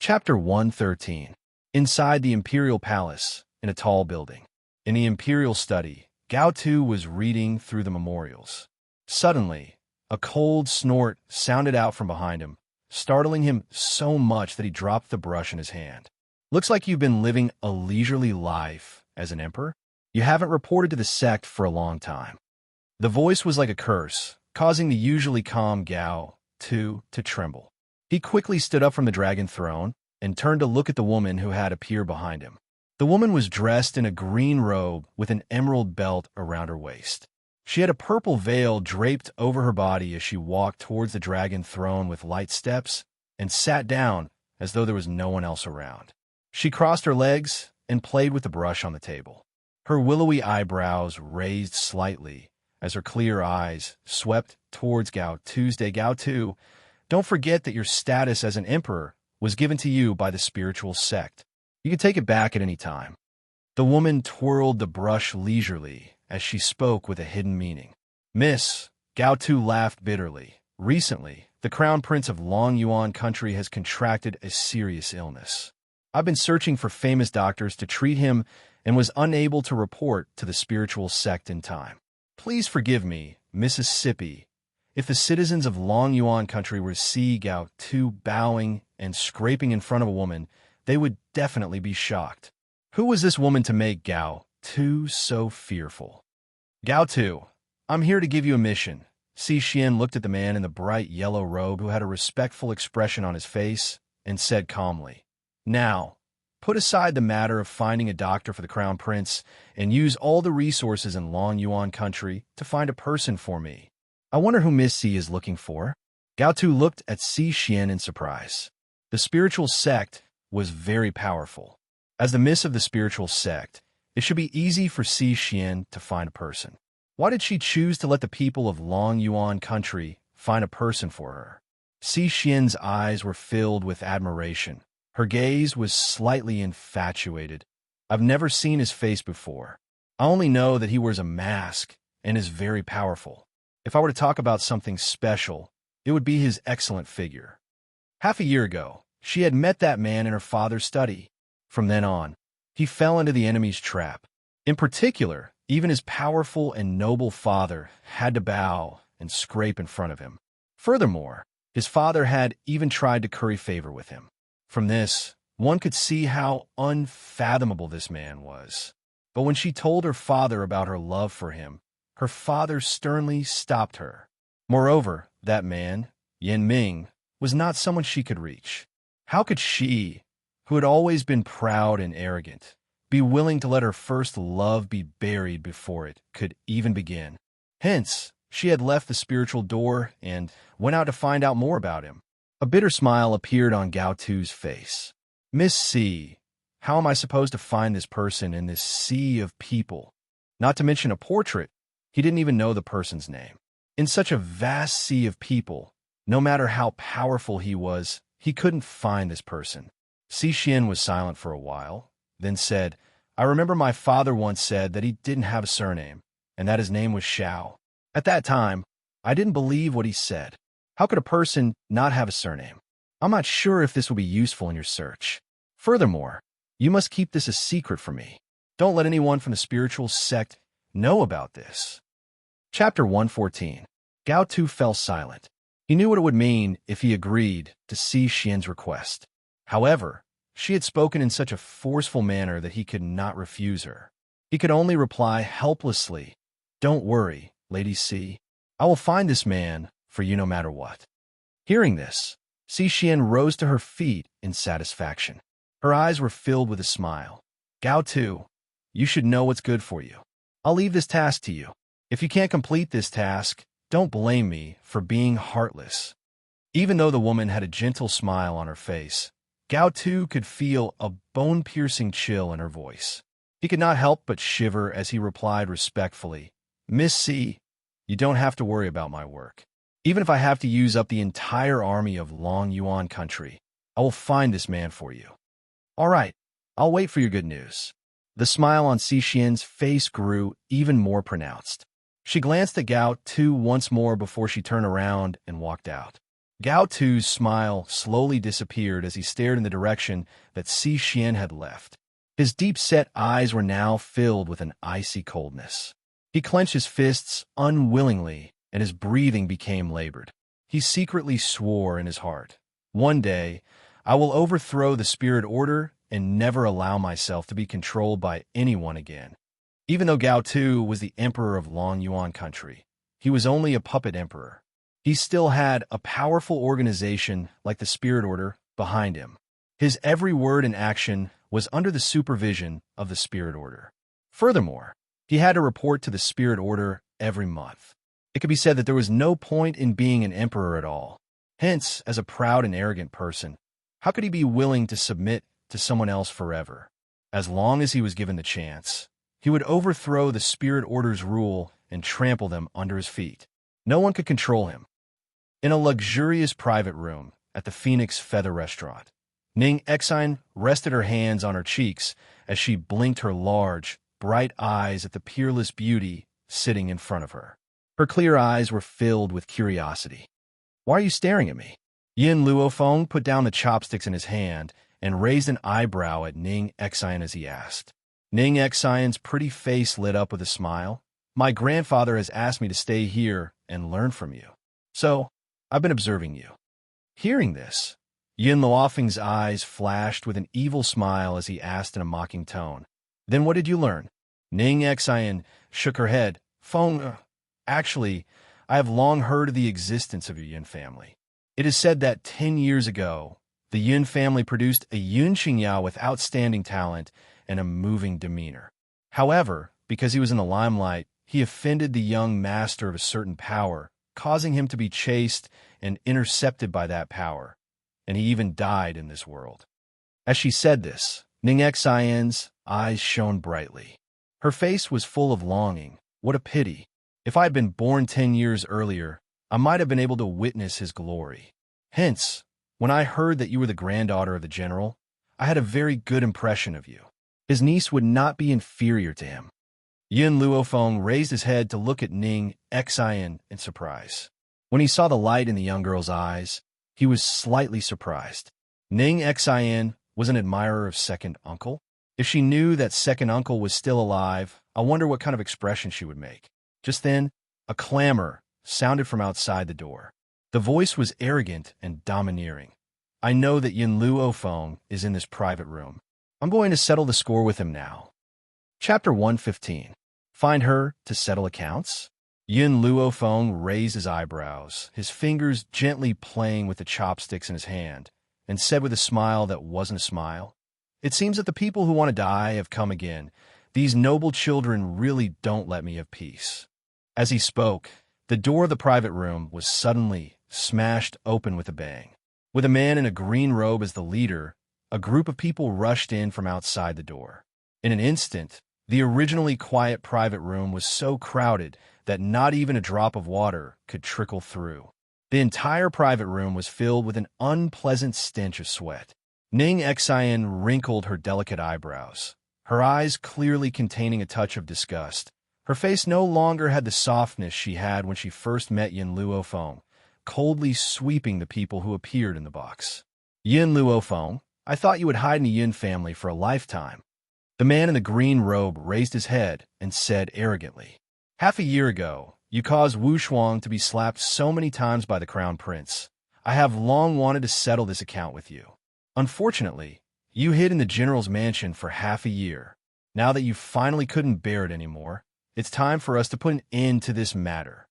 Chapter 113. Inside the Imperial Palace, in a tall building. In the Imperial study, Gao Tu was reading through the memorials. Suddenly, a cold snort sounded out from behind him, startling him so much that he dropped the brush in his hand. Looks like you've been living a leisurely life as an emperor. You haven't reported to the sect for a long time. The voice was like a curse, causing the usually calm Gao Tu to tremble. He quickly stood up from the dragon throne and turned to look at the woman who had appeared behind him. The woman was dressed in a green robe with an emerald belt around her waist. She had a purple veil draped over her body as she walked towards the dragon throne with light steps and sat down as though there was no one else around. She crossed her legs and played with the brush on the table. Her willowy eyebrows raised slightly as her clear eyes swept towards Gao Tu's. Gao Tu, don't forget that your status as an emperor was given to you by the spiritual sect. You can take it back at any time. The woman twirled the brush leisurely as she spoke with a hidden meaning. Miss, Gao Tu laughed bitterly. Recently, the crown prince of Long Yuan country has contracted a serious illness. I've been searching for famous doctors to treat him and was unable to report to the spiritual sect in time. Please forgive me, Mississippi. If the citizens of Long Yuan country were to see Gao Tu bowing and scraping in front of a woman, they would definitely be shocked. Who was this woman to make Gao Tu so fearful? Gao Tu, I'm here to give you a mission. Xianxia looked at the man in the bright yellow robe who had a respectful expression on his face and said calmly, Now, put aside the matter of finding a doctor for the crown prince and use all the resources in Long Yuan country to find a person for me. I wonder who Miss C is looking for. Gao Tu looked at Xianxia in surprise. The spiritual sect was very powerful. As the miss of the spiritual sect, it should be easy for Xianxia to find a person. Why did she choose to let the people of Long Yuan country find a person for her? Xianxia's eyes were filled with admiration. Her gaze was slightly infatuated. I've never seen his face before. I only know that he wears a mask and is very powerful. If I were to talk about something special, it would be his excellent figure. Half a year ago, she had met that man in her father's study. From then on, he fell into the enemy's trap. In particular, even his powerful and noble father had to bow and scrape in front of him. Furthermore, his father had even tried to curry favor with him. From this, one could see how unfathomable this man was. But when she told her father about her love for him, her father sternly stopped her. Moreover, that man, Yan Ming, was not someone she could reach. How could she, who had always been proud and arrogant, be willing to let her first love be buried before it could even begin? Hence, she had left the spiritual door and went out to find out more about him. A bitter smile appeared on Gao Tu's face. Miss C, how am I supposed to find this person in this sea of people? Not to mention a portrait. He didn't even know the person's name. In such a vast sea of people, no matter how powerful he was, he couldn't find this person. Xianxia was silent for a while, then said, I remember my father once said that he didn't have a surname, and that his name was Xiao. At that time, I didn't believe what he said. How could a person not have a surname? I'm not sure if this will be useful in your search. Furthermore, you must keep this a secret from me. Don't let anyone from the spiritual sect know about this. Chapter 114. Gao Tu fell silent. He knew what it would mean if he agreed to Xianxia's request. However, she had spoken in such a forceful manner that he could not refuse her. He could only reply helplessly, Don't worry, Lady C. I will find this man for you no matter what. Hearing this, Xianxia rose to her feet in satisfaction. Her eyes were filled with a smile. Gao Tu, you should know what's good for you. I'll leave this task to you. If you can't complete this task, don't blame me for being heartless. Even though the woman had a gentle smile on her face, Gao Tu could feel a bone-piercing chill in her voice. He could not help but shiver as he replied respectfully, Miss C, you don't have to worry about my work. Even if I have to use up the entire army of Long Yuan country, I will find this man for you. All right, I'll wait for your good news. The smile on Xianxia's face grew even more pronounced. She glanced at Gao Tu once more before she turned around and walked out. Gao Tu's smile slowly disappeared as he stared in the direction that Xian had left. His deep-set eyes were now filled with an icy coldness. He clenched his fists unwillingly, and his breathing became labored. He secretly swore in his heart, "One day, I will overthrow the spirit order and never allow myself to be controlled by anyone again." Even though Gao Tu was the emperor of Long Yuan country, he was only a puppet emperor. He still had a powerful organization like the spirit order behind him. His every word and action was under the supervision of the spirit order. Furthermore, he had to report to the spirit order every month. It could be said that there was no point in being an emperor at all. Hence, as a proud and arrogant person, how could he be willing to submit to someone else forever? As long as he was given the chance, he would overthrow the spirit order's rule and trample them under his feet. No one could control him. In a luxurious private room at the Phoenix Feather Restaurant, Ning Exine rested her hands on her cheeks as she blinked her large, bright eyes at the peerless beauty sitting in front of her. Her clear eyes were filled with curiosity. "Why are you staring at me?" Yin Luofeng put down the chopsticks in his hand and raised an eyebrow at Ning Exine as he asked. Ning Exine's pretty face lit up with a smile. "My grandfather has asked me to stay here and learn from you. So, I've been observing you." Hearing this, Yin Luofeng's eyes flashed with an evil smile as he asked in a mocking tone, "Then what did you learn?" Ning Exine shook her head. "Feng, actually, I have long heard of the existence of your Yin family. It is said that 10 years ago, the Yin family produced a Xianxia with outstanding talent and a moving demeanor. However, because he was in the limelight, he offended the young master of a certain power, causing him to be chased and intercepted by that power, and he even died in this world." As she said this, Ning Xian's eyes shone brightly. Her face was full of longing. What a pity. If I had been born 10 years earlier, I might have been able to witness his glory. Hence, when I heard that you were the granddaughter of the general, I had a very good impression of you. His niece would not be inferior to him. Yin Luofeng raised his head to look at Ning Exine in surprise. When he saw the light in the young girl's eyes, he was slightly surprised. Ning Exine was an admirer of second uncle. If she knew that second uncle was still alive, I wonder what kind of expression she would make. Just then, a clamor sounded from outside the door. The voice was arrogant and domineering. "I know that Yin Luofeng is in this private room. I'm going to settle the score with him now." Chapter 115. Find her to settle accounts? Yin Luofeng raised his eyebrows, his fingers gently playing with the chopsticks in his hand, and said with a smile that wasn't a smile, "It seems that the people who want to die have come again. These noble children really don't let me have peace." As he spoke, the door of the private room was suddenly smashed open with a bang. With a man in a green robe as the leader, a group of people rushed in from outside the door. In an instant, the originally quiet private room was so crowded that not even a drop of water could trickle through. The entire private room was filled with an unpleasant stench of sweat. Ning Exine wrinkled her delicate eyebrows, her eyes clearly containing a touch of disgust. Her face no longer had the softness she had when she first met Yin Luofeng, coldly sweeping the people who appeared in the box. "Yin Luofeng, I thought you would hide in the Yin family for a lifetime." The man in the green robe raised his head and said arrogantly, "Half a year ago, you caused Wu Shuang to be slapped so many times by the crown prince. I have long wanted to settle this account with you. Unfortunately, you hid in the general's mansion for half a year. Now that you finally couldn't bear it anymore, it's time for us to put an end to this matter."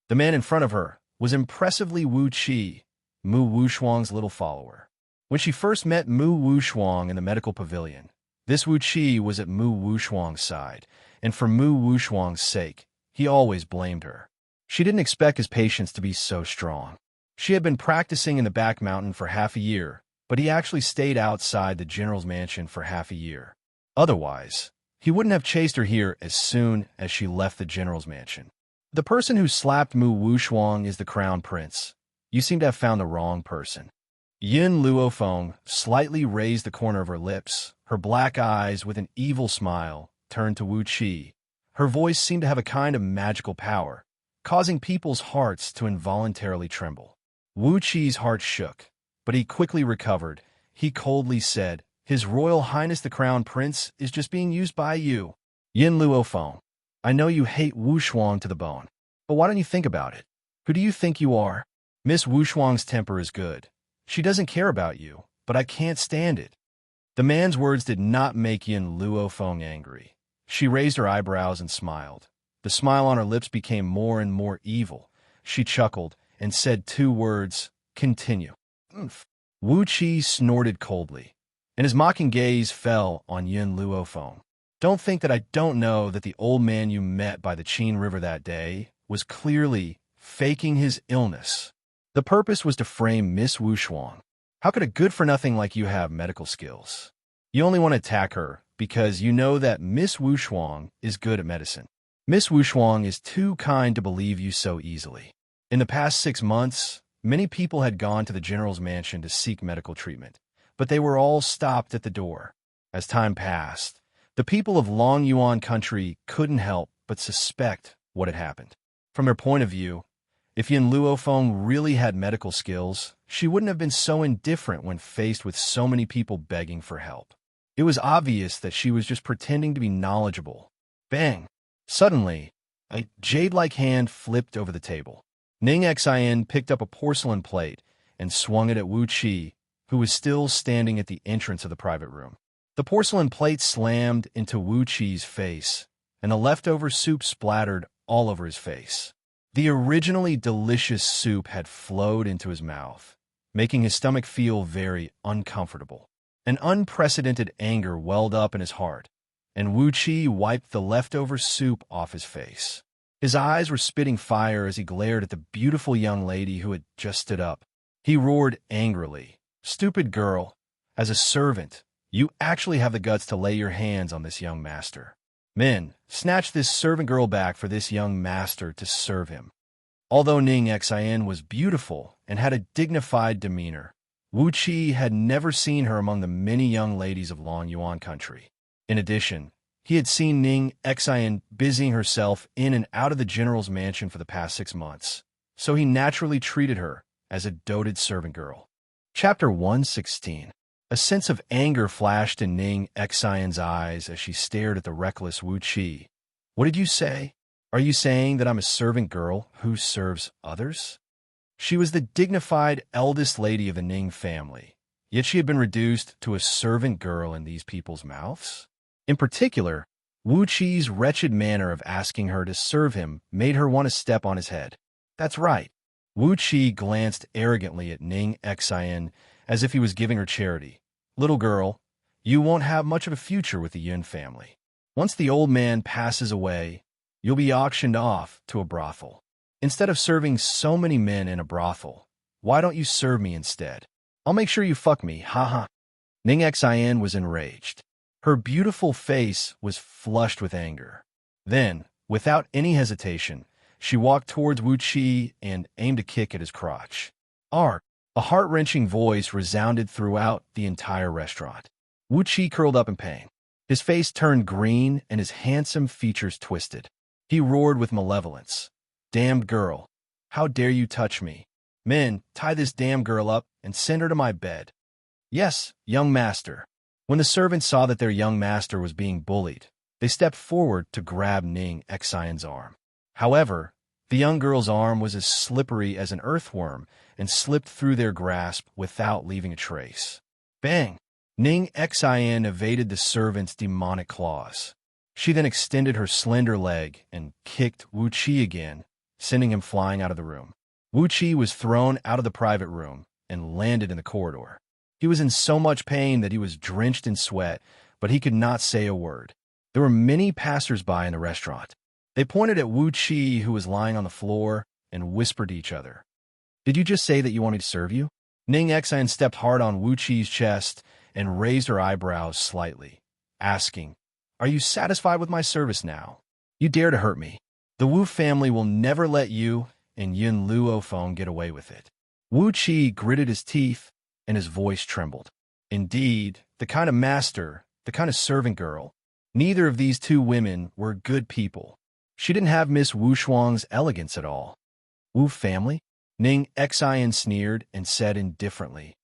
The man in front of her was impressively Wu Qi, Mu Wushuang's little follower. When she first met Mu Wushuang in the medical pavilion, this Wu Qi was at Mu Wushuang's side, and for Mu Wushuang's sake, he always blamed her. She didn't expect his patience to be so strong. She had been practicing in the back mountain for half a year, but he actually stayed outside the general's mansion for half a year. Otherwise, he wouldn't have chased her here as soon as she left the general's mansion. "The person who slapped Mu Wushuang is the crown prince. You seem to have found the wrong person." Yin Luofeng slightly raised the corner of her lips, her black eyes with an evil smile turned to Wu Qi. Her voice seemed to have a kind of magical power, causing people's hearts to involuntarily tremble. Wu Qi's heart shook, but he quickly recovered. He coldly said, "His Royal Highness the Crown Prince is just being used by you. Yin Luofeng, I know you hate Wu Shuang to the bone, but why don't you think about it? Who do you think you are? Miss Wu Shuang's temper is good. She doesn't care about you, but I can't stand it." The man's words did not make Yin Luofeng angry. She raised her eyebrows and smiled. The smile on her lips became more and more evil. She chuckled and said two words, "Continue." "Oomph." Wu Qi snorted coldly, and his mocking gaze fell on Yin Luofeng. "Don't think that I don't know that the old man you met by the Qin River that day was clearly faking his illness. The purpose was to frame Miss Wu Shuang. How could a good-for-nothing like you have medical skills? You only want to attack her because you know that Miss Wu Shuang is good at medicine. Miss Wu Shuang is too kind to believe you so easily. In the past 6 months, many people had gone to the general's mansion to seek medical treatment, but they were all stopped at the door. As time passed, the people of Long Yuan country couldn't help but suspect what had happened. From their point of view, if Yin Luofeng really had medical skills, she wouldn't have been so indifferent when faced with so many people begging for help. It was obvious that she was just pretending to be knowledgeable. Bang! Suddenly, a jade-like hand flipped over the table. Ning Xian picked up a porcelain plate and swung it at Wu Qi, who was still standing at the entrance of the private room. The porcelain plate slammed into Wu Qi's face, and the leftover soup splattered all over his face. The originally delicious soup had flowed into his mouth, making his stomach feel very uncomfortable. An unprecedented anger welled up in his heart, and Wu Qi wiped the leftover soup off his face. His eyes were spitting fire as he glared at the beautiful young lady who had just stood up. He roared angrily, "Stupid girl! As a servant, you actually have the guts to lay your hands on this young master. Men, snatch this servant girl back for this young master to serve him." Although Ning Xian was beautiful and had a dignified demeanor, Wu Qi had never seen her among the many young ladies of Long Yuan country. In addition, he had seen Ning Xian busying herself in and out of the general's mansion for the past 6 months, so he naturally treated her as a doted servant girl. Chapter 116. A sense of anger flashed in Ning Xian's eyes as she stared at the reckless Wu Qi. "What did you say? Are you saying that I'm a servant girl who serves others?" She was the dignified eldest lady of the Ning family, yet she had been reduced to a servant girl in these people's mouths. In particular, Wu Qi's wretched manner of asking her to serve him made her want to step on his head. "That's right." Wu Qi glanced arrogantly at Ning Xian as if he was giving her charity. "Little girl, you won't have much of a future with the Yun family. Once the old man passes away, you'll be auctioned off to a brothel. Instead of serving so many men in a brothel, why don't you serve me instead? I'll make sure you fuck me, haha." Ning Xian was enraged. Her beautiful face was flushed with anger. Then, without any hesitation, she walked towards Wu Qi and aimed a kick at his crotch. "Arg!" A heart-wrenching voice resounded throughout the entire restaurant. Wu Qi curled up in pain. His face turned green and his handsome features twisted. He roared with malevolence. "Damned girl! How dare you touch me? Men, tie this damned girl up and send her to my bed." "Yes, young master." When the servants saw that their young master was being bullied, they stepped forward to grab Ning Xian's arm. However, the young girl's arm was as slippery as an earthworm and slipped through their grasp without leaving a trace. Bang! Ning Xian evaded the servant's demonic claws. She then extended her slender leg and kicked Wu Qi again, sending him flying out of the room. Wu Qi was thrown out of the private room and landed in the corridor. He was in so much pain that he was drenched in sweat, but he could not say a word. There were many passers-by in the restaurant. They pointed at Wu Qi, who was lying on the floor, and whispered to each other. "Did you just say that you want me to serve you?" Ning Xian stepped hard on Wu Qi's chest and raised her eyebrows slightly, asking, "Are you satisfied with my service now? You dare to hurt me. The Wu family will never let you and Yin Luofeng get away with it." Wu Qi gritted his teeth, and his voice trembled. Indeed, the kind of master, the kind of servant girl, neither of these two women were good people. She didn't have Miss Wu Shuang's elegance at all. Wu family? Ning Xian sneered and said indifferently,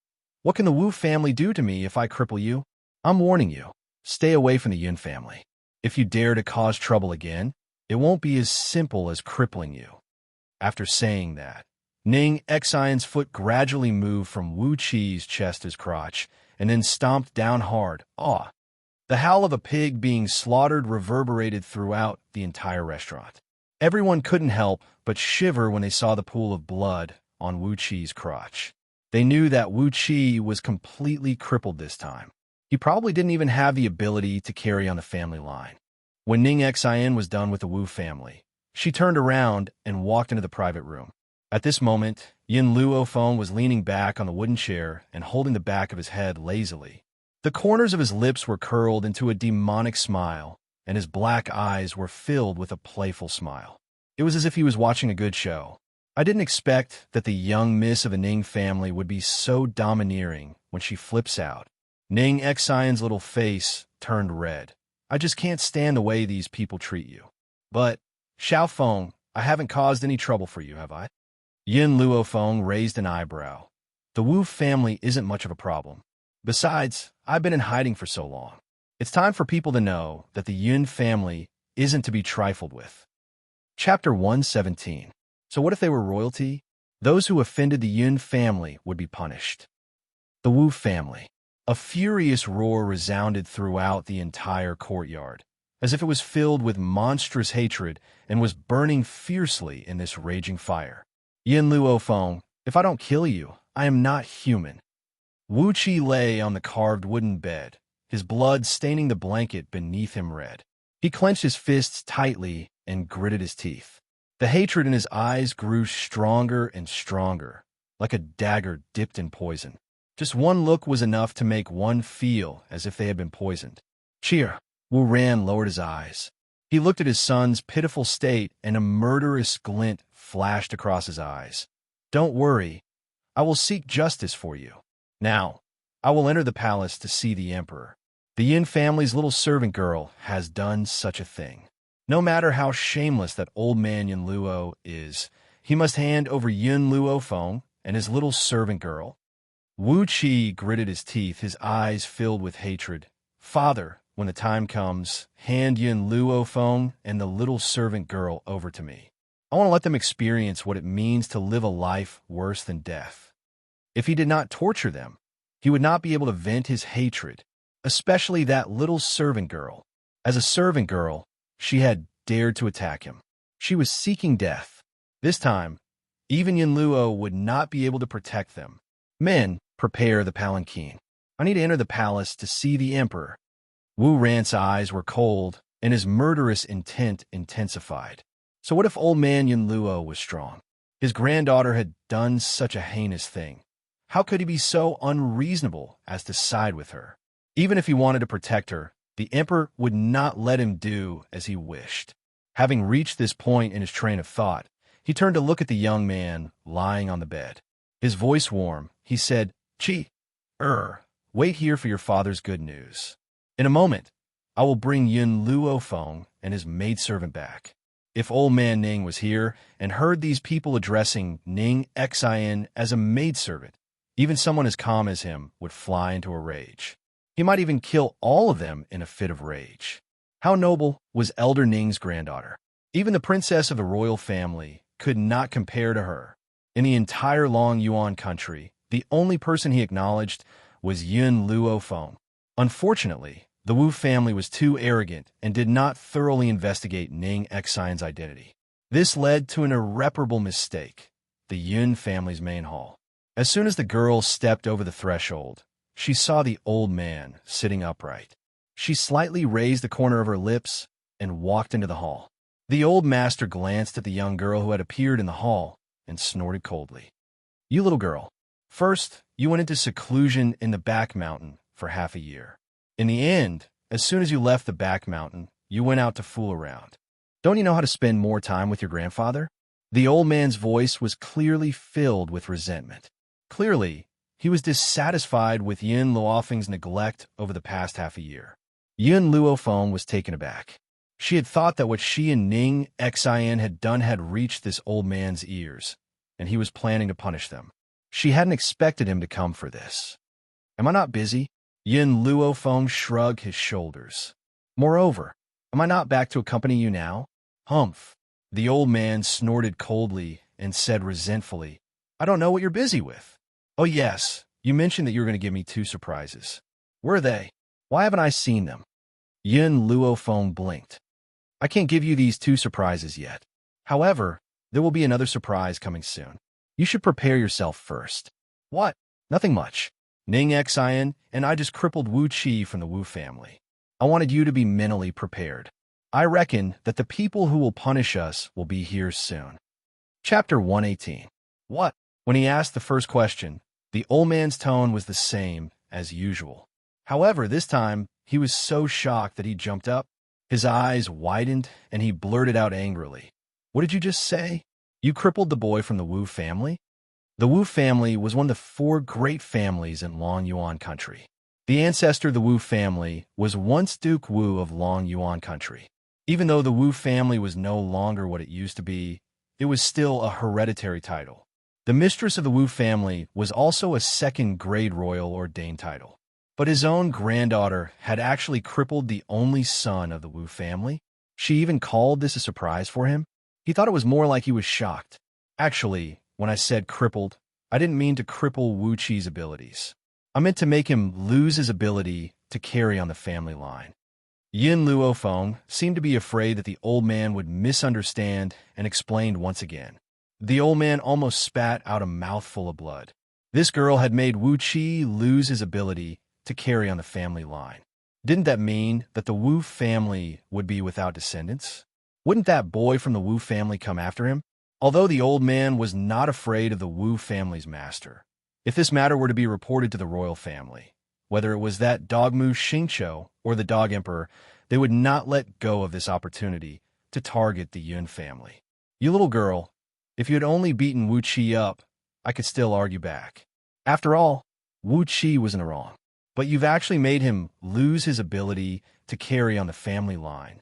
"What can the Wu family do to me if I cripple you? I'm warning you. Stay away from the Yun family. If you dare to cause trouble again, it won't be as simple as crippling you." After saying that, Ning Xian's foot gradually moved from Wu Qi's chest to his crotch, and then stomped down hard. Aw! The howl of a pig being slaughtered reverberated throughout the entire restaurant. Everyone couldn't help but shiver when they saw the pool of blood on Wu Qi's crotch. They knew that Wu Qi was completely crippled this time. He probably didn't even have the ability to carry on the family line. When Ning Xian was done with the Wu family, she turned around and walked into the private room. At this moment, Yin Luofeng was leaning back on the wooden chair and holding the back of his head lazily. The corners of his lips were curled into a demonic smile, and his black eyes were filled with a playful smile. It was as if he was watching a good show. I didn't expect that the young miss of a Ning family would be so domineering when she flips out. Ning Xian's little face turned red. I just can't stand the way these people treat you. But, Xiaofeng, I haven't caused any trouble for you, have I? Yin Luofeng raised an eyebrow. The Wu family isn't much of a problem. Besides, I've been in hiding for so long. It's time for people to know that the Yun family isn't to be trifled with. Chapter 117. So what if they were royalty? Those who offended the Yun family would be punished. The Wu family. A furious roar resounded throughout the entire courtyard, as if it was filled with monstrous hatred and was burning fiercely in this raging fire. Yin Luofeng, if I don't kill you, I am not human. Wu Qi lay on the carved wooden bed, his blood staining the blanket beneath him red. He clenched his fists tightly and gritted his teeth. The hatred in his eyes grew stronger and stronger, like a dagger dipped in poison. Just one look was enough to make one feel as if they had been poisoned. Cheer! Wu Ran lowered his eyes. He looked at his son's pitiful state, and a murderous glint flashed across his eyes. Don't worry. I will seek justice for you. Now, I will enter the palace to see the emperor. The Yin family's little servant girl has done such a thing. No matter how shameless that old man Yin Luo is, he must hand over Yin Luofeng and his little servant girl. Wu Qi gritted his teeth, his eyes filled with hatred. Father, when the time comes, hand Yin Luofeng and the little servant girl over to me. I want to let them experience what it means to live a life worse than death. If he did not torture them, he would not be able to vent his hatred, especially that little servant girl. As a servant girl, she had dared to attack him. She was seeking death. This time, even Yin Luo would not be able to protect them. Men, prepare the palanquin. I need to enter the palace to see the emperor. Wu Ran's eyes were cold, and his murderous intent intensified. So what if old man Yin Luo was strong? His granddaughter had done such a heinous thing. How could he be so unreasonable as to side with her? Even if he wanted to protect her, the emperor would not let him do as he wished. Having reached this point in his train of thought, he turned to look at the young man lying on the bed. His voice warm, he said, Wait here for your father's good news. In a moment, I will bring Yin Luofeng and his maidservant back. If old man Ning was here and heard these people addressing Ning Xian as a maidservant, even someone as calm as him would fly into a rage. He might even kill all of them in a fit of rage. How noble was Elder Ning's granddaughter. Even the princess of the royal family could not compare to her. In the entire Long Yuan country, the only person he acknowledged was Yin Luofeng. Unfortunately, the Wu family was too arrogant and did not thoroughly investigate Ning Xian's identity. This led to an irreparable mistake, the Yun family's main hall. As soon as the girl stepped over the threshold, she saw the old man sitting upright. She slightly raised the corner of her lips and walked into the hall. The old master glanced at the young girl who had appeared in the hall and snorted coldly. You little girl, first you went into seclusion in the back mountain for half a year. In the end, as soon as you left the back mountain, you went out to fool around. Don't you know how to spend more time with your grandfather? The old man's voice was clearly filled with resentment. Clearly, he was dissatisfied with Yin Luofeng's neglect over the past half a year. Yin Luofeng was taken aback. She had thought that what she and Ning Xian had done had reached this old man's ears, and he was planning to punish them. She hadn't expected him to come for this. Am I not busy? Yin Luofeng shrugged his shoulders. Moreover, am I not back to accompany you now? Humph. The old man snorted coldly and said resentfully, I don't know what you're busy with. Oh yes, you mentioned that you were going to give me 2 surprises. Where are they? Why haven't I seen them? Yin Luofeng blinked. I can't give you these 2 surprises yet. However, there will be another surprise coming soon. You should prepare yourself first. What? Nothing much. Ning Xian and I just crippled Wuxia from the Wu family. I wanted you to be mentally prepared. I reckon that the people who will punish us will be here soon. Chapter 118. What? When he asked the first question, the old man's tone was the same as usual. However, this time, he was so shocked that he jumped up. His eyes widened, and he blurted out angrily. What did you just say? You crippled the boy from the Wu family? The Wu family was one of the 4 great families in Long Yuan country. The ancestor of the Wu family was once Duke Wu of Long Yuan country. Even though the Wu family was no longer what it used to be, it was still a hereditary title. The mistress of the Wu family was also a 2nd-grade royal ordained title. But his own granddaughter had actually crippled the only son of the Wu family. She even called this a surprise for him. He thought it was more like he was shocked. Actually, when I said crippled, I didn't mean to cripple Wu Qi's abilities. I meant to make him lose his ability to carry on the family line. Yin Luofeng seemed to be afraid that the old man would misunderstand and explained once again. The old man almost spat out a mouthful of blood. This girl had made Wu Qi lose his ability to carry on the family line. Didn't that mean that the Wu family would be without descendants? Wouldn't that boy from the Wu family come after him? Although the old man was not afraid of the Wu family's master, if this matter were to be reported to the royal family, whether it was that Dogmu Xingqiu or the Dog Emperor, they would not let go of this opportunity to target the Yun family. You little girl, if you had only beaten Wu Qi up, I could still argue back. After all, Wu Qi was in the wrong. But you've actually made him lose his ability to carry on the family line.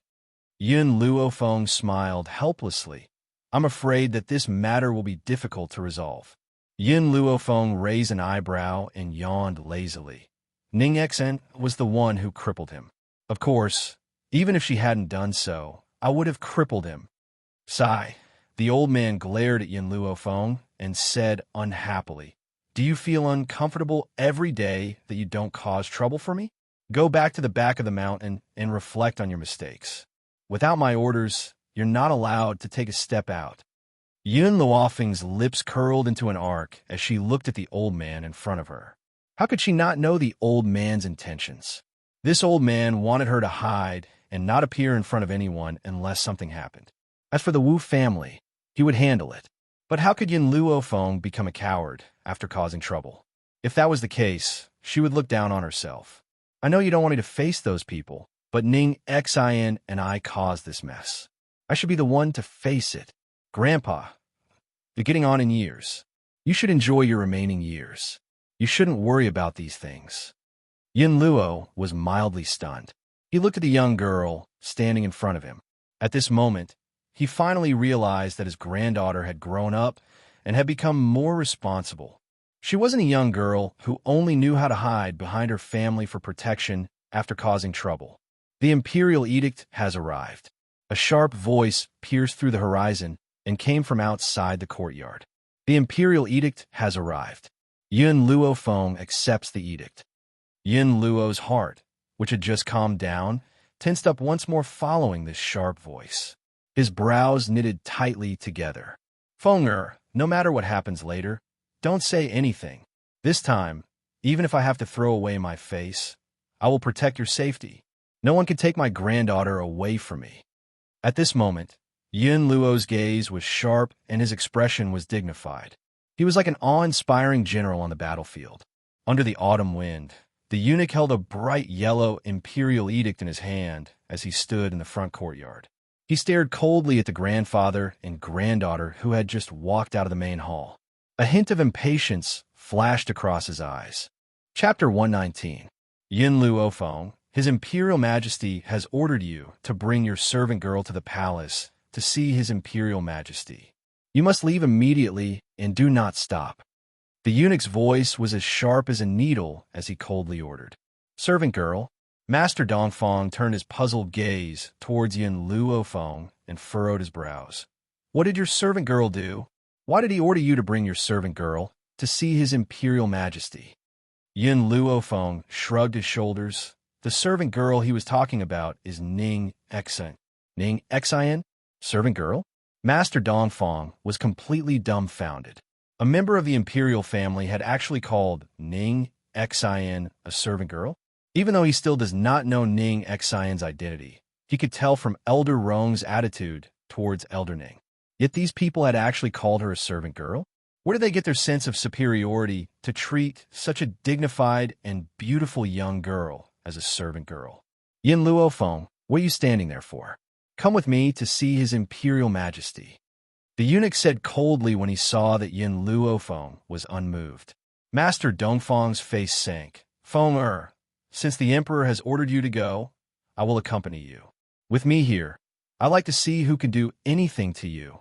Yin Luofeng smiled helplessly. I'm afraid that this matter will be difficult to resolve. Yin Luofeng raised an eyebrow and yawned lazily. Ning Xian was the one who crippled him. Of course, even if she hadn't done so, I would have crippled him. Sigh. The old man glared at Yin Luofeng and said unhappily, Do you feel uncomfortable every day that you don't cause trouble for me? Go back to the back of the mountain and reflect on your mistakes. Without my orders, you're not allowed to take a step out. Yin Luofeng's lips curled into an arc as she looked at the old man in front of her. How could she not know the old man's intentions? This old man wanted her to hide and not appear in front of anyone unless something happened. As for the Wu family, he would handle it. But how could Yin Luofeng become a coward after causing trouble? If that was the case, she would look down on herself. I know you don't want me to face those people, but Ning Xian and I caused this mess. I should be the one to face it. Grandpa, you're getting on in years. You should enjoy your remaining years. You shouldn't worry about these things. Yin Luo was mildly stunned. He looked at the young girl standing in front of him. At this moment, he finally realized that his granddaughter had grown up and had become more responsible. She wasn't a young girl who only knew how to hide behind her family for protection after causing trouble. The imperial edict has arrived. A sharp voice pierced through the horizon and came from outside the courtyard. The imperial edict has arrived. Yin Luofeng accepts the edict. Yin Luo's heart, which had just calmed down, tensed up once more following this sharp voice. His brows knitted tightly together. Fenger, no matter what happens later, don't say anything. This time, even if I have to throw away my face, I will protect your safety. No one can take my granddaughter away from me. At this moment, Yin Luo's gaze was sharp and his expression was dignified. He was like an awe-inspiring general on the battlefield. Under the autumn wind, the eunuch held a bright yellow imperial edict in his hand as he stood in the front courtyard. He stared coldly at the grandfather and granddaughter who had just walked out of the main hall. A hint of impatience flashed across his eyes. Chapter 119. Yin Luofeng, His Imperial Majesty has ordered you to bring your servant girl to the palace to see His Imperial Majesty. You must leave immediately and do not stop." The eunuch's voice was as sharp as a needle as he coldly ordered. "Servant girl." Master Dongfang turned his puzzled gaze towards Yin Luofeng and furrowed his brows. "What did your servant girl do? Why did he order you to bring your servant girl to see his imperial majesty?" Yin Luofeng shrugged his shoulders. "The servant girl he was talking about is Ning Xian." "Ning Xian? Servant girl?" Master Dongfang was completely dumbfounded. A member of the imperial family had actually called Ning Xian a servant girl? Even though he still does not know Ning Xian's identity, he could tell from Elder Rong's attitude towards Elder Ning. Yet these people had actually called her a servant girl? Where did they get their sense of superiority to treat such a dignified and beautiful young girl as a servant girl? "Yin Luofeng, what are you standing there for? Come with me to see his imperial majesty." The eunuch said coldly when he saw that Yin Luofeng was unmoved. Master Dongfang's face sank. "Feng since the emperor has ordered you to go, I will accompany you. With me here, I like to see who can do anything to you."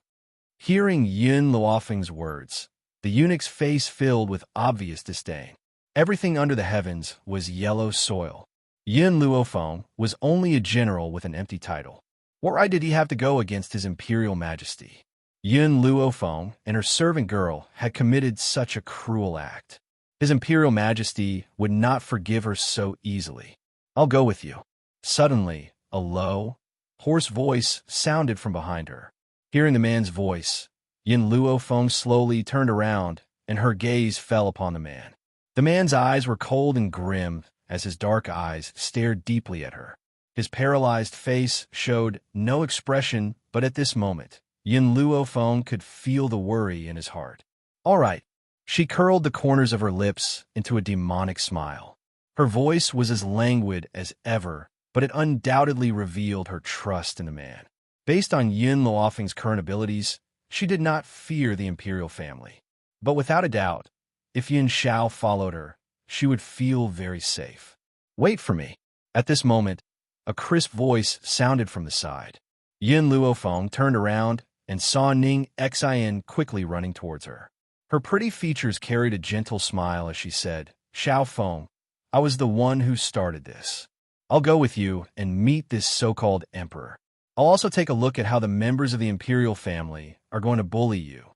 Hearing Yin Luofeng's words, the eunuch's face filled with obvious disdain. Everything under the heavens was yellow soil. Yin Luofeng was only a general with an empty title. What right did he have to go against his imperial majesty? Yin Luofeng and her servant girl had committed such a cruel act. His imperial majesty would not forgive her so easily. "I'll go with you." Suddenly, a low, hoarse voice sounded from behind her. Hearing the man's voice, Yin Luofeng slowly turned around, and her gaze fell upon the man. The man's eyes were cold and grim as his dark eyes stared deeply at her. His paralyzed face showed no expression, but at this moment, Yin Luofeng could feel the worry in his heart. "All right." She curled the corners of her lips into a demonic smile. Her voice was as languid as ever, but it undoubtedly revealed her trust in the man. Based on Yin Luofeng's current abilities, she did not fear the imperial family. But without a doubt, if Yin Xiao followed her, she would feel very safe. "Wait for me." At this moment, a crisp voice sounded from the side. Yin Luofeng turned around and saw Ning Xian quickly running towards her. Her pretty features carried a gentle smile as she said, "Xiao Feng, I was the one who started this. I'll go with you and meet this so-called emperor. I'll also take a look at how the members of the imperial family are going to bully you."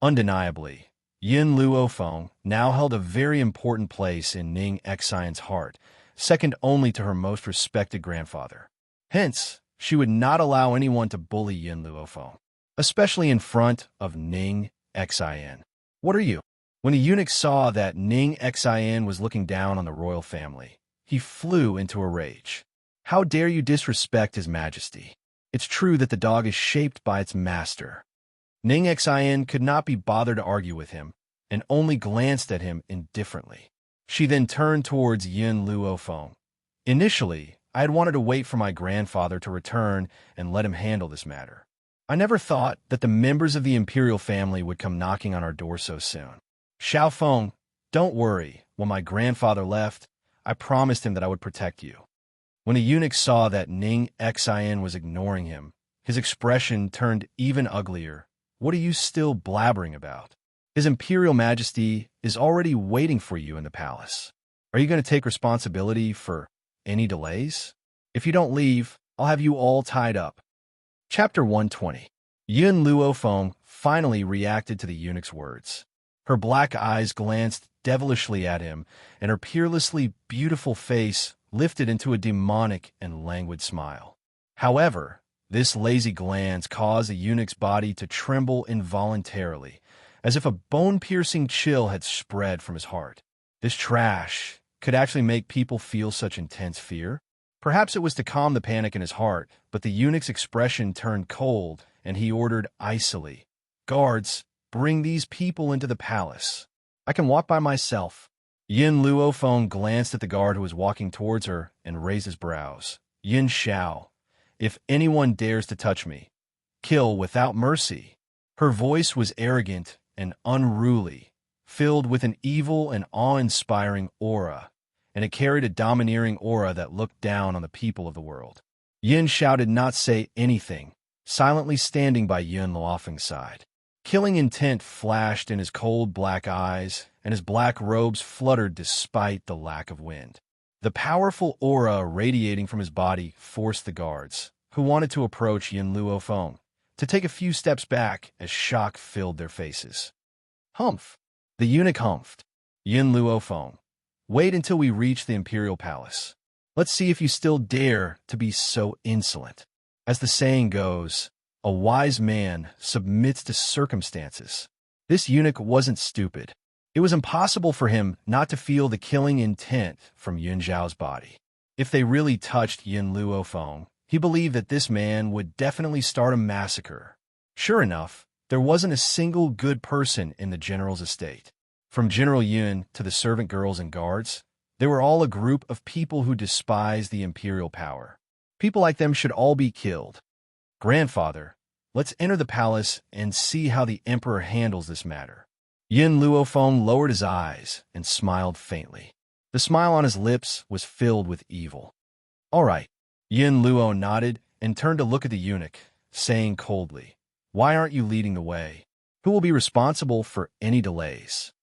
Undeniably, Yin Luofeng now held a very important place in Ning Xian's heart, second only to her most respected grandfather. Hence, she would not allow anyone to bully Yin Luofeng, especially in front of Ning Xian. "What are you?" When the eunuch saw that Ning Xian was looking down on the royal family, he flew into a rage. "How dare you disrespect his majesty? It's true that the dog is shaped by its master." Ning Xian could not be bothered to argue with him, and only glanced at him indifferently. She then turned towards Yin Luofeng. "Initially, I had wanted to wait for my grandfather to return and let him handle this matter. I never thought that the members of the imperial family would come knocking on our door so soon. Xiao Feng, don't worry. When my grandfather left, I promised him that I would protect you." When the eunuch saw that Ning Xian was ignoring him, his expression turned even uglier. "What are you still blabbering about? His imperial majesty is already waiting for you in the palace. Are you going to take responsibility for any delays? If you don't leave, I'll have you all tied up." Chapter 120. Yin Luofeng finally reacted to the eunuch's words. Her black eyes glanced devilishly at him, and her peerlessly beautiful face lifted into a demonic and languid smile. However, this lazy glance caused the eunuch's body to tremble involuntarily, as if a bone-piercing chill had spread from his heart. This trash could actually make people feel such intense fear? Perhaps it was to calm the panic in his heart, but the eunuch's expression turned cold, and he ordered icily, "Guards, bring these people into the palace. I can walk by myself." Yin Luofeng glanced at the guard who was walking towards her and raised his brows. "Yin Xiao, if anyone dares to touch me, kill without mercy." Her voice was arrogant and unruly, filled with an evil and awe-inspiring aura, and it carried a domineering aura that looked down on the people of the world. Yin Xiao did not say anything, silently standing by Yin Luofeng's side. Killing intent flashed in his cold black eyes, and his black robes fluttered despite the lack of wind. The powerful aura radiating from his body forced the guards, who wanted to approach Yin Luofeng, to take a few steps back as shock filled their faces. Humph! The eunuch humphed. Yin Luofeng, wait until we reach the imperial palace. Let's see if you still dare to be so insolent. As the saying goes, a wise man submits to circumstances. This eunuch wasn't stupid. It was impossible for him not to feel the killing intent from Yun Zhao's body. If they really touched Yin Luofeng, he believed that this man would definitely start a massacre. Sure enough, there wasn't a single good person in the general's estate. From General Yun to the servant girls and guards, they were all a group of people who despised the imperial power. People like them should all be killed. Grandfather, let's enter the palace and see how the emperor handles this matter. Yin Luofeng lowered his eyes and smiled faintly. The smile on his lips was filled with evil. All right. Yin Luo nodded and turned to look at the eunuch, saying coldly, why aren't you leading the way? Who will be responsible for any delays?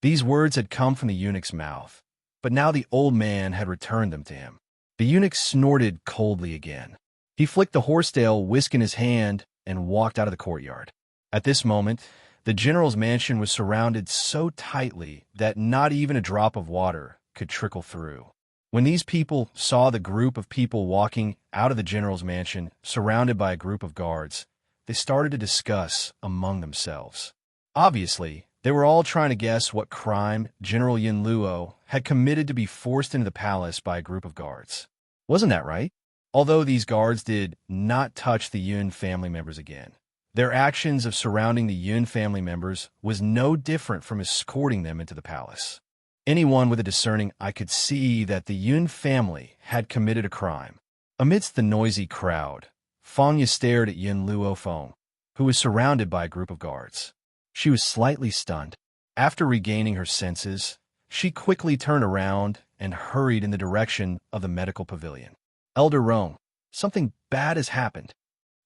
These words had come from the eunuch's mouth, but now the old man had returned them to him. The eunuch snorted coldly again. He flicked the horsetail whisk in his hand and walked out of the courtyard. At this moment, the general's mansion was surrounded so tightly that not even a drop of water could trickle through. When these people saw the group of people walking out of the general's mansion, surrounded by a group of guards, they started to discuss among themselves. Obviously, they were all trying to guess what crime General Yin Luo had committed to be forced into the palace by a group of guards. Wasn't that right? Although these guards did not touch the Yun family members again, their actions of surrounding the Yun family members was no different from escorting them into the palace. Anyone with a discerning eye could see that the Yun family had committed a crime. Amidst the noisy crowd, Fanya stared at Yin Luofeng, who was surrounded by a group of guards. She was slightly stunned. After regaining her senses, she quickly turned around and hurried in the direction of the medical pavilion. Elder Rong, something bad has happened.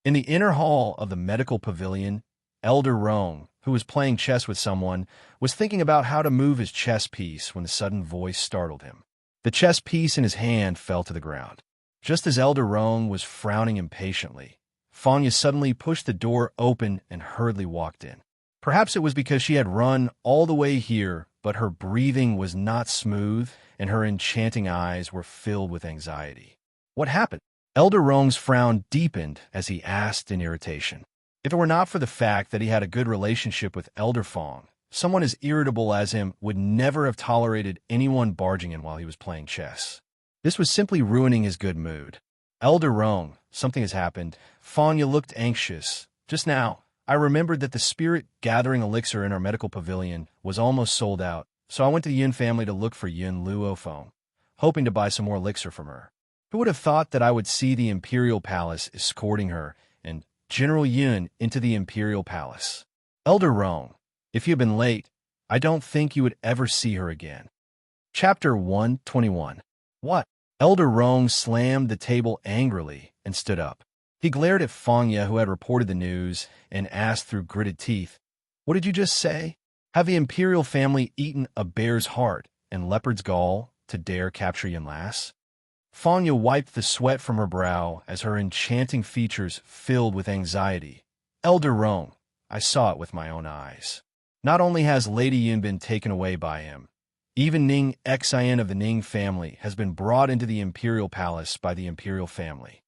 In the inner hall of the medical pavilion, Elder Rong, who was playing chess with someone, was thinking about how to move his chess piece when a sudden voice startled him. The chess piece in his hand fell to the ground. Just as Elder Rong was frowning impatiently, Fanya suddenly pushed the door open and hurriedly walked in. Perhaps it was because she had run all the way here, but her breathing was not smooth and her enchanting eyes were filled with anxiety. What happened? Elder Rong's frown deepened as he asked in irritation. If it were not for the fact that he had a good relationship with Elder Fong, someone as irritable as him would never have tolerated anyone barging in while he was playing chess. This was simply ruining his good mood. Elder Rong, something has happened. Fanya looked anxious. Just now, I remembered that the spirit-gathering elixir in our medical pavilion was almost sold out, so I went to the Yin family to look for Yin Luofeng, hoping to buy some more elixir from her. Who would have thought that I would see the Imperial Palace escorting her and General Yun into the Imperial Palace? Elder Rong, if you had been late, I don't think you would ever see her again. Chapter 121. What? Elder Rong slammed the table angrily and stood up. He glared at Fanya, who had reported the news, and asked through gritted teeth, What did you just say? Have the Imperial family eaten a bear's heart and leopard's gall to dare capture Yin Lass? Fanya wiped the sweat from her brow as her enchanting features filled with anxiety. Elder Rong, I saw it with my own eyes. Not only has Lady Yun been taken away by him, even Ning Xian of the Ning family has been brought into the Imperial Palace by the Imperial family.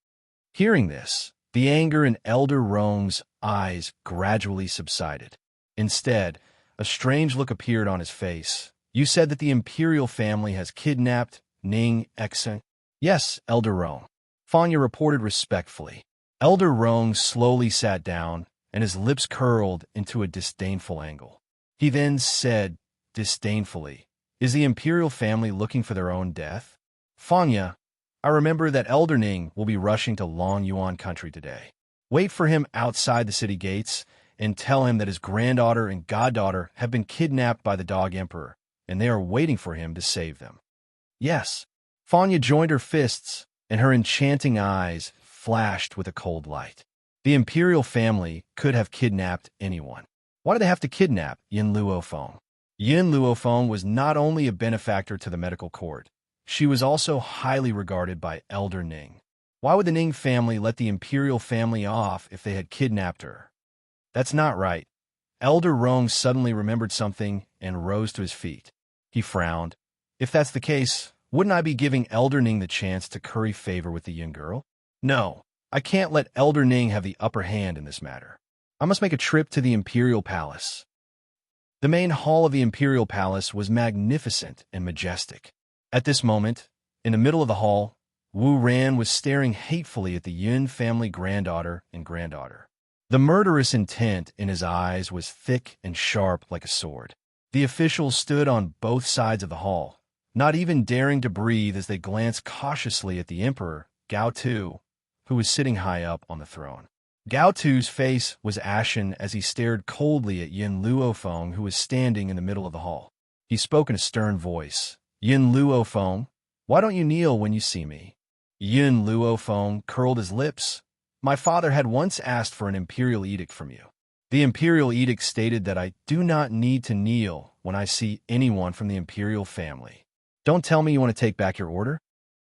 Hearing this, the anger in Elder Rong's eyes gradually subsided. Instead, a strange look appeared on his face. You said that the Imperial family has kidnapped Ning Xian? Yes, Elder Rong. Fanya reported respectfully. Elder Rong slowly sat down, and his lips curled into a disdainful angle. He then said, disdainfully, Is the Imperial family looking for their own death? Fanya, I remember that Elder Ning will be rushing to Long Yuan country today. Wait for him outside the city gates and tell him that his granddaughter and goddaughter have been kidnapped by the Dog Emperor, and they are waiting for him to save them. Yes. Fanya joined her fists, and her enchanting eyes flashed with a cold light. The Imperial family could have kidnapped anyone. Why did they have to kidnap Yin Luofeng? Yin Luofeng was not only a benefactor to the medical court, she was also highly regarded by Elder Ning. Why would the Ning family let the imperial family off if they had kidnapped her? That's not right. Elder Rong suddenly remembered something and rose to his feet. He frowned. If that's the case, wouldn't I be giving Elder Ning the chance to curry favor with the Yin girl? No, I can't let Elder Ning have the upper hand in this matter. I must make a trip to the Imperial Palace. The main hall of the Imperial Palace was magnificent and majestic. At this moment, in the middle of the hall, Wu Ran was staring hatefully at the Yin family granddaughter and granddaughter. The murderous intent in his eyes was thick and sharp like a sword. The officials stood on both sides of the hall, not even daring to breathe as they glanced cautiously at the emperor, Gao Tu, who was sitting high up on the throne. Gao Tu's face was ashen as he stared coldly at Yin Luofeng, who was standing in the middle of the hall. He spoke in a stern voice. Yin Luofeng, why don't you kneel when you see me? Yin Luofeng curled his lips. My father had once asked for an imperial edict from you. The imperial edict stated that I do not need to kneel when I see anyone from the imperial family. Don't tell me you want to take back your order?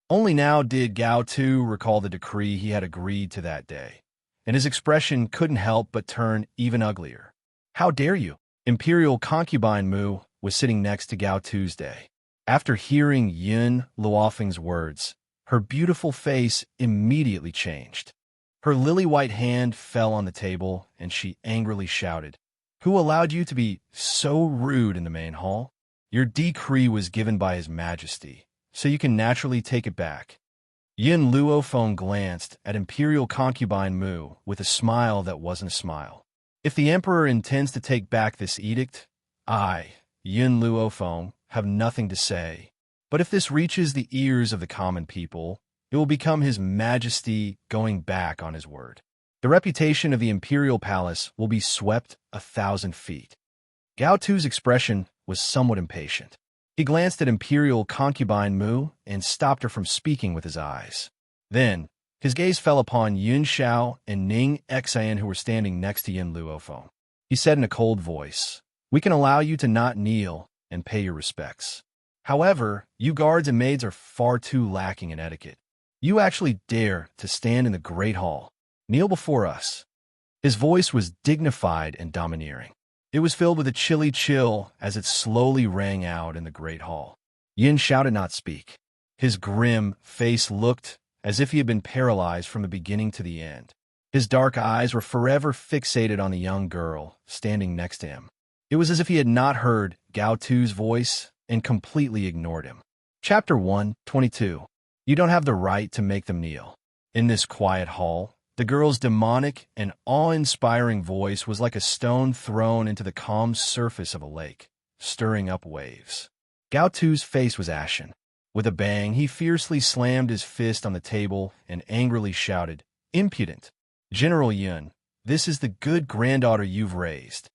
Only now did Gao Tu recall the decree he had agreed to that day, and his expression couldn't help but turn even uglier. How dare you? Imperial concubine Mu was sitting next to Gao Tu's day. After hearing Yin Luofeng's words, her beautiful face immediately changed. Her lily-white hand fell on the table, and she angrily shouted, "Who allowed you to be so rude in the main hall? Your decree was given by His Majesty, so you can naturally take it back." Yin Luofeng glanced at Imperial concubine Mu with a smile that wasn't a smile. If the Emperor intends to take back this edict, I, Yin Luofeng, have nothing to say. But if this reaches the ears of the common people, it will become His Majesty going back on his word. The reputation of the Imperial Palace will be swept 1,000 feet. Gao Tu's expression was somewhat impatient. He glanced at Imperial concubine Mu and stopped her from speaking with his eyes. Then, his gaze fell upon Yun Xiao and Ning Xian, who were standing next to Yin Luofeng. He said in a cold voice, "We can allow you to not kneel and pay your respects. However, you guards and maids are far too lacking in etiquette. You actually dare to stand in the Great Hall. Kneel before us." His voice was dignified and domineering. It was filled with a chilly chill as it slowly rang out in the Great Hall. Yin Xiao did not speak. His grim face looked as if he had been paralyzed from the beginning to the end. His dark eyes were forever fixated on the young girl standing next to him. It was as if he had not heard Gao Tu's voice and completely ignored him. Chapter 122. You don't have the right to make them kneel. In this quiet hall, the girl's demonic and awe-inspiring voice was like a stone thrown into the calm surface of a lake, stirring up waves. Gao Tu's face was ashen. With a bang, he fiercely slammed his fist on the table and angrily shouted, "Impudent! General Yun, this is the good granddaughter you've raised."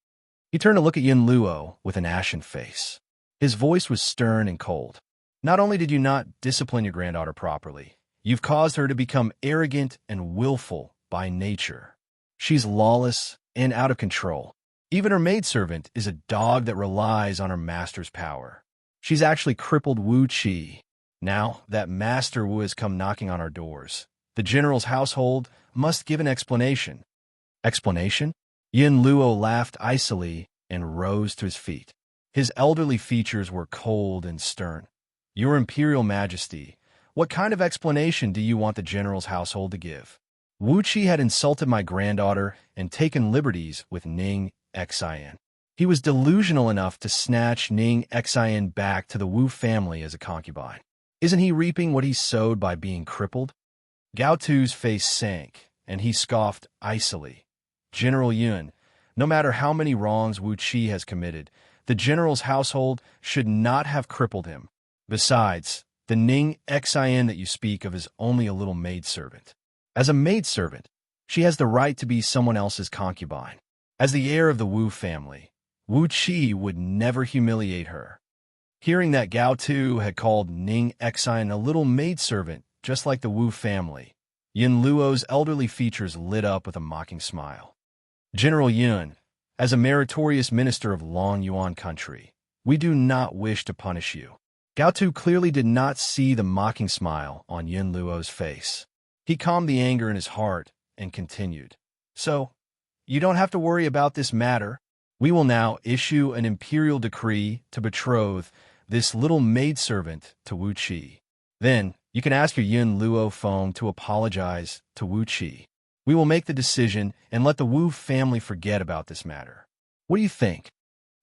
He turned to look at Yin Luo with an ashen face. His voice was stern and cold. "Not only did you not discipline your granddaughter properly, you've caused her to become arrogant and willful by nature. She's lawless and out of control. Even her maidservant is a dog that relies on her master's power. She's actually crippled Wuxia. Now that Master Wu has come knocking on our doors, the general's household must give an explanation." Explanation? Yin Luo laughed icily and rose to his feet. His elderly features were cold and stern. "Your Imperial Majesty, what kind of explanation do you want the general's household to give? Wuxia had insulted my granddaughter and taken liberties with Ning Xian. He was delusional enough to snatch Ning Xian back to the Wu family as a concubine. Isn't he reaping what he sowed by being crippled?" Gao Tu's face sank, and he scoffed icily. "General Yun, no matter how many wrongs Wuxia has committed, the general's household should not have crippled him. Besides, the Ning Xian that you speak of is only a little maidservant. As a maidservant, she has the right to be someone else's concubine. As the heir of the Wu family, Wuxia would never humiliate her." Hearing that Gao Tu had called Ning Xian a little maidservant just like the Wu family, Yin Luo's elderly features lit up with a mocking smile. "General Yun, As a meritorious minister of Long Yuan country, we do not wish to punish you. Gao Tu clearly did not see the mocking smile on Yin Luo's face. He calmed the anger in his heart and continued. So, you don't have to worry about this matter. We will now issue an imperial decree to betroth this little maidservant to Wuxia. Then, you can ask your Yin Luo Feng to apologize to Wuxia. We will make the decision and let the Wu family forget about this matter. What do you think?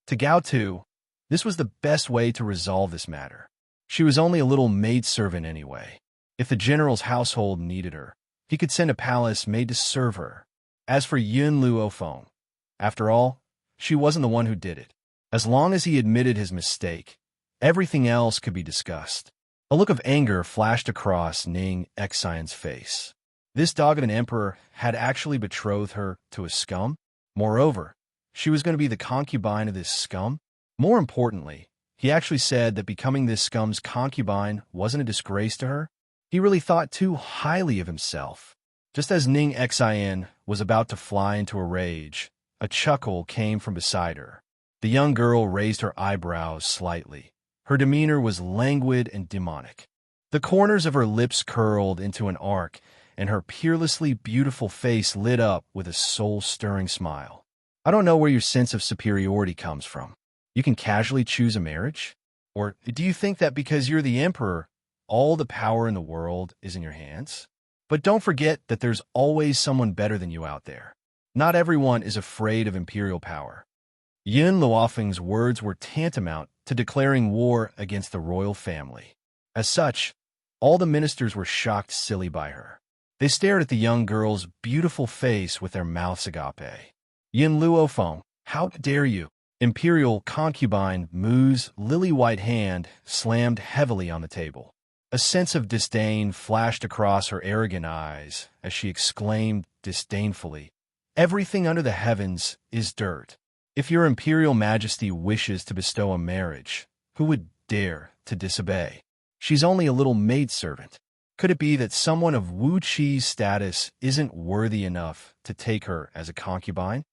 To Gao Tu, this was the best way to resolve this matter. She was only a little maidservant anyway. If the general's household needed her, he could send a palace maid to serve her. As for Yin Luo Feng, after all, she wasn't the one who did it. As long as he admitted his mistake, everything else could be discussed. A look of anger flashed across Ning Xian's face. This dog of an emperor had actually betrothed her to a scum? Moreover, she was going to be the concubine of this scum? More importantly, he actually said that becoming this scum's concubine wasn't a disgrace to her. He really thought too highly of himself. Just as Ning Xian was about to fly into a rage, a chuckle came from beside her. The young girl raised her eyebrows slightly. Her demeanor was languid and demonic. The corners of her lips curled into an arc, and her peerlessly beautiful face lit up with a soul-stirring smile. I don't know where your sense of superiority comes from. You can casually choose a marriage? Or do you think that because you're the emperor, all the power in the world is in your hands? But don't forget that there's always someone better than you out there. Not everyone is afraid of imperial power. Yin Luofeng's words were tantamount to declaring war against the royal family. As such, all the ministers were shocked silly by her. They stared at the young girl's beautiful face with their mouths agape. Yin Luofeng, how dare you? Imperial concubine Mu's lily-white hand slammed heavily on the table. A sense of disdain flashed across her arrogant eyes as she exclaimed disdainfully, "Everything under the heavens is dirt. If your imperial majesty wishes to bestow a marriage, who would dare to disobey? She's only a little maidservant. Could it be that someone of Wu Qi's status isn't worthy enough to take her as a concubine?"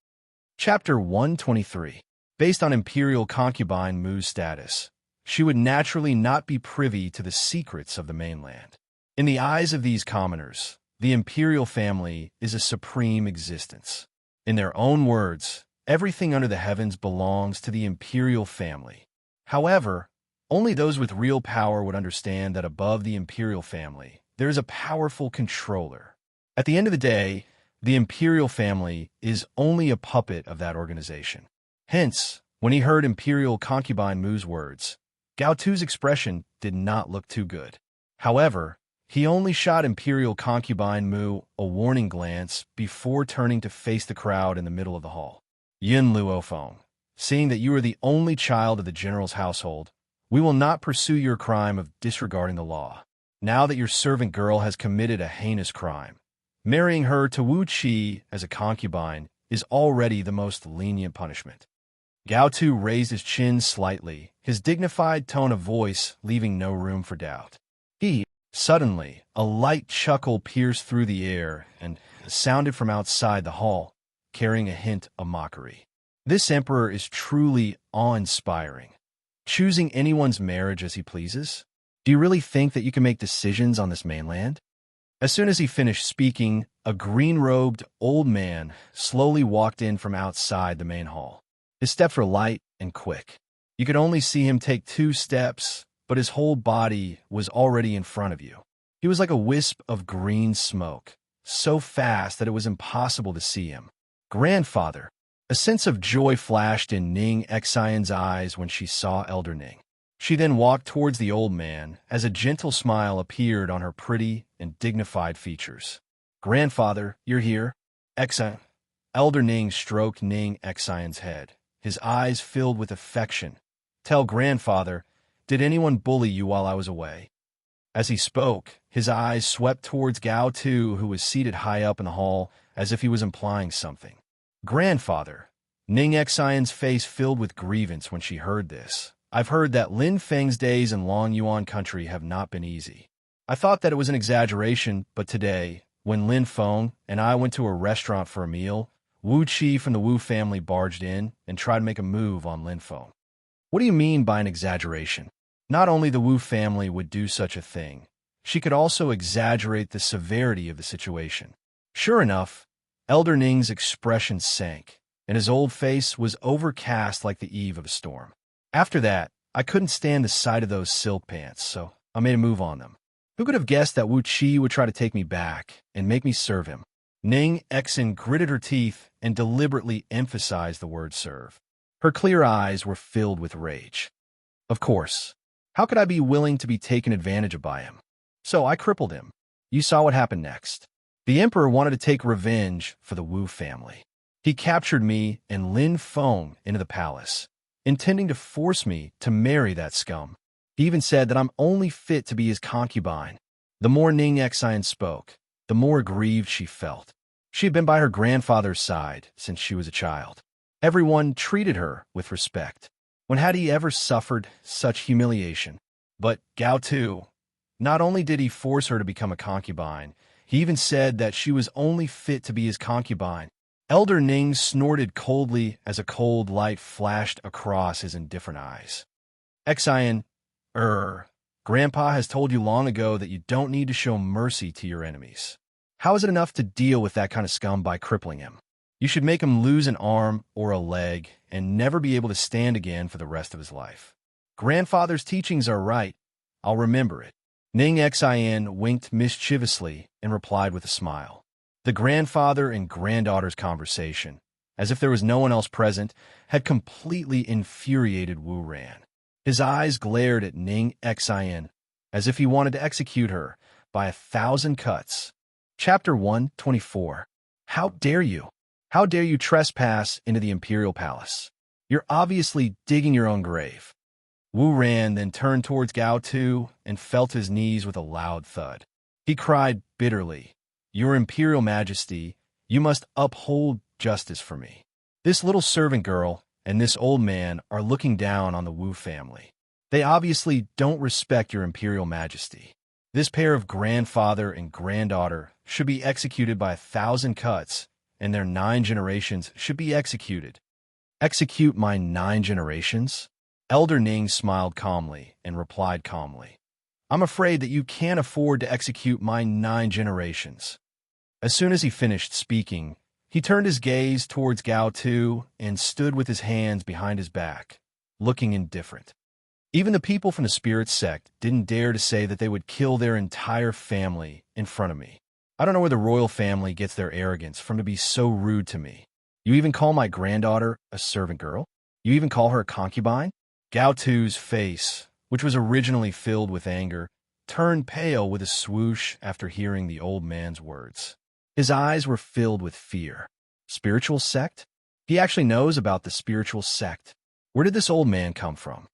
Chapter 123. Based on imperial concubine Mu's status, she would naturally not be privy to the secrets of the mainland. In the eyes of these commoners, the imperial family is a supreme existence. In their own words, everything under the heavens belongs to the imperial family. However, only those with real power would understand that above the imperial family, there is a powerful controller. At the end of the day, the imperial family is only a puppet of that organization. Hence, when he heard imperial concubine Mu's words, Gao Tu's expression did not look too good. However, he only shot imperial concubine Mu a warning glance before turning to face the crowd in the middle of the hall. Yin Luofeng, seeing that you are the only child of the general's household, we will not pursue your crime of disregarding the law. Now that your servant girl has committed a heinous crime, marrying her to Wu Qi as a concubine is already the most lenient punishment. Gao Tu raised his chin slightly, his dignified tone of voice leaving no room for doubt. Suddenly, a light chuckle pierced through the air and sounded from outside the hall, carrying a hint of mockery. This emperor is truly awe-inspiring. Choosing anyone's marriage as he pleases? Do you really think that you can make decisions on this mainland? As soon as he finished speaking, a green-robed old man slowly walked in from outside the main hall. His steps were light and quick. You could only see him take 2 steps, but his whole body was already in front of you. He was like a wisp of green smoke, so fast that it was impossible to see him. Grandfather! A sense of joy flashed in Ning Xian's eyes when she saw Elder Ning. She then walked towards the old man as a gentle smile appeared on her pretty and dignified features. "Grandfather, you're here?" Elder Ning stroked Ning Xian's head. His eyes filled with affection. "Tell grandfather, did anyone bully you while I was away?" As he spoke, his eyes swept towards Gao Tu, who was seated high up in the hall, as if he was implying something. "Grandfather." Ning Xian's face filled with grievance when she heard this. "I've heard that Lin Feng's days in Long Yuan country have not been easy. I thought that it was an exaggeration, but today, when Lin Feng and I went to a restaurant for a meal, Wuxia from the Wu family barged in and tried to make a move on Linfo. What do you mean by an exaggeration? Not only the Wu family would do such a thing, she could also exaggerate the severity of the situation. Sure enough, Elder Ning's expression sank, and his old face was overcast like the eve of a storm. After that, I couldn't stand the sight of those silk pants, so I made a move on them. Who could have guessed that Wu Qi would try to take me back and make me serve him? Ning Exin gritted her teeth and deliberately emphasized the word serve. Her clear eyes were filled with rage. Of course. How could I be willing to be taken advantage of by him? So I crippled him. You saw what happened next. The emperor wanted to take revenge for the Wu family. He captured me and Lin Feng into the palace, intending to force me to marry that scum. He even said that I'm only fit to be his concubine. The more Ning Xian spoke, the more aggrieved she felt. She had been by her grandfather's side since she was a child. Everyone treated her with respect. When had he ever suffered such humiliation? But Gao Tu, not only did he force her to become a concubine, he even said that she was only fit to be his concubine. Elder Ning snorted coldly as a cold light flashed across his indifferent eyes. Xian, Grandpa has told you long ago that you don't need to show mercy to your enemies. How is it enough to deal with that kind of scum by crippling him? You should make him lose an arm or a leg and never be able to stand again for the rest of his life. Grandfather's teachings are right. I'll remember it. Ning Xian winked mischievously and replied with a smile. The grandfather and granddaughter's conversation, as if there was no one else present, had completely infuriated Wu Ran. His eyes glared at Ning Xian, as if he wanted to execute her by 1,000 cuts. Chapter 124. How dare you? How dare you trespass into the imperial palace? You're obviously digging your own grave. Wu Ran then turned towards Gao Tu and felt his knees with a loud thud. He cried bitterly, Your Imperial Majesty, you must uphold justice for me. This little servant girl and this old man are looking down on the Wu family. They obviously don't respect your Imperial Majesty. This pair of grandfather and granddaughter should be executed by 1,000 cuts, and their 9 generations should be executed. Execute my 9 generations? Elder Ning smiled calmly and replied calmly. I'm afraid that you can't afford to execute my 9 generations. As soon as he finished speaking, he turned his gaze towards Gao Tu and stood with his hands behind his back, looking indifferent. Even the people from the spirit sect didn't dare to say that they would kill their entire family in front of me. I don't know where the royal family gets their arrogance from to be so rude to me. You even call my granddaughter a servant girl? You even call her a concubine? Gao Tu's face, which was originally filled with anger, turned pale with a swoosh after hearing the old man's words. His eyes were filled with fear. Spiritual sect? He actually knows about the spiritual sect. Where did this old man come from?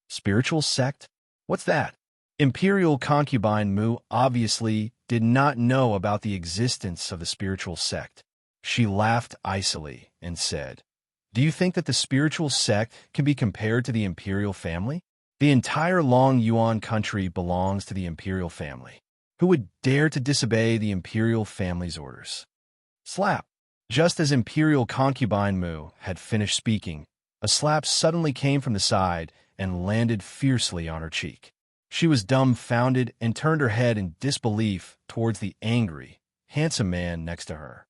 Spiritual sect? What's that? Imperial concubine Mu obviously did not know about the existence of the spiritual sect. She laughed icily and said, Do you think that the spiritual sect can be compared to the imperial family? The entire Long Yuan country belongs to the imperial family. Who would dare to disobey the imperial family's orders? Slap! Just as Imperial concubine Mu had finished speaking, a slap suddenly came from the side and landed fiercely on her cheek. She was dumbfounded and turned her head in disbelief towards the angry, handsome man next to her.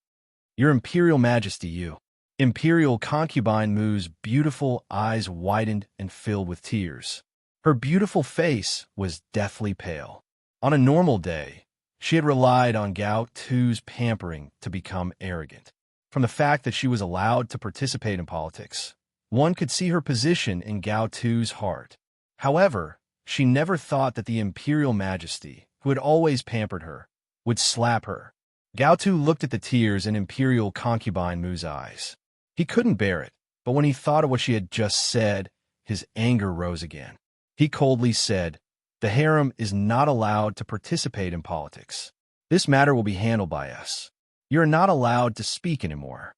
Your Imperial Majesty, you. Imperial concubine Mu's beautiful eyes widened and filled with tears. Her beautiful face was deathly pale. On a normal day, she had relied on Gao Tu's pampering to become arrogant. From the fact that she was allowed to participate in politics, one could see her position in Gao Tu's heart. However, she never thought that the Imperial Majesty, who had always pampered her, would slap her. Gao Tu looked at the tears in Imperial concubine Mu's eyes. He couldn't bear it, but when he thought of what she had just said, his anger rose again. He coldly said, The harem is not allowed to participate in politics. This matter will be handled by us. You're not allowed to speak anymore.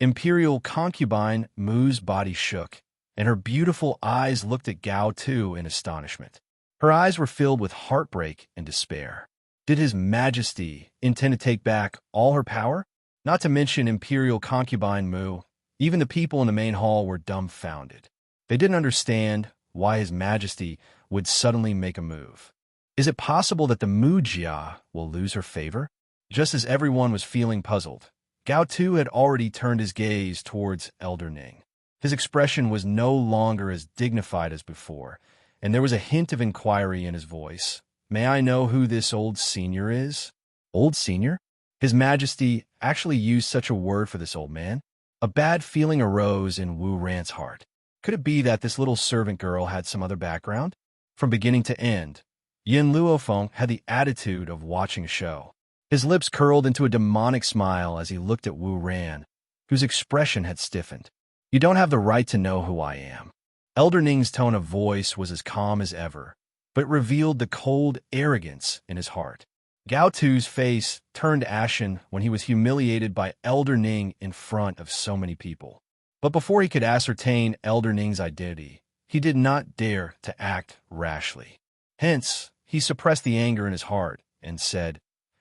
Imperial concubine Mu's body shook, and her beautiful eyes looked at Gao Tu in astonishment. Her eyes were filled with heartbreak and despair. Did His Majesty intend to take back all her power? not to mention Imperial concubine Mu. Even the people in the main hall were dumbfounded. They didn't understand why His Majesty would suddenly make a move. Is it possible that the Mujia will lose her favor? Just as everyone was feeling puzzled, Gao Tu had already turned his gaze towards Elder Ning. His expression was no longer as dignified as before, and there was a hint of inquiry in his voice. May I know who this old senior is? Old senior? His Majesty actually used such a word for this old man? A bad feeling arose in Wu Ran's heart. Could it be that this little servant girl had some other background? From beginning to end, Yin Luofeng had the attitude of watching a show. His lips curled into a demonic smile as he looked at Wu Ran, whose expression had stiffened. You don't have the right to know who I am. Elder Ning's tone of voice was as calm as ever, but revealed the cold arrogance in his heart. Gao Tu's face turned ashen when he was humiliated by Elder Ning in front of so many people. But before he could ascertain Elder Ning's identity, he did not dare to act rashly. Hence, he suppressed the anger in his heart and said,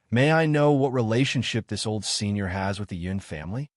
May I know what relationship this old senior has with the Yun family?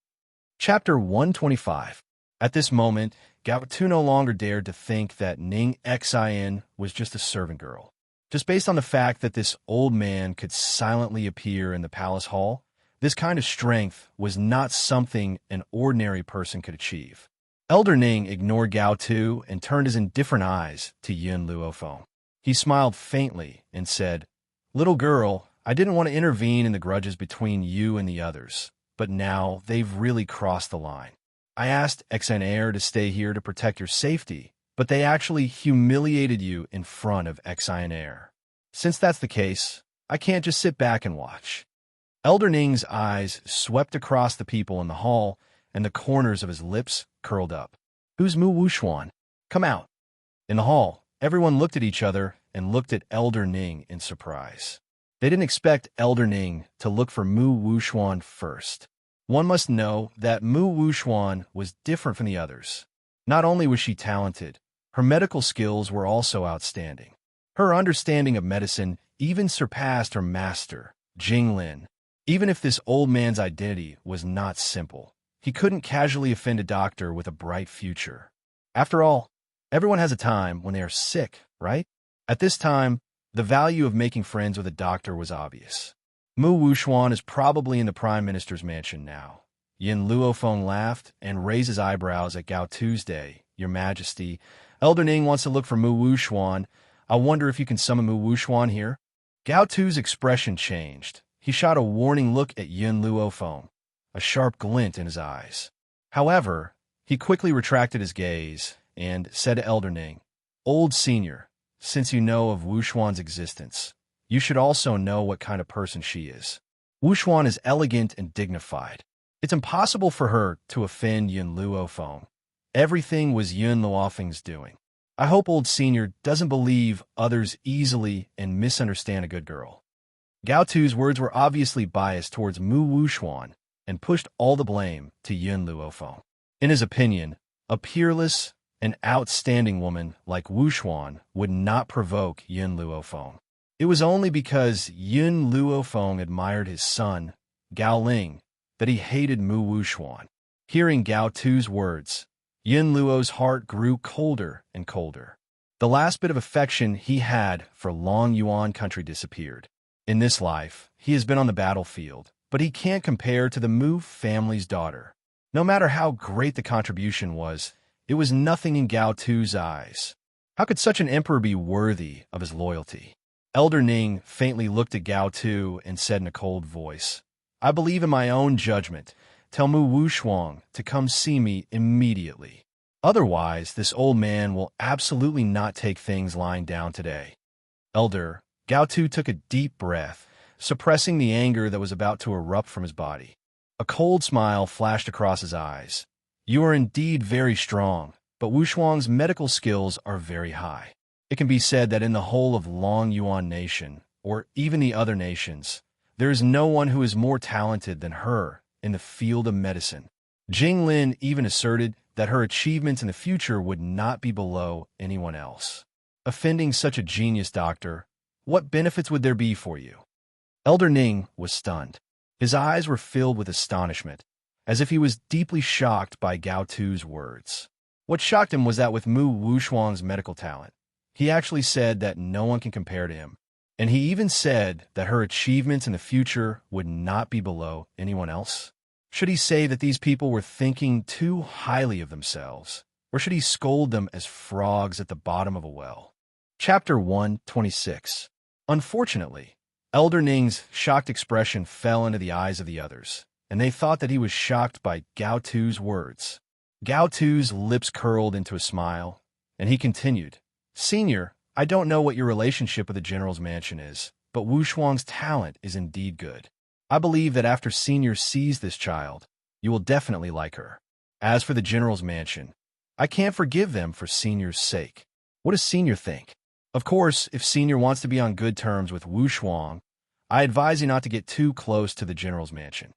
Chapter 125. At this moment, Gao Tu no longer dared to think that Ning Xin was just a servant girl. Just based on the fact that this old man could silently appear in the palace hall, this kind of strength was not something an ordinary person could achieve. Elder Ning ignored Gao Tu and turned his indifferent eyes to Yin Luofeng. He smiled faintly and said, Little girl, I didn't want to intervene in the grudges between you and the others, but now they've really crossed the line. I asked Xianxia to stay here to protect your safety, but they actually humiliated you in front of Xianxia. Since that's the case, I can't just sit back and watch. Elder Ning's eyes swept across the people in the hall, and the corners of his lips curled up. Who's Mu Wuxuan? Come out. In the hall, everyone looked at each other and looked at Elder Ning in surprise. They didn't expect Elder Ning to look for Mu Wuxuan first. One must know that Mu Wuxuan was different from the others. Not only was she talented, her medical skills were also outstanding. Her understanding of medicine even surpassed her master, Jinglin. Even if this old man's identity was not simple, he couldn't casually offend a doctor with a bright future. After all, everyone has a time when they are sick, right? At this time, the value of making friends with a doctor was obvious. Mu Wuxuan is probably in the Prime Minister's mansion now. Yin Luofeng laughed and raised his eyebrows at Gao Tuesday. Your Majesty, Elder Ning wants to look for Mu Wuxuan. I wonder if you can summon Mu Wuxuan here? Gao Tu's expression changed. He shot a warning look at Yin Luofeng, a sharp glint in his eyes. However, he quickly retracted his gaze and said to Elder Ning, Old Senior, since you know of Wuxuan's existence, you should also know what kind of person she is. Wuxuan is elegant and dignified. It's impossible for her to offend Yin Luofeng. Everything was Yin Luofeng's doing. I hope Old Senior doesn't believe others easily and misunderstand a good girl. Gao Tu's words were obviously biased towards Mu Wuxuan and pushed all the blame to Yin Luofeng. In his opinion, a peerless and outstanding woman like Wuxuan would not provoke Yin Luofeng. It was only because Yin Luofeng admired his son, Gao Ling, that he hated Mu Wuxuan. Hearing Gao Tu's words, Yin Luo's heart grew colder and colder. The last bit of affection he had for Long Yuan country disappeared. In this life, he has been on the battlefield, but he can't compare to the Mu family's daughter. No matter how great the contribution was, it was nothing in Gao Tu's eyes. How could such an emperor be worthy of his loyalty? Elder Ning faintly looked at Gao Tu and said in a cold voice, I believe in my own judgment. Tell Mu Wuxuan to come see me immediately. Otherwise, this old man will absolutely not take things lying down today. Elder, Gao Tu took a deep breath, suppressing the anger that was about to erupt from his body. A cold smile flashed across his eyes. You are indeed very strong, but Wuxuan's medical skills are very high. It can be said that in the whole of Long Yuan Nation, or even the other nations, there is no one who is more talented than her in the field of medicine. Jinglin even asserted that her achievements in the future would not be below anyone else. Offending such a genius doctor, what benefits would there be for you? Elder Ning was stunned. His eyes were filled with astonishment, as if he was deeply shocked by Gao Tu's words. What shocked him was that with Mu Wushuang's medical talent, he actually said that no one can compare to him, and he even said that her achievements in the future would not be below anyone else. Should he say that these people were thinking too highly of themselves, or should he scold them as frogs at the bottom of a well? Chapter 126. Unfortunately, Elder Ning's shocked expression fell into the eyes of the others, and they thought that he was shocked by Gao Tu's words. Gao Tu's lips curled into a smile, and he continued, "Senior, I don't know what your relationship with the general's mansion is, but Wu Shuang's talent is indeed good. I believe that after Senior sees this child, you will definitely like her. As for the general's mansion, I can't forgive them for Senior's sake. What does Senior think? Of course, if Senior wants to be on good terms with Wu Shuang, I advise you not to get too close to the general's mansion."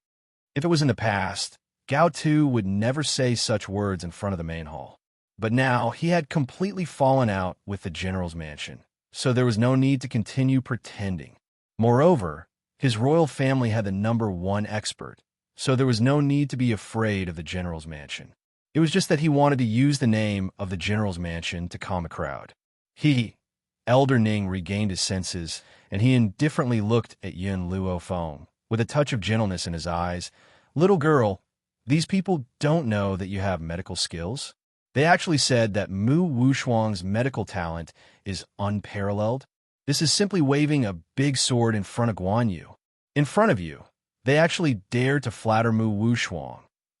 If it was in the past, Gao Tu would never say such words in front of the main hall. But now he had completely fallen out with the general's mansion, so there was no need to continue pretending. Moreover, his royal family had the #1 expert, so there was no need to be afraid of the general's mansion. It was just that he wanted to use the name of the general's mansion to calm the crowd. Elder Ning regained his senses, and he indifferently looked at Yun Luofeng, with a touch of gentleness in his eyes. "Little girl, these people don't know that you have medical skills. They actually said that Mu Wushuang's medical talent is unparalleled. This is simply waving a big sword in front of Guan Yu. In front of you, they actually dare to flatter Mu Wushuang.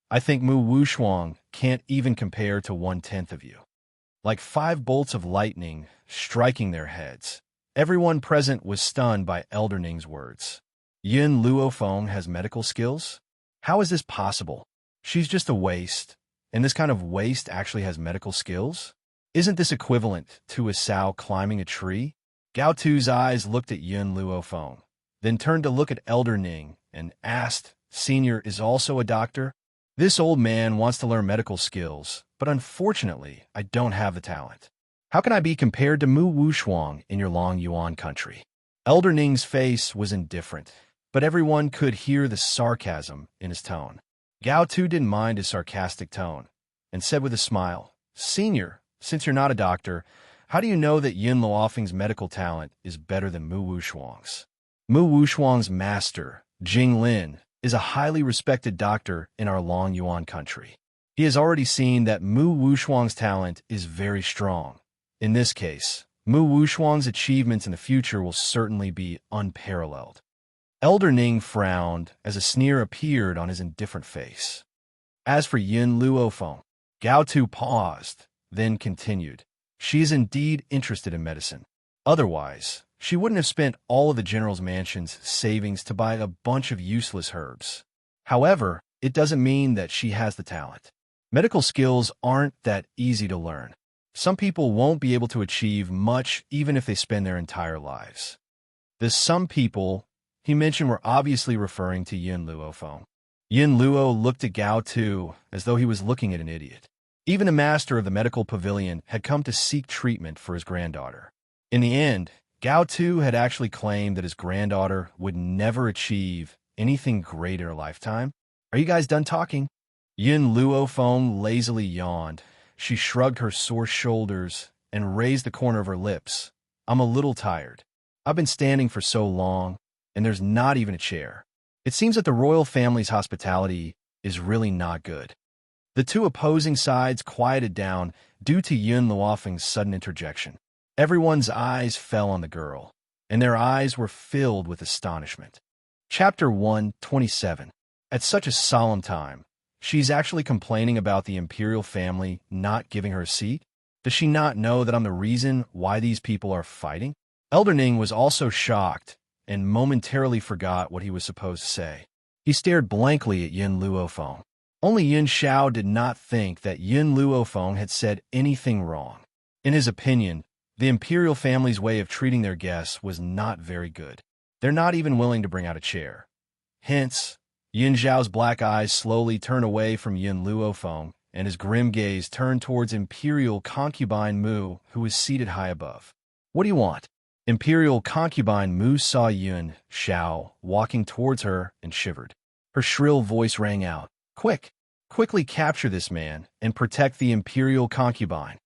I think Mu Wushuang can't even compare to 1/10 of you." Like 5 bolts of lightning striking their heads, everyone present was stunned by Elder Ning's words. Yun Luofeng has medical skills? How is this possible? She's just a waste, and this kind of waste actually has medical skills? Isn't this equivalent to a sow climbing a tree? Gao Tu's eyes looked at Yun Luofeng, then turned to look at Elder Ning and asked, "Senior is also a doctor? This old man wants to learn medical skills, but unfortunately, I don't have the talent. How can I be compared to Mu Wushuang in your Long Yuan country?" Elder Ning's face was indifferent, but everyone could hear the sarcasm in his tone. Gao Tu didn't mind his sarcastic tone, and said with a smile, "Senior, since you're not a doctor, how do you know that Yun Luofeng's medical talent is better than Mu Wushuang's? Mu Wushuang's master, Jing Lin, is a highly respected doctor in our Long Yuan country. He has already seen that Mu Wushuang's talent is very strong. In this case, Mu Wushuang's achievements in the future will certainly be unparalleled." Elder Ning frowned as a sneer appeared on his indifferent face. As for Yun Luofeng, Gao Tu paused, then continued, "She is indeed interested in medicine. Otherwise, she wouldn't have spent all of the general's mansion's savings to buy a bunch of useless herbs. However, it doesn't mean that she has the talent. Medical skills aren't that easy to learn. Some people won't be able to achieve much even if they spend their entire lives." The "some people" he mentioned were obviously referring to Yun Luofeng. Yun Luo looked at Gao Tu as though he was looking at an idiot. Even the master of the medical pavilion had come to seek treatment for his granddaughter. In the end, Gao Tu had actually claimed that his granddaughter would never achieve anything great in her lifetime. "Are you guys done talking?" Yun Luofeng lazily yawned. She shrugged her sore shoulders and raised the corner of her lips. "I'm a little tired. I've been standing for so long, and there's not even a chair. It seems that the royal family's hospitality is really not good." The two opposing sides quieted down due to Yun Luofeng's sudden interjection. Everyone's eyes fell on the girl, and their eyes were filled with astonishment. Chapter 127. At such a solemn time, she's actually complaining about the imperial family not giving her a seat? Does she not know that I'm the reason why these people are fighting? Elder Ning was also shocked and momentarily forgot what he was supposed to say. He stared blankly at Yun Luofeng. Only Yun Xiao did not think that Yun Luofeng had said anything wrong. In his opinion, the imperial family's way of treating their guests was not very good. They're not even willing to bring out a chair. Hence, Yun Xiao's black eyes slowly turned away from Yun Luofeng, and his grim gaze turned towards imperial concubine Mu, who was seated high above. "What do you want?" Imperial concubine Mu saw Xianxia walking towards her and shivered. Her shrill voice rang out, "Quick! Quickly capture this man and protect the imperial concubine.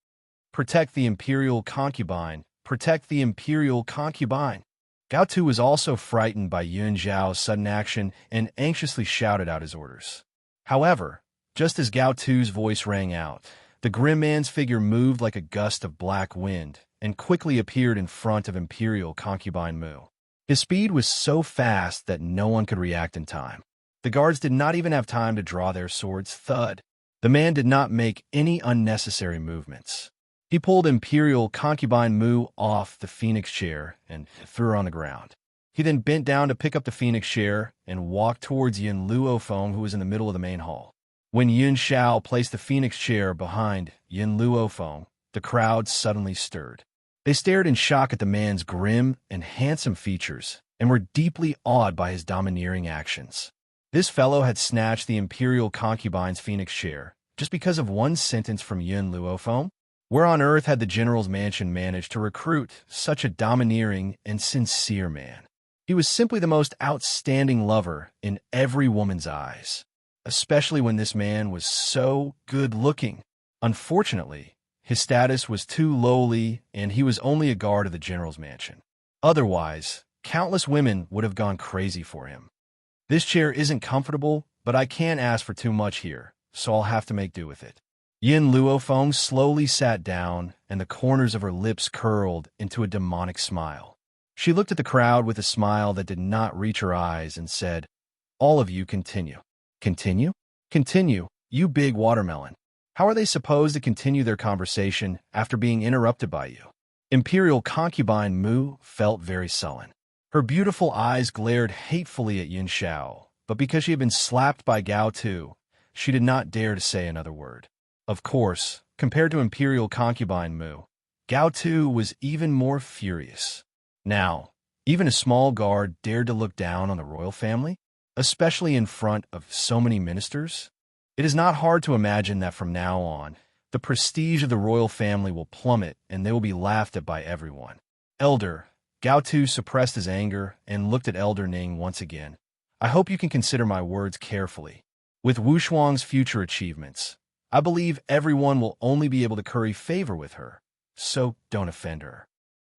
Protect the imperial concubine. Protect the imperial concubine." Gao Tu was also frightened by Yun Zhao's sudden action and anxiously shouted out his orders. However, just as Gao Tu's voice rang out, the grim man's figure moved like a gust of black wind and quickly appeared in front of imperial concubine Mu. His speed was so fast that no one could react in time. The guards did not even have time to draw their swords. Thud. The man did not make any unnecessary movements. He pulled imperial concubine Mu off the phoenix chair and threw her on the ground. He then bent down to pick up the phoenix chair and walked towards Yin Luofeng, who was in the middle of the main hall. When Yun Xiao placed the phoenix chair behind Yin Luofeng, the crowd suddenly stirred. They stared in shock at the man's grim and handsome features and were deeply awed by his domineering actions. This fellow had snatched the imperial concubine's phoenix chair just because of one sentence from Yun Luofeng. Where on earth had the general's mansion managed to recruit such a domineering and sincere man? He was simply the most outstanding lover in every woman's eyes, especially when this man was so good-looking. Unfortunately, his status was too lowly, and he was only a guard of the general's mansion. Otherwise, countless women would have gone crazy for him. "This chair isn't comfortable, but I can't ask for too much here, so I'll have to make do with it." Yin Luofeng slowly sat down, and the corners of her lips curled into a demonic smile. She looked at the crowd with a smile that did not reach her eyes and said, "All of you continue." "Continue? Continue, you big watermelon. How are they supposed to continue their conversation after being interrupted by you?" Imperial concubine Mu felt very sullen. Her beautiful eyes glared hatefully at Yun Xiao, but because she had been slapped by Gao Tu, she did not dare to say another word. Of course, compared to Imperial concubine Mu, Gao Tu was even more furious. Now, even a small guard dared to look down on the royal family, especially in front of so many ministers? It is not hard to imagine that from now on, the prestige of the royal family will plummet and they will be laughed at by everyone. Elder, Gao Tu suppressed his anger and looked at Elder Ning once again. "I hope you can consider my words carefully. With Wu Shuang's future achievements, I believe everyone will only be able to curry favor with her, so don't offend her."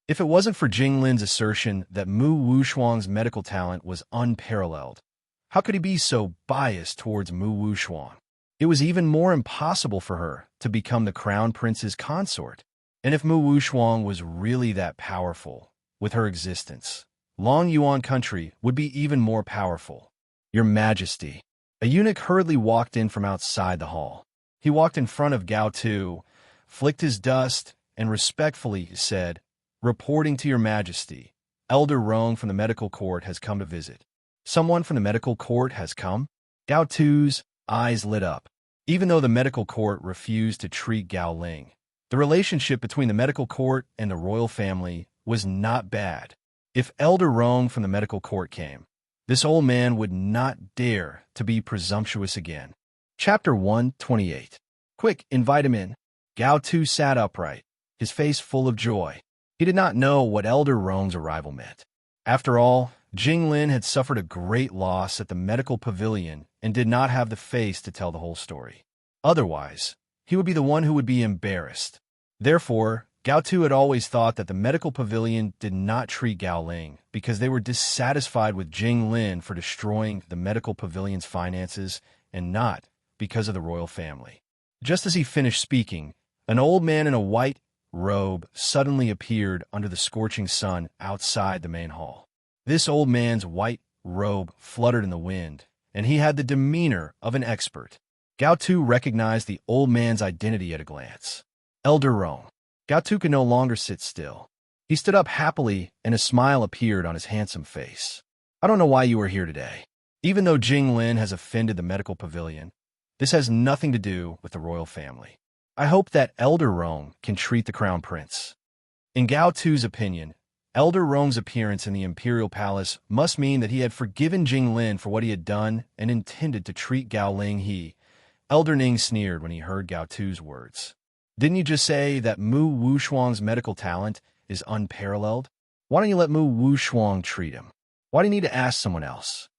If it wasn't for Jing Lin's assertion that Mu Wushuang's medical talent was unparalleled, how could he be so biased towards Mu Wushuang? It was even more impossible for her to become the crown prince's consort. And if Mu Wushuang was really that powerful, with her existence, Long Yuan country would be even more powerful. "Your Majesty." A eunuch hurriedly walked in from outside the hall. He walked in front of Gao Tu, flicked his dust, and respectfully said, "Reporting to your Majesty, Elder Rong from the medical court has come to visit." "Someone from the medical court has come?" Gao Tu's eyes lit up. Even though the medical court refused to treat Gao Ling, the relationship between the medical court and the royal family was not bad. If Elder Rong from the medical court came, this old man would not dare to be presumptuous again. Chapter 128. "Quick, invite him in." Gao Tu sat upright, his face full of joy. He did not know what Elder Rong's arrival meant. After all, Jing Lin had suffered a great loss at the medical pavilion and did not have the face to tell the whole story. Otherwise, he would be the one who would be embarrassed. Therefore, Gao Tu had always thought that the medical pavilion did not treat Gao Ling because they were dissatisfied with Jing Lin for destroying the medical pavilion's finances and not because of the royal family. Just as he finished speaking, an old man in a white robe suddenly appeared under the scorching sun outside the main hall. This old man's white robe fluttered in the wind, and he had the demeanor of an expert. Gao Tu recognized the old man's identity at a glance. Elder Rong. Gao Tu could no longer sit still. He stood up happily, and a smile appeared on his handsome face. "I don't know why you are here today. Even though Jing Lin has offended the medical pavilion, this has nothing to do with the royal family. I hope that Elder Rong can treat the crown prince." In Gao Tu's opinion, Elder Rong's appearance in the imperial palace must mean that he had forgiven Jing Lin for what he had done and intended to treat Gao Ling. Elder Ning sneered when he heard Gao Tu's words. "Didn't you just say that Mu Wushuang's medical talent is unparalleled? Why don't you let Mu Wushuang treat him? Why do you need to ask someone else?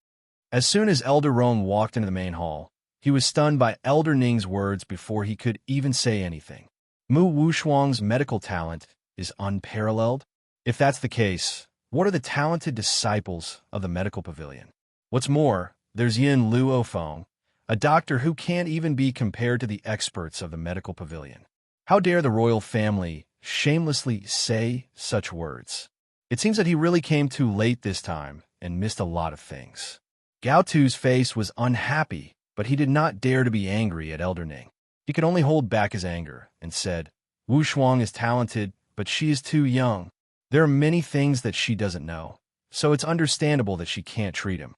As soon as Elder Rong walked into the main hall, he was stunned by Elder Ning's words before he could even say anything. Mu Wushuang's medical talent is unparalleled? If that's the case, what are the talented disciples of the medical pavilion? What's more, there's Yin Luofeng, a doctor who can't even be compared to the experts of the medical pavilion. How dare the royal family shamelessly say such words? It seems that he really came too late this time and missed a lot of things. Gao Tu's face was unhappy, but he did not dare to be angry at Elder Ning. He could only hold back his anger and said, Wu Shuang is talented, but she is too young. There are many things that she doesn't know, so it's understandable that she can't treat him.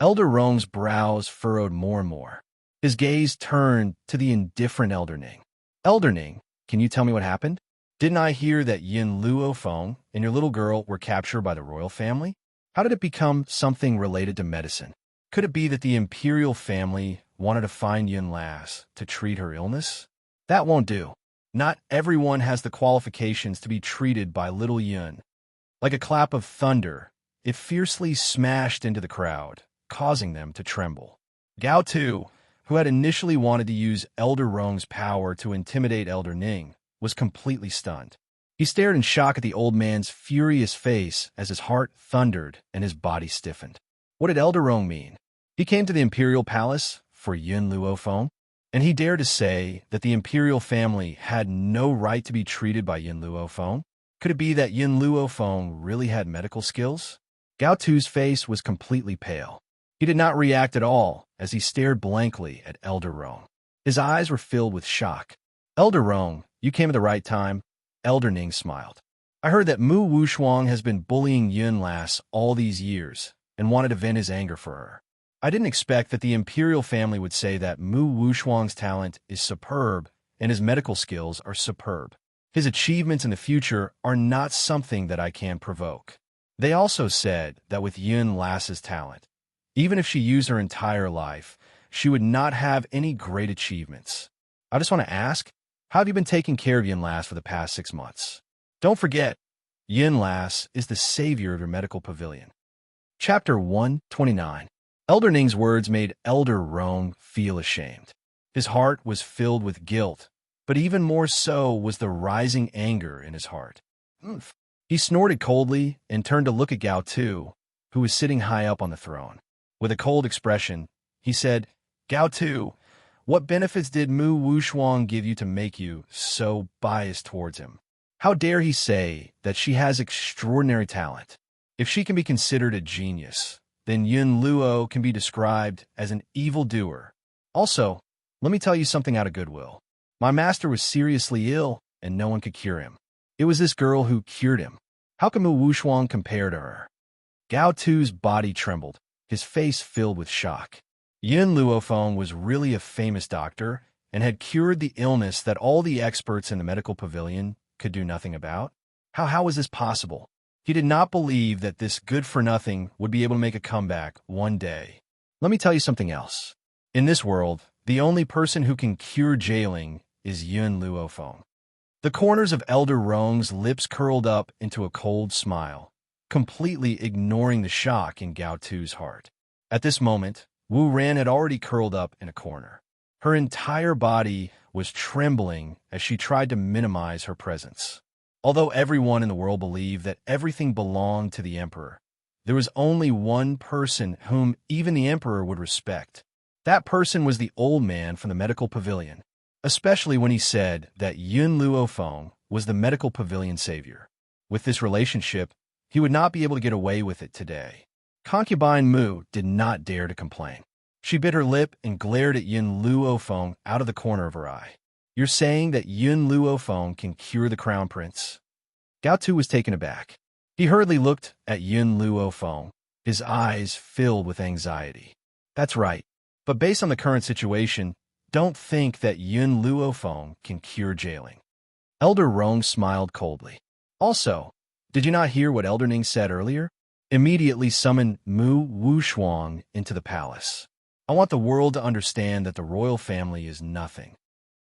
Elder Rong's brows furrowed more and more. His gaze turned to the indifferent Elder Ning. Elder Ning, can you tell me what happened? Didn't I hear that Yin Luofeng and your little girl were captured by the royal family? How did it become something related to medicine? Could it be that the imperial family wanted to find Yun Lass to treat her illness? That won't do. Not everyone has the qualifications to be treated by little Yun. Like a clap of thunder, it fiercely smashed into the crowd, causing them to tremble. Gao Tu, who had initially wanted to use Elder Rong's power to intimidate Elder Ning, was completely stunned. He stared in shock at the old man's furious face as his heart thundered and his body stiffened. What did Elder Rong mean? He came to the imperial palace for Yun Luofeng, and he dared to say that the imperial family had no right to be treated by Yun Luofeng? Could it be that Yun Luofeng really had medical skills? Gao Tu's face was completely pale. He did not react at all as he stared blankly at Elder Rong. His eyes were filled with shock. Elder Rong, you came at the right time. Elder Ning smiled. I heard that Mu Wushuang has been bullying Yun Lass all these years and wanted to vent his anger for her. I didn't expect that the imperial family would say that Mu Wushuang's talent is superb and his medical skills are superb. His achievements in the future are not something that I can provoke. They also said that with Yun Lass's talent, even if she used her entire life, she would not have any great achievements. I just want to ask, how have you been taking care of Yun Lass for the past 6 months? Don't forget, Yun Lass is the savior of your medical pavilion. Chapter 129. Elder Ning's words made Elder Rong feel ashamed. His heart was filled with guilt, but even more so was the rising anger in his heart. He snorted coldly and turned to look at Gao Tu, who was sitting high up on the throne. With a cold expression, he said, Gao Tu, what benefits did Mu Wushuang give you to make you so biased towards him? How dare he say that she has extraordinary talent? If she can be considered a genius, then Yun Luo can be described as an evildoer. Also, let me tell you something out of goodwill. My master was seriously ill, and no one could cure him. It was this girl who cured him. How can Mu Wushuang compare to her? Gao Tu's body trembled, his face filled with shock. Yun Luofeng was really a famous doctor and had cured the illness that all the experts in the medical pavilion could do nothing about. How was this possible? He did not believe that this good-for-nothing would be able to make a comeback one day. Let me tell you something else. In this world, the only person who can cure jailing is Yun Luofeng. The corners of Elder Rong's lips curled up into a cold smile, completely ignoring the shock in Gao Tu's heart. At this moment, Wu Ran had already curled up in a corner. Her entire body was trembling as she tried to minimize her presence. Although everyone in the world believed that everything belonged to the emperor, there was only one person whom even the emperor would respect. That person was the old man from the medical pavilion, especially when he said that Yun Luofeng was the medical pavilion savior. With this relationship, he would not be able to get away with it today. Concubine Mu did not dare to complain. She bit her lip and glared at Yun Luofeng out of the corner of her eye. You're saying that Yun Luofeng can cure the crown prince? Gao Tu was taken aback. He hurriedly looked at Yun Luofeng, his eyes filled with anxiety. That's right, but based on the current situation, don't think that Yun Luofeng can cure jailing. Elder Rong smiled coldly. Also, did you not hear what Elder Ning said earlier? Immediately summon Mu Wushuang into the palace. I want the world to understand that the royal family is nothing.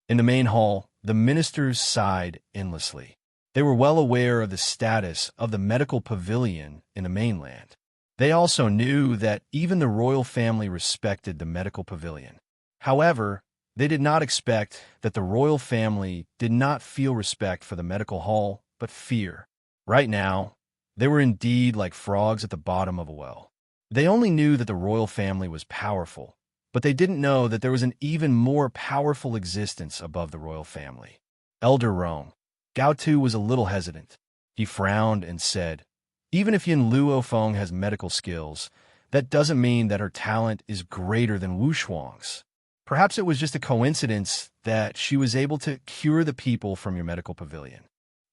In the main hall, the ministers sighed endlessly. They were well aware of the status of the medical pavilion in the mainland. They also knew that even the royal family respected the medical pavilion. However, they did not expect that the royal family did not feel respect for the medical hall, but fear. Right now, they were indeed like frogs at the bottom of a well. They only knew that the royal family was powerful, but they didn't know that there was an even more powerful existence above the royal family. Elder Rome. Gao Tu was a little hesitant. He frowned and said, "Even if Yin Luofeng has medical skills, that doesn't mean that her talent is greater than Wu Shuang's. Perhaps it was just a coincidence that she was able to cure the people from your medical pavilion.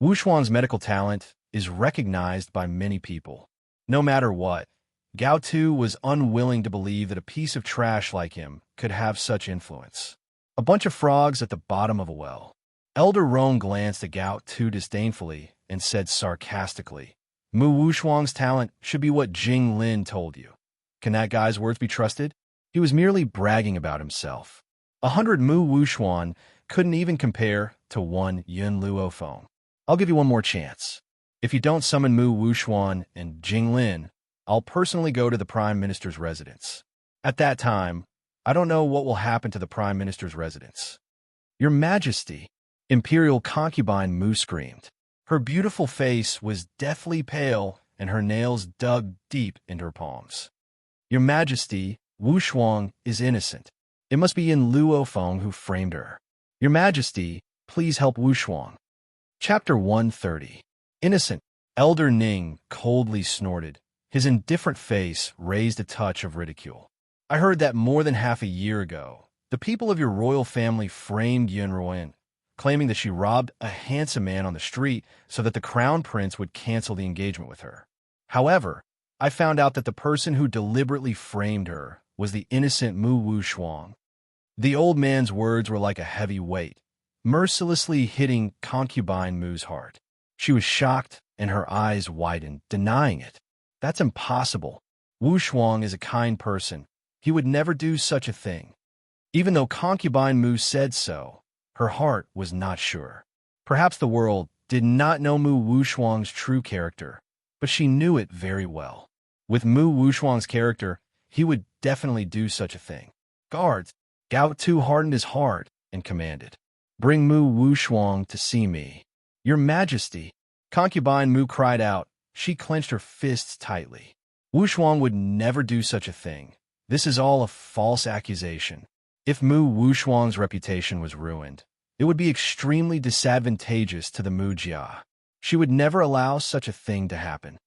Wu Shuang's medical talent is recognized by many people. No matter what, Gao Tu was unwilling to believe that a piece of trash like him could have such influence. A bunch of frogs at the bottom of a well." Elder Rong glanced at Gao Tu disdainfully and said sarcastically, "Mu Wushuang's talent should be what Jing Lin told you. Can that guy's words be trusted?" He was merely bragging about himself. 100 Mu Wushuan couldn't even compare to one Yun Luofeng. "I'll give you one more chance. If you don't summon Mu Wushuan and Jing Lin, I'll personally go to the Prime Minister's residence. At that time, I don't know what will happen to the Prime Minister's residence." "Your Majesty," Imperial concubine Mu screamed. Her beautiful face was deathly pale and her nails dug deep into her palms. "Your Majesty, Wu Shuang is innocent. It must be Yin Luofeng who framed her. Your Majesty, please help Wu Shuang." Chapter 130. Innocent. Elder Ning coldly snorted. His indifferent face raised a touch of ridicule. "I heard that more than half a year ago, the people of your royal family framed Yun Ruoyan, claiming that she robbed a handsome man on the street so that the crown prince would cancel the engagement with her. However, I found out that the person who deliberately framed her was the innocent Mu Wu Shuang." The old man's words were like a heavy weight, mercilessly hitting concubine Mu's heart. She was shocked and her eyes widened, denying it. "That's impossible. Wu Shuang is a kind person. He would never do such a thing." Even though concubine Mu said so, her heart was not sure. Perhaps the world did not know Mu Wushuang's true character, but she knew it very well. With Mu Wushuang's character, he would definitely do such a thing. "Guards!" Gao Tu hardened his heart and commanded, "Bring Mu Wushuang to see me." "Your Majesty!" Concubine Mu cried out. She clenched her fists tightly. "Wushuang would never do such a thing. This is all a false accusation. If Mu Wushuang's reputation was ruined, it would be extremely disadvantageous to the Mu Jia. She would never allow such a thing to happen.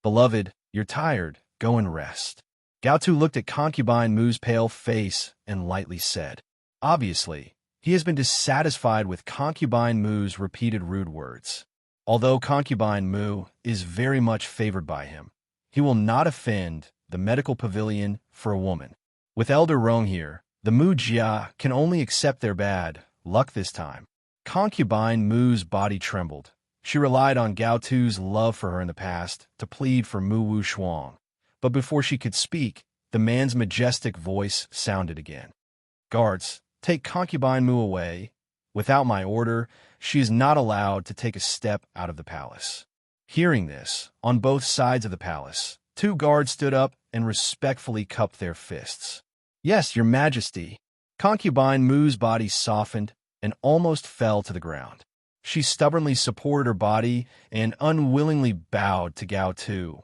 Beloved, you're tired. Go and rest." Gao Tu looked at concubine Mu's pale face and lightly said. Obviously, he has been dissatisfied with concubine Mu's repeated rude words. Although concubine Mu is very much favored by him, he will not offend the medical pavilion for a woman. With Elder Rong here, the Mu Jia can only accept their bad luck this time. Concubine Mu's body trembled. She relied on Gao Tu's love for her in the past to plead for Mu Wu Shuang. But before she could speak, the man's majestic voice sounded again. "Guards, take concubine Mu away. Without my order, she is not allowed to take a step out of the palace." Hearing this, on both sides of the palace, 2 guards stood up and respectfully cupped their fists. "Yes, your Majesty." Concubine Mu's body softened and almost fell to the ground. She stubbornly supported her body and unwillingly bowed to Gao Tu,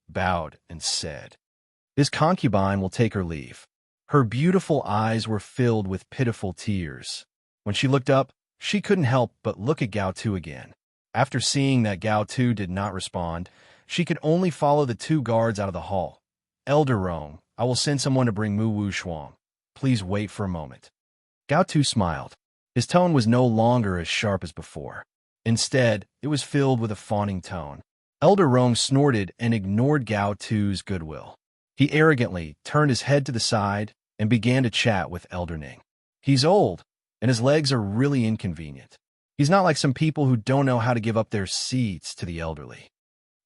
bowed and said, "This concubine will take her leave." Her beautiful eyes were filled with pitiful tears. When she looked up, she couldn't help but look at Gao Tu again. After seeing that Gao Tu did not respond, she could only follow the 2 guards out of the hall. "Elder Rong, I will send someone to bring Mu Wu Shuang. Please wait for a moment." Gao Tu smiled. His tone was no longer as sharp as before. Instead, it was filled with a fawning tone. Elder Rong snorted and ignored Gao Tu's goodwill. He arrogantly turned his head to the side and began to chat with Elder Ning. "He's old, and his legs are really inconvenient. He's not like some people who don't know how to give up their seats to the elderly."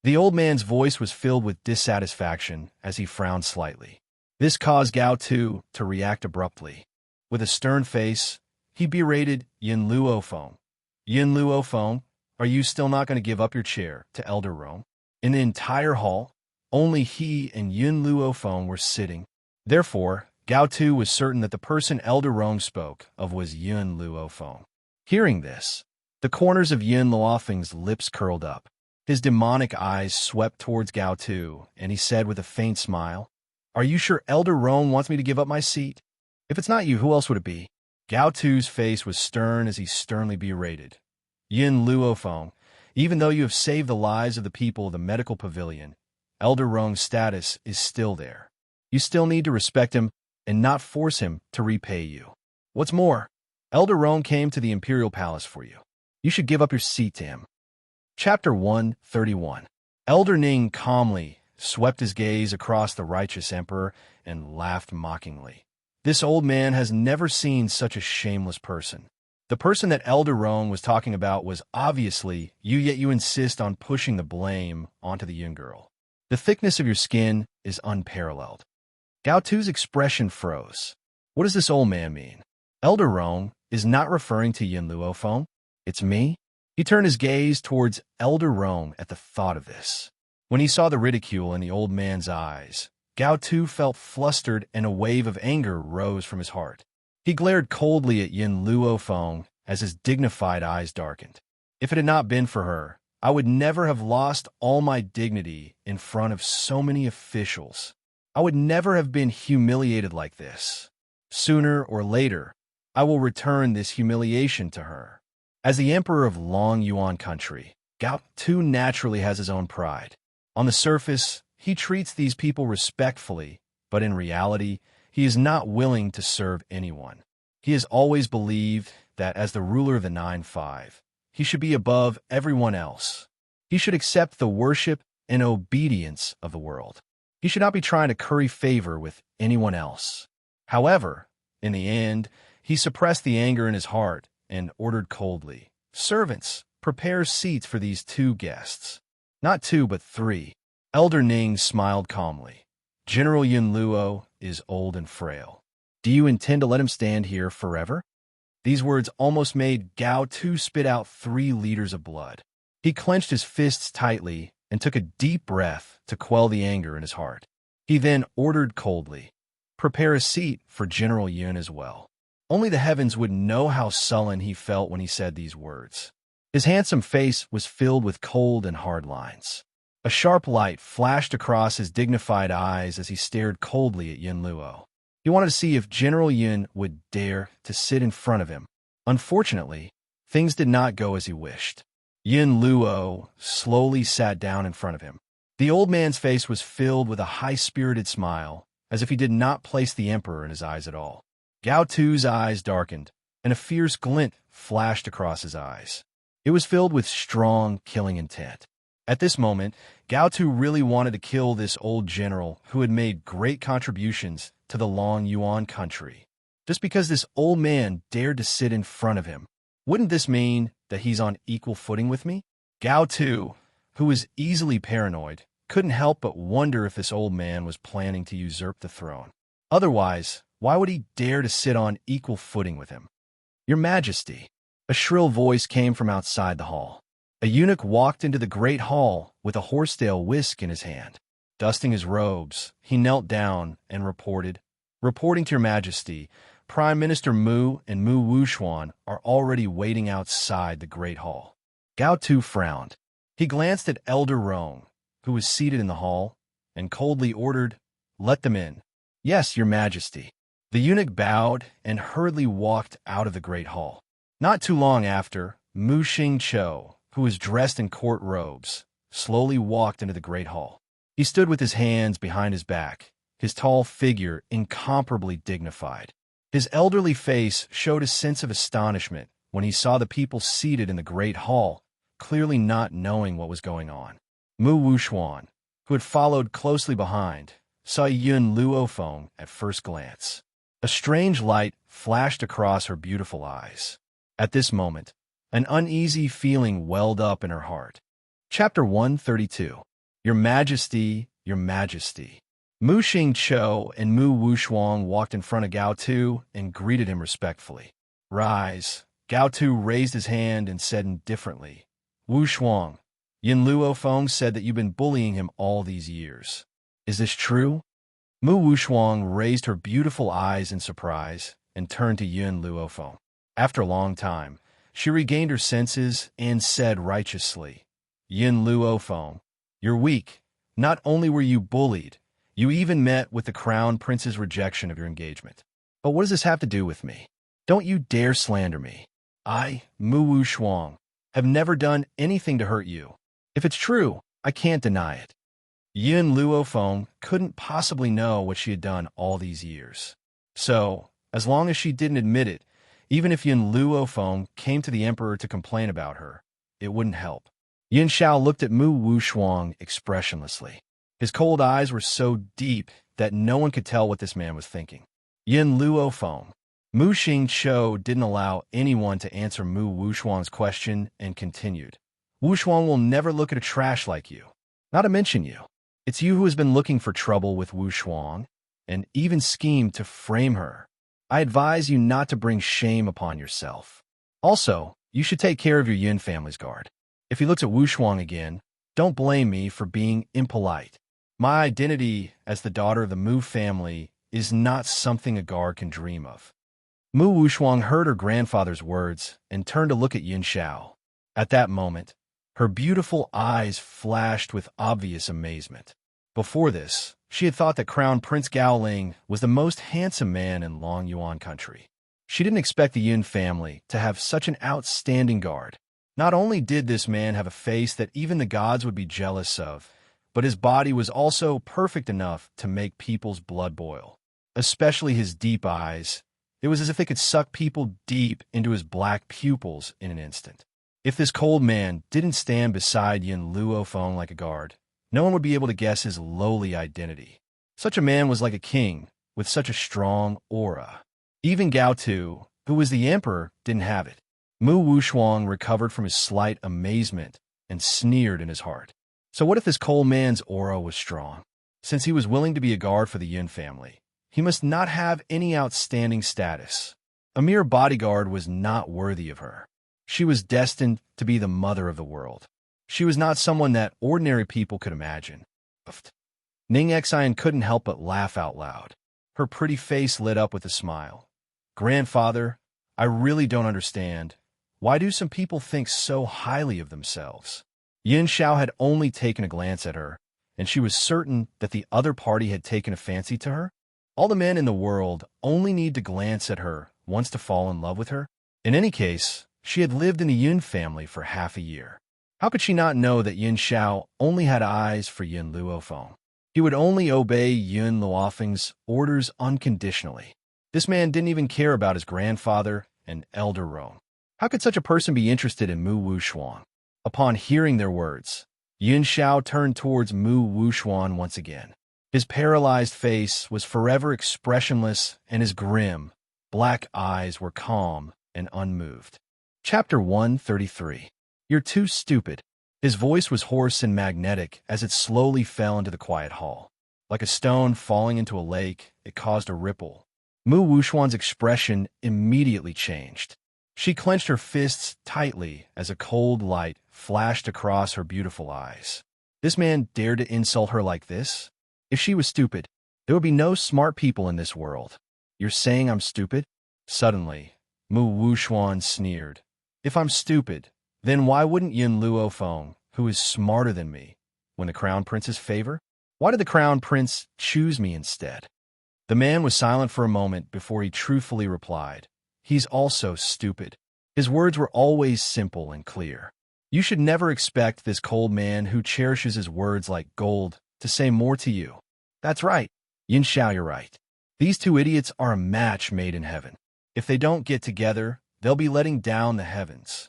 The old man's voice was filled with dissatisfaction as he frowned slightly. This caused Gao Tu to react abruptly. With a stern face, he berated Yin Luofeng. "Yin Luofeng, Are you still not going to give up your chair to Elder Rong? In the entire hall, only he and Yun Luofeng were sitting. Therefore, Gao Tu was certain that the person Elder Rong spoke of was Yun Luofeng. Hearing this, the corners of Yun Luofeng's lips curled up. His demonic eyes swept towards Gao Tu, and he said with a faint smile, "Are you sure Elder Rong wants me to give up my seat? If it's not you, who else would it be?" Gao Tu's face was stern as he sternly berated. "Yin Luofeng, even though you have saved the lives of the people of the medical pavilion, Elder Rong's status is still there. You still need to respect him and not force him to repay you. What's more, Elder Rong came to the Imperial Palace for you. You should give up your seat to him." Chapter 131. Elder Ning calmly swept his gaze across the righteous emperor and laughed mockingly. This old man has never seen such a shameless person. The person that Elder Rong was talking about was obviously you, yet you insist on pushing the blame onto the young girl. The thickness of your skin is unparalleled. Gao Tu's expression froze. What does this old man mean? Elder Rong is not referring to Yin Luofeng. It's me? He turned his gaze towards Elder Rong at the thought of this. When he saw the ridicule in the old man's eyes, Gao Tu felt flustered and a wave of anger rose from his heart. He glared coldly at Yin Luofeng as his dignified eyes darkened. If it had not been for her, I would never have lost all my dignity in front of so many officials. I would never have been humiliated like this. Sooner or later, I will return this humiliation to her. As the emperor of Long Yuan country, Gao Tu naturally has his own pride. On the surface, he treats these people respectfully, but in reality, he is not willing to serve anyone. He has always believed that as the ruler of the 9-5, he should be above everyone else. He should accept the worship and obedience of the world. He should not be trying to curry favor with anyone else. However, in the end, he suppressed the anger in his heart and ordered coldly, "Servants, prepare seats for these 2 guests." Not 2, but 3. Elder Ning smiled calmly. "General Yun Luo is old and frail. Do you intend to let him stand here forever?" These words almost made Gao Tu spit out 3 liters of blood. He clenched his fists tightly and took a deep breath to quell the anger in his heart. He then ordered coldly, "Prepare a seat for General Yun as well." Only the heavens would know how sullen he felt when he said these words. His handsome face was filled with cold and hard lines. A sharp light flashed across his dignified eyes as he stared coldly at Yun Luo. He wanted to see if General Yun would dare to sit in front of him. Unfortunately, things did not go as he wished. Yun Luo slowly sat down in front of him. The old man's face was filled with a high-spirited smile, as if he did not place the emperor in his eyes at all. Gao Tu's eyes darkened, and a fierce glint flashed across his eyes. It was filled with strong, killing intent. At this moment, Gao Tu really wanted to kill this old general who had made great contributions to the Long Yuan country. Just because this old man dared to sit in front of him, wouldn't this mean that he's on equal footing with me? Gao Tu, who was easily paranoid, couldn't help but wonder if this old man was planning to usurp the throne. Otherwise, why would he dare to sit on equal footing with him? "Your Majesty," a shrill voice came from outside the hall. A eunuch walked into the great hall with a horsetail whisk in his hand. Dusting his robes, he knelt down and reported, "Reporting to Your Majesty, Prime Minister Mu and Mu Wuxuan are already waiting outside the great hall." Gao Tu frowned. He glanced at Elder Rong, who was seated in the hall, and coldly ordered, "Let them in." "Yes, Your Majesty." The eunuch bowed and hurriedly walked out of the great hall. Not too long after, Mu Xingqiu, who was dressed in court robes, slowly walked into the great hall. He stood with his hands behind his back, his tall figure incomparably dignified. His elderly face showed a sense of astonishment when he saw the people seated in the great hall, clearly not knowing what was going on. Mu Wuxuan, who had followed closely behind, saw Yun Luofeng at first glance. A strange light flashed across her beautiful eyes. At this moment, an uneasy feeling welled up in her heart. Chapter 132. Your Majesty, Your Majesty. Mu Xingqiu and Mu Wuxuan walked in front of Gao Tu and greeted him respectfully. "Rise." Gao Tu raised his hand and said indifferently, Wu Shuang, Yin Luofeng said that you've been bullying him all these years. Is this true? Mu Wushuang raised her beautiful eyes in surprise and turned to Yin Luofeng. After a long time, she regained her senses and said righteously, Yin Luofeng, you're weak. Not only were you bullied, you even met with the crown prince's rejection of your engagement. But what does this have to do with me? Don't you dare slander me. I, Mu Wushuang, have never done anything to hurt you. If it's true, I can't deny it. Yin Luofeng couldn't possibly know what she had done all these years. So, as long as she didn't admit it, even if Yin Luofeng came to the emperor to complain about her, it wouldn't help. Yin Xiao looked at Mu Wushuang expressionlessly. His cold eyes were so deep that no one could tell what this man was thinking. Yin Luofeng. Mu Xingqiu didn't allow anyone to answer Mu Wushuang's question and continued. Wushuang will never look at a trash like you. Not to mention you. It's you who has been looking for trouble with Wu Shuang, and even schemed to frame her. I advise you not to bring shame upon yourself. Also, you should take care of your Yin family's guard. If he looks at Wu Shuang again, don't blame me for being impolite. My identity as the daughter of the Mu family is not something a guard can dream of. Mu Wushuang heard her grandfather's words and turned to look at Yin Xiao. At that moment, her beautiful eyes flashed with obvious amazement. Before this, she had thought that Crown Prince Gaoling was the most handsome man in Long Yuan country. She didn't expect the Yin family to have such an outstanding guard. Not only did this man have a face that even the gods would be jealous of, but his body was also perfect enough to make people's blood boil. Especially his deep eyes. It was as if they could suck people deep into his black pupils in an instant. If this cold man didn't stand beside Yin Luofeng like a guard, no one would be able to guess his lowly identity. Such a man was like a king, with such a strong aura. Even Gao Tu, who was the emperor, didn't have it. Mu Wushuang recovered from his slight amazement and sneered in his heart. So what if this cold man's aura was strong? Since he was willing to be a guard for the Yin family, he must not have any outstanding status. A mere bodyguard was not worthy of her. She was destined to be the mother of the world. She was not someone that ordinary people could imagine. Ning Xian couldn't help but laugh out loud. Her pretty face lit up with a smile. Grandfather, I really don't understand. Why do some people think so highly of themselves? Yin Xiao had only taken a glance at her, and she was certain that the other party had taken a fancy to her. All the men in the world only need to glance at her once to fall in love with her. In any case, she had lived in the Yin family for half a year. How could she not know that Yin Xiao only had eyes for Yin Luofeng? He would only obey Yin Luofeng's orders unconditionally. This man didn't even care about his grandfather and elder Rong. How could such a person be interested in Mu Wushuang? Upon hearing their words, Yin Xiao turned towards Mu Wushuang once again. His paralyzed face was forever expressionless, and his grim, black eyes were calm and unmoved. Chapter 133. You're too stupid. His voice was hoarse and magnetic as it slowly fell into the quiet hall. Like a stone falling into a lake, it caused a ripple. Mu Wushuang's expression immediately changed. She clenched her fists tightly as a cold light flashed across her beautiful eyes. This man dared to insult her like this? If she was stupid, there would be no smart people in this world. You're saying I'm stupid? Suddenly, Mu Wushuang sneered. If I'm stupid, then why wouldn't Yin Luofeng, who is smarter than me, win the crown prince's favor? Why did the crown prince choose me instead? The man was silent for a moment before he truthfully replied. He's also stupid. His words were always simple and clear. You should never expect this cold man who cherishes his words like gold to say more to you. That's right. Yin Xiao, you're right. These two idiots are a match made in heaven. If they don't get together, they'll be letting down the heavens.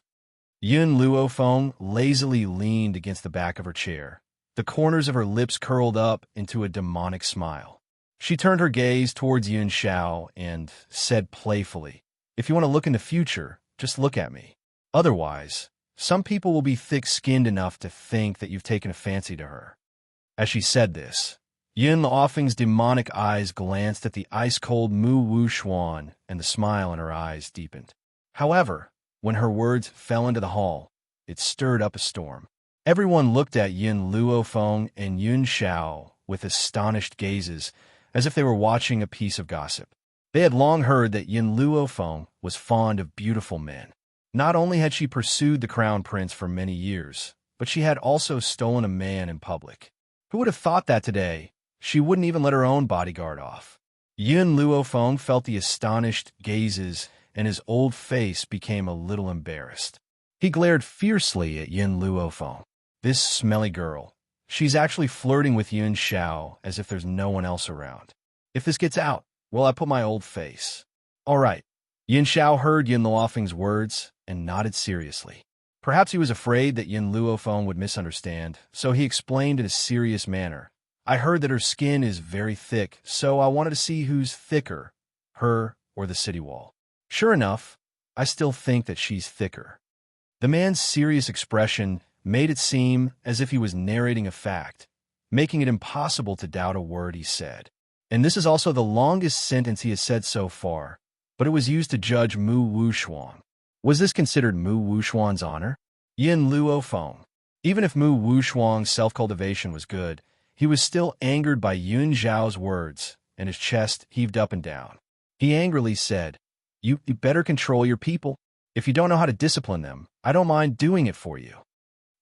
Yin Luofeng lazily leaned against the back of her chair. The corners of her lips curled up into a demonic smile. She turned her gaze towards Yin Xiao and said playfully, if you want to look in the future, just look at me. Otherwise, some people will be thick-skinned enough to think that you've taken a fancy to her. As she said this, Yin Luofeng's demonic eyes glanced at the ice-cold Mu Wushuang, and the smile in her eyes deepened. However, when her words fell into the hall, it stirred up a storm. Everyone looked at Yin Luofeng and Yun Xiao with astonished gazes, as if they were watching a piece of gossip. They had long heard that Yin Luofeng was fond of beautiful men. Not only had she pursued the crown prince for many years, but she had also stolen a man in public. Who would have thought that today? She wouldn't even let her own bodyguard off. Yin Luofeng felt the astonished gazes, and his old face became a little embarrassed. He glared fiercely at Yin Luofeng. This smelly girl. She's actually flirting with Yun Xiao as if there's no one else around. If this gets out, well, I put my old face. All right. Yin Xiao heard Yin Luofeng's words and nodded seriously. Perhaps he was afraid that Yin Luofeng would misunderstand, so he explained in a serious manner. I heard that her skin is very thick, so I wanted to see who's thicker, her or the city wall. Sure enough, I still think that she's thicker. The man's serious expression made it seem as if he was narrating a fact, making it impossible to doubt a word he said. And this is also the longest sentence he has said so far, but it was used to judge Mu Wuxuan. Was this considered Mu Wuxuan's honor? Yin Luofeng. Even if Mu Wuxuan's self-cultivation was good, he was still angered by Yun Zhao's words, and his chest heaved up and down. He angrily said, You better control your people. If you don't know how to discipline them, I don't mind doing it for you.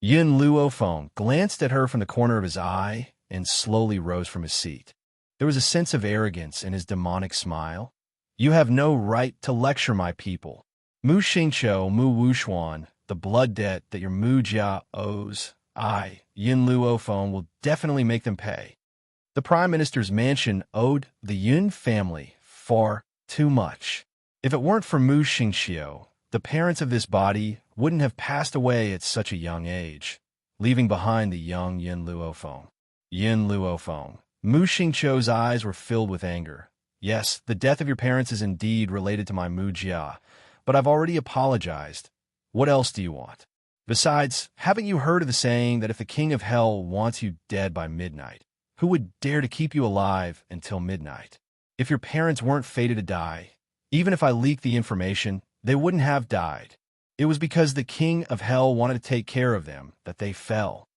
Yin Luofeng glanced at her from the corner of his eye and slowly rose from his seat. There was a sense of arrogance in his demonic smile. You have no right to lecture my people. Mu Xingqiu, Mu Wuxuan, the blood debt that your Mu Jia owes, I, Yin Luofeng, will definitely make them pay. The Prime Minister's mansion owed the Yun family far too much. If it weren't for Mu Xingqiu, the parents of this body wouldn't have passed away at such a young age, leaving behind the young Yin Luofeng. Yin Luofeng. Mu Xingqiu's eyes were filled with anger. Yes, the death of your parents is indeed related to my Mu Jia, but I've already apologized. What else do you want? Besides, haven't you heard of the saying that if the king of hell wants you dead by midnight, who would dare to keep you alive until midnight? If your parents weren't fated to die, even if I leaked the information, they wouldn't have died. It was because the king of hell wanted to take care of them that they fell.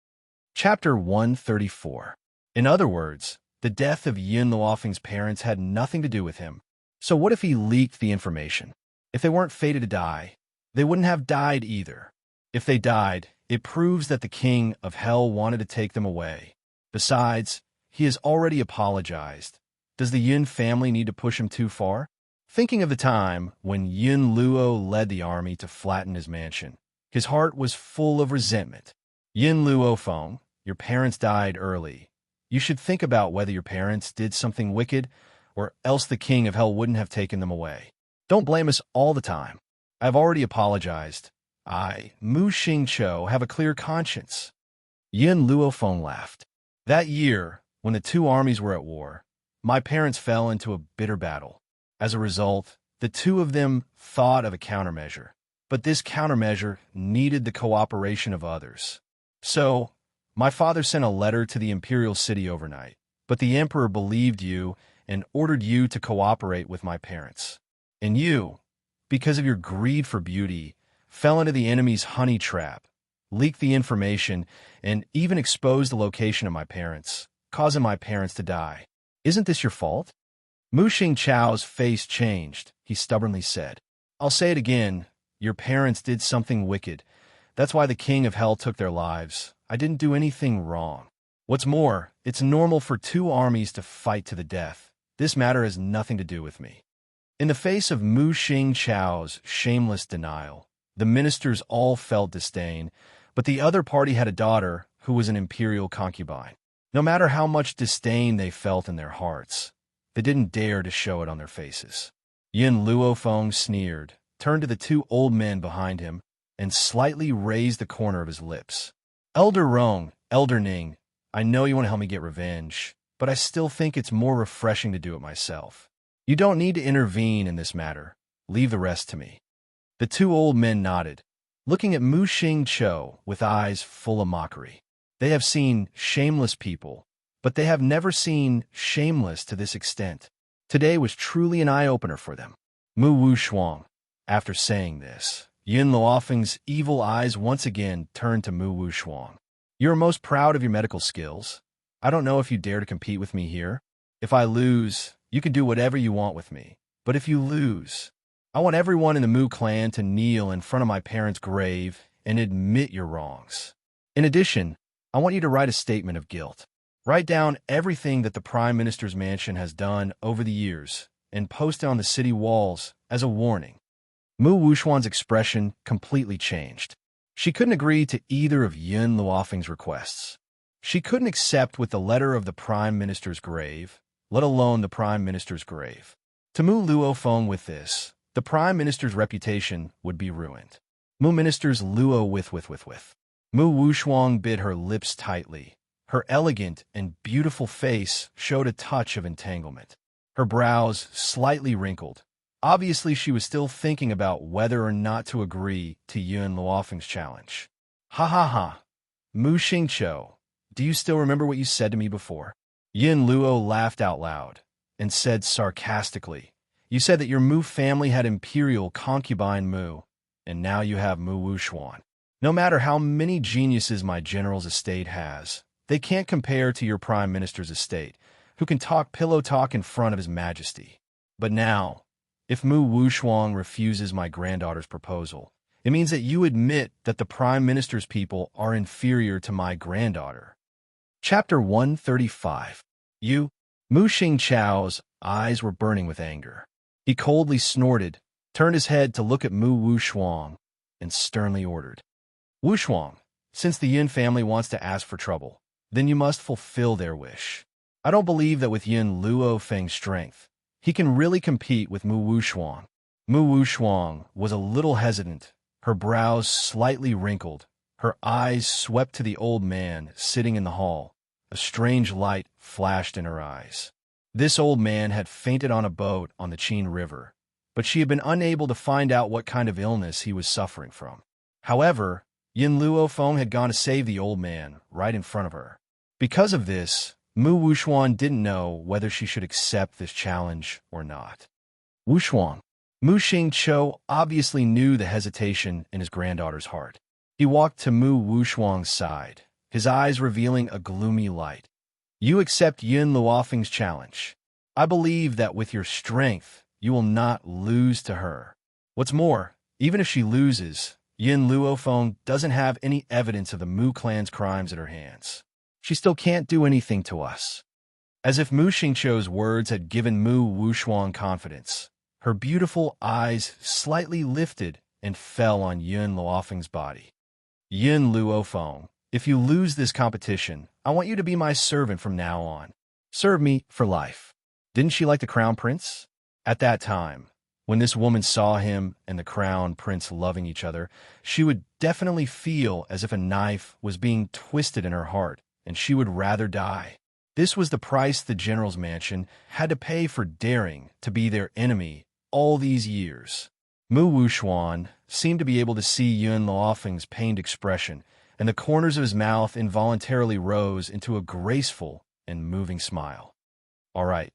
Chapter 134. In other words, the death of Yin Luofeng's parents had nothing to do with him. So what if he leaked the information? If they weren't fated to die, they wouldn't have died either. If they died, it proves that the king of hell wanted to take them away. Besides, he has already apologized. Does the Yin family need to push him too far? Thinking of the time when Yin Luo led the army to flatten his mansion, his heart was full of resentment. Yin Luofeng, your parents died early. You should think about whether your parents did something wicked, or else the king of hell wouldn't have taken them away. Don't blame us all the time. I've already apologized. I, Mu Xingqiu, have a clear conscience. Yin Luofeng laughed. That year, when the two armies were at war, my parents fell into a bitter battle. As a result, the two of them thought of a countermeasure. But this countermeasure needed the cooperation of others. So, my father sent a letter to the imperial city overnight, but the emperor believed you and ordered you to cooperate with my parents. And you, because of your greed for beauty, fell into the enemy's honey trap, leaked the information, and even exposed the location of my parents, causing my parents to die. Isn't this your fault? Mu Xingqiu's face changed. He stubbornly said, I'll say it again. Your parents did something wicked. That's why the king of hell took their lives. I didn't do anything wrong. What's more, it's normal for two armies to fight to the death. This matter has nothing to do with me. In the face of Mu Xingqiu's shameless denial, the ministers all felt disdain, but the other party had a daughter who was an imperial concubine. No matter how much disdain they felt in their hearts, they didn't dare to show it on their faces. Yin Luofeng sneered, turned to the two old men behind him, and slightly raised the corner of his lips. Elder Rong, Elder Ning, I know you want to help me get revenge, but I still think it's more refreshing to do it myself. You don't need to intervene in this matter. Leave the rest to me. The two old men nodded, looking at Mu Xingqiu with eyes full of mockery. They have seen shameless people, but they have never seen shameless to this extent. Today was truly an eye-opener for them. Mu Wuxuan, after saying this, Yin Luofeng's evil eyes once again turned to Mu Wushuang. "You're most proud of your medical skills. I don't know if you dare to compete with me here. If I lose, you can do whatever you want with me. But if you lose, I want everyone in the Mu clan to kneel in front of my parents' grave and admit your wrongs. In addition, I want you to write a statement of guilt. Write down everything that the Prime Minister's mansion has done over the years and post it on the city walls as a warning." Mu Wushuan's expression completely changed. She couldn't agree to either of Yin Luofeng's requests. She couldn't accept with the letter of the Prime Minister's grave, let alone the Prime Minister's grave. To Mu Luofeng with this, the Prime Minister's reputation would be ruined. Mu Minister's Luo with. Mu Wushuang bit her lips tightly. Her elegant and beautiful face showed a touch of entanglement. Her brows slightly wrinkled. Obviously, she was still thinking about whether or not to agree to Yin Luofeng's challenge. "Ha ha ha. Mu Xingqiu, do you still remember what you said to me before?" Yin Luo laughed out loud and said sarcastically, "You said that your Mu family had imperial concubine Mu, and now you have Mu Wushuan. No matter how many geniuses my general's estate has, they can't compare to your Prime Minister's estate, who can talk pillow talk in front of His Majesty. But now, if Mu Wushuang refuses my granddaughter's proposal, it means that you admit that the Prime Minister's people are inferior to my granddaughter." Chapter 135. Mu Xingqiu's eyes were burning with anger. He coldly snorted, turned his head to look at Mu Wushuang, and sternly ordered, "Wushuang, since the Yin family wants to ask for trouble, then you must fulfill their wish. I don't believe that with Yin Luofeng's strength, he can really compete with Mu Wushuang." Mu Wushuang was a little hesitant, her brows slightly wrinkled, her eyes swept to the old man sitting in the hall. A strange light flashed in her eyes. This old man had fainted on a boat on the Qin River, but she had been unable to find out what kind of illness he was suffering from. However, Yin Luofeng had gone to save the old man right in front of her. Because of this, Mu Wushuang didn't know whether she should accept this challenge or not. Wushuang. Mu Xingqiu obviously knew the hesitation in his granddaughter's heart. He walked to Mu Wushuang's side, his eyes revealing a gloomy light. "You accept Yin Luofeng's challenge. I believe that with your strength, you will not lose to her. What's more, even if she loses, Yin Luofeng doesn't have any evidence of the Mu clan's crimes at her hands. She still can't do anything to us." As if Mu Xingqiu's words had given Mu Wushuang confidence, her beautiful eyes slightly lifted and fell on Yin Luofeng's body. "Yin Luofeng, if you lose this competition, I want you to be my servant from now on. Serve me for life." Didn't she like the Crown Prince? At that time, when this woman saw him and the Crown Prince loving each other, she would definitely feel as if a knife was being twisted in her heart, and she would rather die. This was the price the general's mansion had to pay for daring to be their enemy all these years. Mu Wushuan seemed to be able to see Yin Luofeng's pained expression, and the corners of his mouth involuntarily rose into a graceful and moving smile. "All right."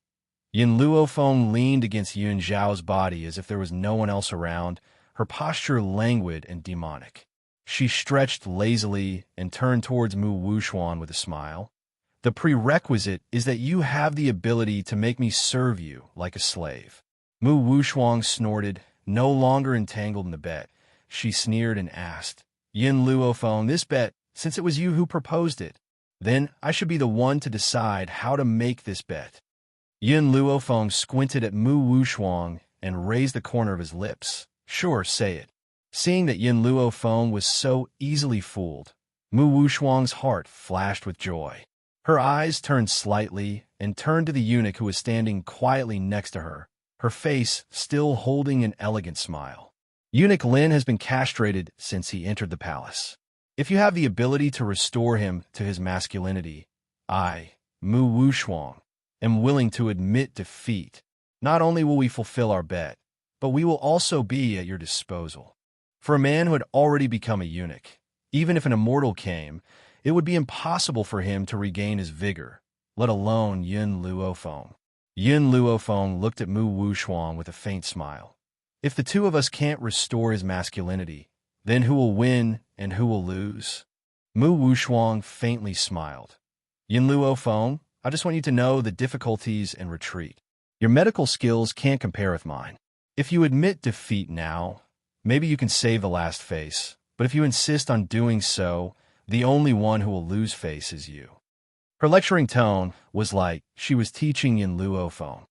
Yin Luofeng leaned against Yun Zhao's body as if there was no one else around, her posture languid and demonic. She stretched lazily and turned towards Mu Wushuan with a smile. "The prerequisite is that you have the ability to make me serve you like a slave." Mu Wushuang snorted, no longer entangled in the bet. She sneered and asked, "Yin Luofeng, this bet, since it was you who proposed it, then I should be the one to decide how to make this bet." Yin Luofeng squinted at Mu Wushuang and raised the corner of his lips. "Sure, say it." Seeing that Yin Luofeng was so easily fooled, Mu Wushuang's heart flashed with joy. Her eyes turned slightly and turned to the eunuch who was standing quietly next to her, her face still holding an elegant smile. "Eunuch Lin has been castrated since he entered the palace. If you have the ability to restore him to his masculinity, I, Mu Wushuang, am willing to admit defeat. Not only will we fulfill our bet, but we will also be at your disposal." For a man who had already become a eunuch, even if an immortal came, it would be impossible for him to regain his vigor, let alone Yin Luofeng. Yin Luofeng looked at Mu Wushuang with a faint smile. If the two of us can't restore his masculinity, then who will win and who will lose? Mu Wushuang faintly smiled. Yin Luo Feng, I just want you to know the difficulties and retreat. Your medical skills can't compare with mine. If you admit defeat now, maybe you can save the last face, but if you insist on doing so, the only one who will lose face is you. Her lecturing tone was like she was teaching Yin Luo Feng.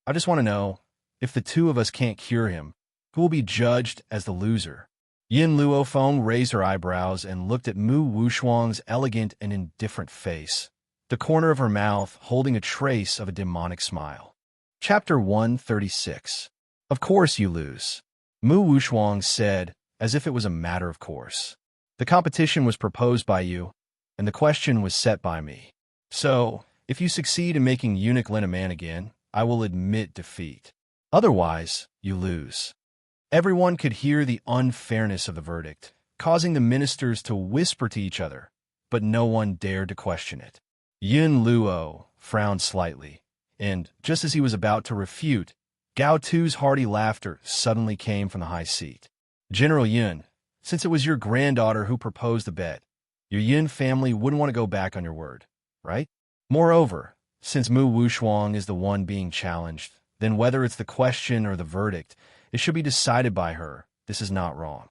I just want to know, if the two of us can't cure him, who will be judged as the loser? Yin Luo Feng raised her eyebrows and looked at Mu Wushuang's elegant and indifferent face, the corner of her mouth holding a trace of a demonic smile. Chapter 136. Of course you lose, Mu Wushuang said, as if it was a matter of course. The competition was proposed by you, and the question was set by me. So, if you succeed in making eunuch Lin a man again, I will admit defeat. Otherwise, you lose. Everyone could hear the unfairness of the verdict, causing the ministers to whisper to each other, but no one dared to question it. Yin Luo frowned slightly, and, just as he was about to refute, Gao Tu's hearty laughter suddenly came from the high seat. General Yin, since it was your granddaughter who proposed the bet, your Yin family wouldn't want to go back on your word, right? Moreover, since Mu Wushuang is the one being challenged, then whether it's the question or the verdict, it should be decided by her. This is not wrong.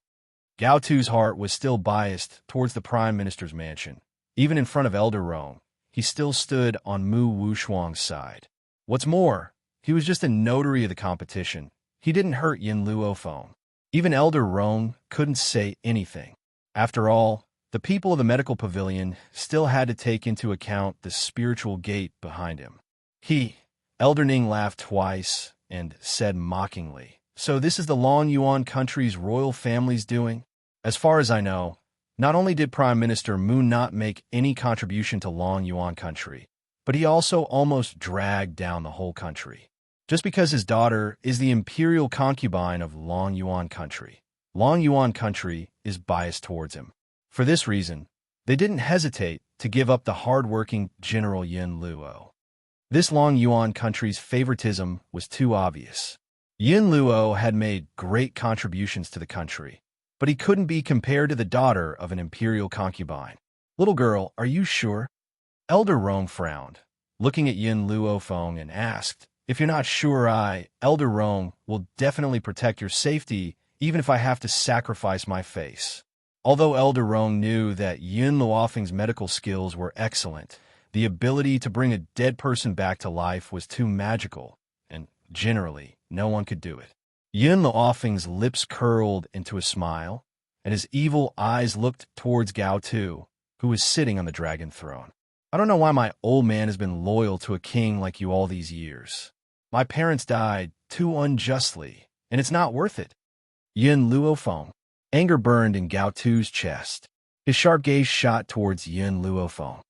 Gao Tu's heart was still biased towards the Prime Minister's mansion. Even in front of Elder Rong, he still stood on Mu Wushuang's side. What's more, he was just a notary of the competition. He didn't hurt Yin Luo Feng. Even Elder Rong couldn't say anything. After all, the people of the medical pavilion still had to take into account the spiritual gate behind him. Elder Ning laughed twice and said mockingly, "So this is the Long Yuan country's royal family's doing? As far as I know, not only did Prime Minister Mu not make any contribution to Long Yuan country, but he also almost dragged down the whole country. Just because his daughter is the imperial concubine of Long Yuan country, Long Yuan country is biased towards him. For this reason, they didn't hesitate to give up the hard-working General Yin Luo. This Long Yuan country's favoritism was too obvious. Yin Luo had made great contributions to the country, but he couldn't be compared to the daughter of an imperial concubine. Little girl, are you sure? Elder Rong frowned, looking at Yin Luo Feng and asked, if you're not sure, Elder Rong, will definitely protect your safety even if I have to sacrifice my face. Although Elder Rong knew that Yin Luofeng's medical skills were excellent, the ability to bring a dead person back to life was too magical, and generally, no one could do it. Yin Luofeng's lips curled into a smile, and his evil eyes looked towards Gao Tu, who was sitting on the dragon throne. I don't know why my old man has been loyal to a king like you all these years. My parents died too unjustly, and it's not worth it. Yin Luo Feng. Anger burned in Gao Tu's chest. His sharp gaze shot towards Yin Luo Feng.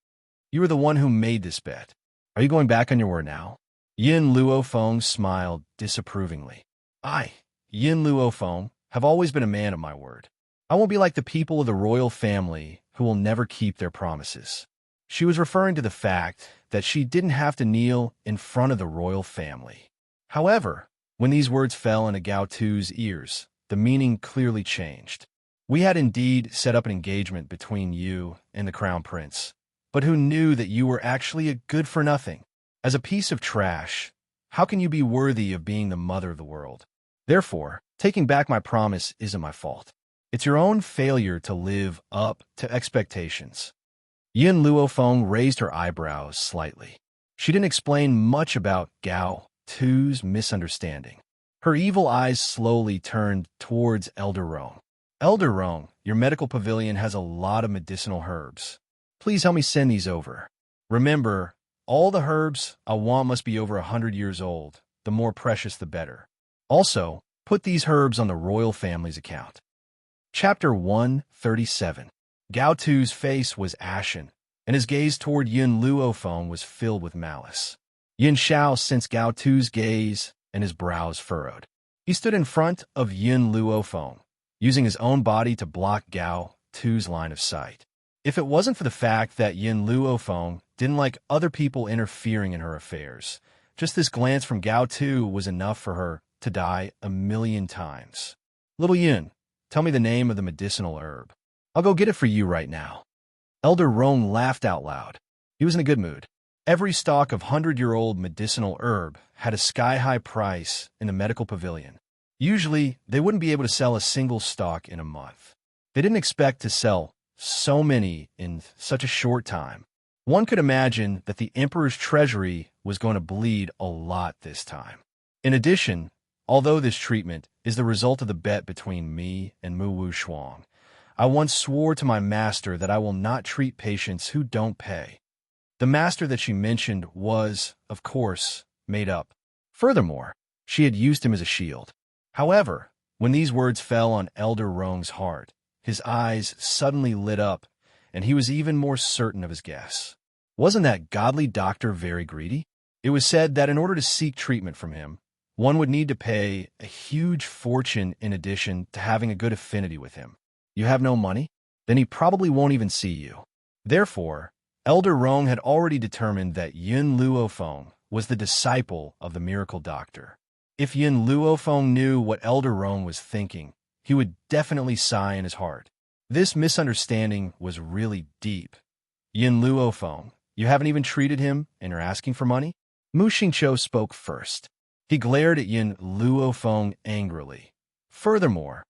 You were the one who made this bet. Are you going back on your word now? Yin Luo Feng smiled disapprovingly. I, Yin Luo Feng, have always been a man of my word. I won't be like the people of the royal family who will never keep their promises. She was referring to the fact that she didn't have to kneel in front of the royal family. However, when these words fell into Gao Tu's ears, the meaning clearly changed. We had indeed set up an engagement between you and the crown prince, but who knew that you were actually a good-for-nothing? As a piece of trash, how can you be worthy of being the mother of the world? Therefore, taking back my promise isn't my fault. It's your own failure to live up to expectations. Yin Luo Feng raised her eyebrows slightly. She didn't explain much about Gao Tu's misunderstanding. Her evil eyes slowly turned towards Elder Rong. Elder Rong, your medical pavilion has a lot of medicinal herbs. Please help me send these over. Remember, all the herbs I want must be over 100 years old. The more precious, the better. Also, put these herbs on the royal family's account. Chapter 137. Gao Tu's face was ashen, and his gaze toward Yin Luo Feng was filled with malice. Yin Xiao sensed Gao Tu's gaze, and his brows furrowed. He stood in front of Yin Luo Feng, using his own body to block Gao Tu's line of sight. If it wasn't for the fact that Yin Luo Feng didn't like other people interfering in her affairs, just this glance from Gao Tu was enough for her to die 1,000,000 times. Little Yin, tell me the name of the medicinal herb. I'll go get it for you right now. Elder Rong laughed out loud. He was in a good mood. Every stalk of 100-year-old medicinal herb had a sky-high price in the medical pavilion. Usually, they wouldn't be able to sell a single stalk in a month. They didn't expect to sell so many in such a short time. One could imagine that the emperor's treasury was going to bleed a lot this time. In addition, although this treatment is the result of the bet between me and Mu Wu Shuang, I once swore to my master that I will not treat patients who don't pay. The master that she mentioned was, of course, made up. Furthermore, she had used him as a shield. However, when these words fell on Elder Rong's heart, his eyes suddenly lit up, and he was even more certain of his guess. Wasn't that godly doctor very greedy? It was said that in order to seek treatment from him, one would need to pay a huge fortune in addition to having a good affinity with him. You have no money? Then he probably won't even see you. Therefore, Elder Rong had already determined that Yun Luofeng was the disciple of the miracle doctor. If Yun Luofeng knew what Elder Rong was thinking, he would definitely sigh in his heart. This misunderstanding was really deep. Yun Luofeng, you haven't even treated him and are asking for money? Mu Xingqiu spoke first. He glared at Yun Luofeng angrily. Furthermore,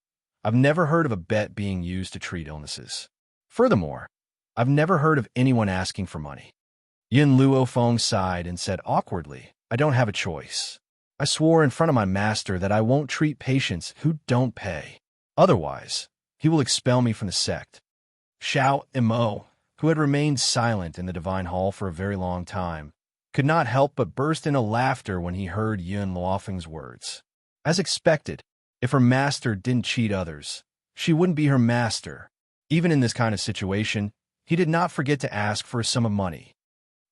I've never heard of a bet being used to treat illnesses. Furthermore, I've never heard of anyone asking for money. Yin Luofeng sighed and said awkwardly, I don't have a choice. I swore in front of my master that I won't treat patients who don't pay. Otherwise, he will expel me from the sect. Xiao Imo, who had remained silent in the divine hall for a very long time, could not help but burst into laughter when he heard Yun Luofeng's words. As expected, if her master didn't cheat others, she wouldn't be her master. Even in this kind of situation, he did not forget to ask for a sum of money.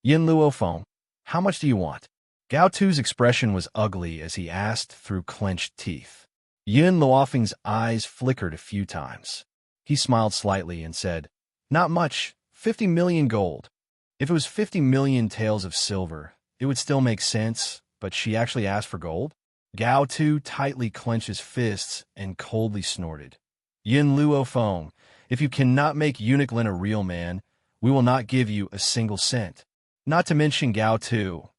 Yin Luofeng, how much do you want? Gao Tu's expression was ugly as he asked through clenched teeth. Yin Luofeng's eyes flickered a few times. He smiled slightly and said, Not much, 50 million gold. If it was 50 million taels of silver, it would still make sense, but she actually asked for gold? Gao Tu tightly clenched his fists and coldly snorted. Yin Luofeng, if you cannot make Eunuch Lin a real man, we will not give you a single cent. Not to mention Gao Tu.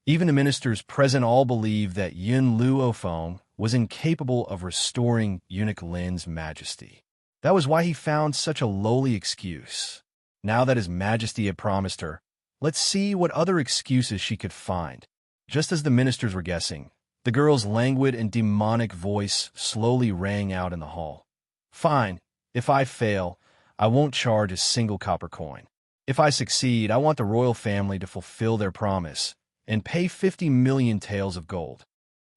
Even the ministers present all believed that Yin Luofeng was incapable of restoring Eunuch Lin's majesty. That was why he found such a lowly excuse. Now that his majesty had promised her, let's see what other excuses she could find. Just as the ministers were guessing, the girl's languid and demonic voice slowly rang out in the hall. Fine. If I fail, I won't charge a single copper coin. If I succeed, I want the royal family to fulfill their promise and pay 50 million taels of gold.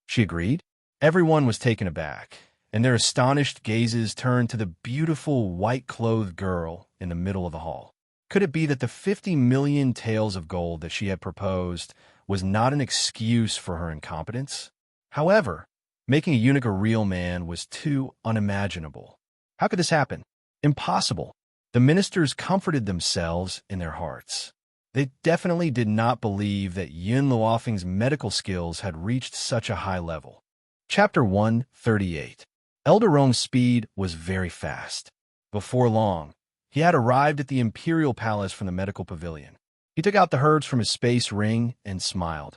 She agreed. Everyone was taken aback, and their astonished gazes turned to the beautiful white-clothed girl in the middle of the hall. Could it be that the 50 million taels of gold that she had proposed was not an excuse for her incompetence? However, making a eunuch a real man was too unimaginable. How could this happen? Impossible. The ministers comforted themselves in their hearts. They definitely did not believe that Yun Luofeng's medical skills had reached such a high level. Chapter 138. Elder Rong's speed was very fast. Before long, he had arrived at the imperial palace from the medical pavilion. He took out the herbs from his space ring and smiled.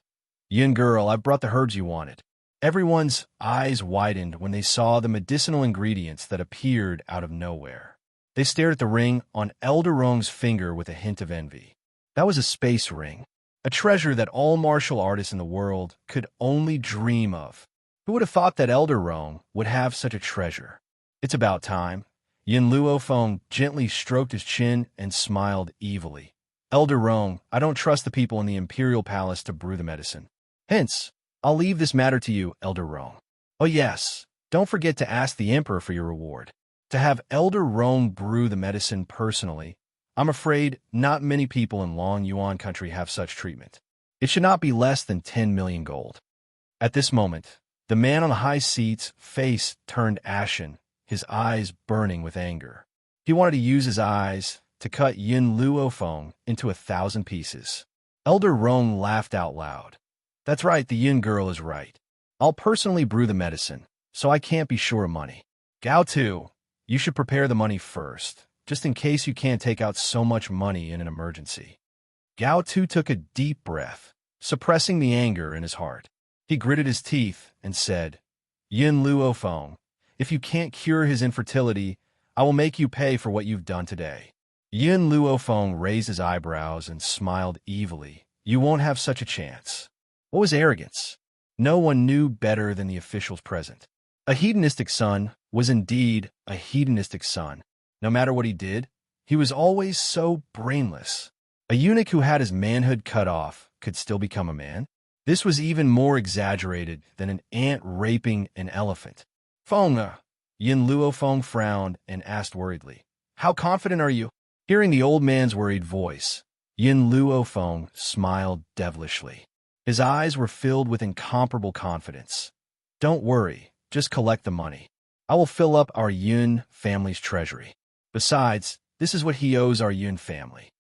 Yin girl, I've brought the herbs you wanted. Everyone's eyes widened when they saw the medicinal ingredients that appeared out of nowhere. They stared at the ring on Elder Rong's finger with a hint of envy. That was a space ring, a treasure that all martial artists in the world could only dream of. Who would have thought that Elder Rong would have such a treasure? It's about time. Yin Luofeng gently stroked his chin and smiled evilly. Elder Rong, I don't trust the people in the imperial palace to brew the medicine. Hence, I'll leave this matter to you, Elder Rong. Oh yes, don't forget to ask the emperor for your reward. To have Elder Rong brew the medicine personally, I'm afraid not many people in Long Yuan country have such treatment. It should not be less than 10 million gold. At this moment, the man on the high seat's face turned ashen, his eyes burning with anger. He wanted to use his eyes to cut Yin Luofeng into 1,000 pieces. Elder Rong laughed out loud. That's right, the Yin girl is right. I'll personally brew the medicine, so I can't be sure of money. Gao Tu, you should prepare the money first, just in case you can't take out so much money in an emergency. Gao Tu took a deep breath, suppressing the anger in his heart. He gritted his teeth and said, Yin Luofeng, if you can't cure his infertility, I will make you pay for what you've done today. Yin Luofeng raised his eyebrows and smiled evilly. You won't have such a chance. What was arrogance? No one knew better than the officials present. A hedonistic son was indeed a hedonistic son. No matter what he did, he was always so brainless. A eunuch who had his manhood cut off could still become a man? This was even more exaggerated than an ant raping an elephant. Feng, Yin Luofeng frowned and asked worriedly, How confident are you? Hearing the old man's worried voice, Yin Luofeng smiled devilishly. His eyes were filled with incomparable confidence. Don't worry, just collect the money. I will fill up our Yun family's treasury. Besides, this is what he owes our Yun family.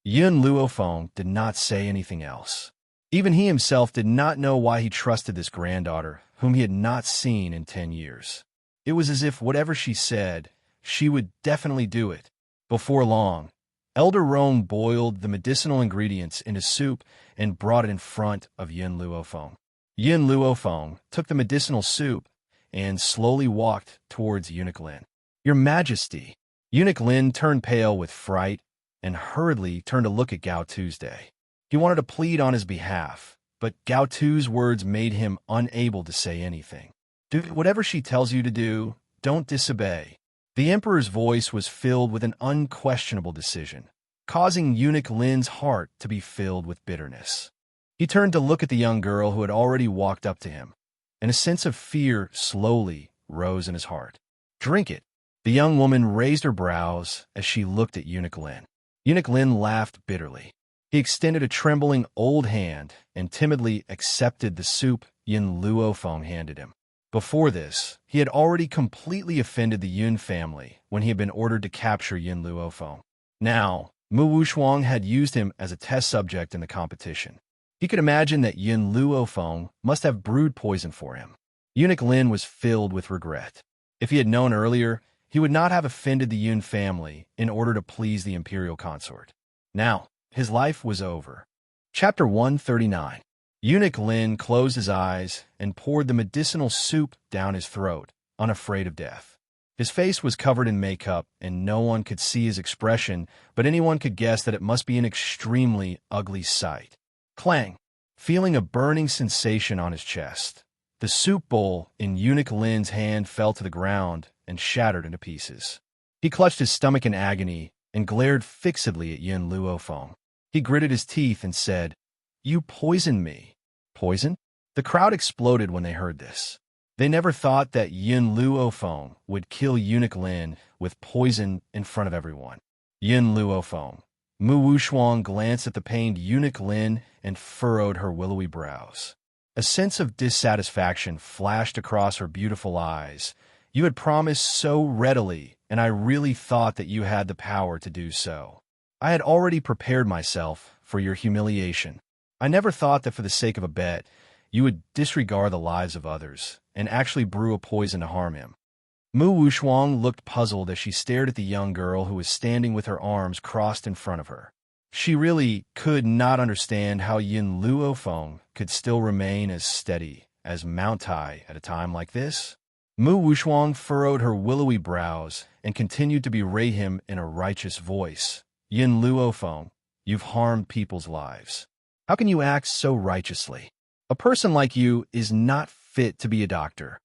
Yin Luofeng did not say anything else. Even he himself did not know why he trusted this granddaughter, whom he had not seen in 10 years. It was as if whatever she said, she would definitely do it. Before long, Elder Rong boiled the medicinal ingredients into soup and brought it in front of Yin Luofeng. Yin Luofeng took the medicinal soup and slowly walked towards Eunuch Lin. Your Majesty! Eunuch Lin turned pale with fright and hurriedly turned to look at Gao Tuesday. He wanted to plead on his behalf, but Gao Tu's words made him unable to say anything. Do whatever she tells you to do, don't disobey. The emperor's voice was filled with an unquestionable decision, causing Eunuch Lin's heart to be filled with bitterness. He turned to look at the young girl who had already walked up to him, and a sense of fear slowly rose in his heart. Drink it. The young woman raised her brows as she looked at Eunuch Lin. Eunuch Lin laughed bitterly. He extended a trembling old hand and timidly accepted the soup Yin Luofeng handed him. Before this, he had already completely offended the Yun family when he had been ordered to capture Yin Luofeng. Now, Mu Wushuang had used him as a test subject in the competition. He could imagine that Yin Luofeng must have brewed poison for him. Eunuch Lin was filled with regret. If he had known earlier, he would not have offended the Yun family in order to please the imperial consort. Now, his life was over. Chapter 139. Eunuch Lin closed his eyes and poured the medicinal soup down his throat, unafraid of death. His face was covered in makeup, and no one could see his expression, but anyone could guess that it must be an extremely ugly sight. Clang! Feeling a burning sensation on his chest, the soup bowl in Eunuch Lin's hand fell to the ground and shattered into pieces. He clutched his stomach in agony and glared fixedly at Yin Luofeng. He gritted his teeth and said, You poisoned me. Poison? The crowd exploded when they heard this. They never thought that Yin Luofeng would kill Eunuch Lin with poison in front of everyone. Yin Luofeng. Mu Wushuang glanced at the pained Eunuch Lin and furrowed her willowy brows. A sense of dissatisfaction flashed across her beautiful eyes. You had promised so readily, and I really thought that you had the power to do so. I had already prepared myself for your humiliation. I never thought that for the sake of a bet, you would disregard the lives of others and actually brew a poison to harm him. Mu Wushuang looked puzzled as she stared at the young girl who was standing with her arms crossed in front of her. She really could not understand how Yin Luofeng could still remain as steady as Mount Tai at a time like this. Mu Wushuang furrowed her willowy brows and continued to berate him in a righteous voice. Yin Luofeng, you've harmed people's lives. How can you act so righteously? A person like you is not fit to be a doctor.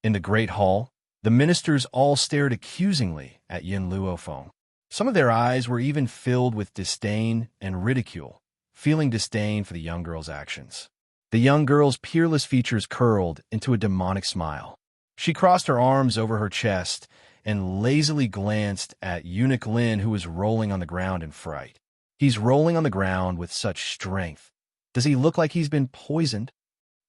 In the great hall, the ministers all stared accusingly at Yin Luofeng. Some of their eyes were even filled with disdain and ridicule, feeling disdain for the young girl's actions. The young girl's peerless features curled into a demonic smile. She crossed her arms over her chest and lazily glanced at Eunuch Lin, who was rolling on the ground in fright. He's rolling on the ground with such strength. Does he look like he's been poisoned?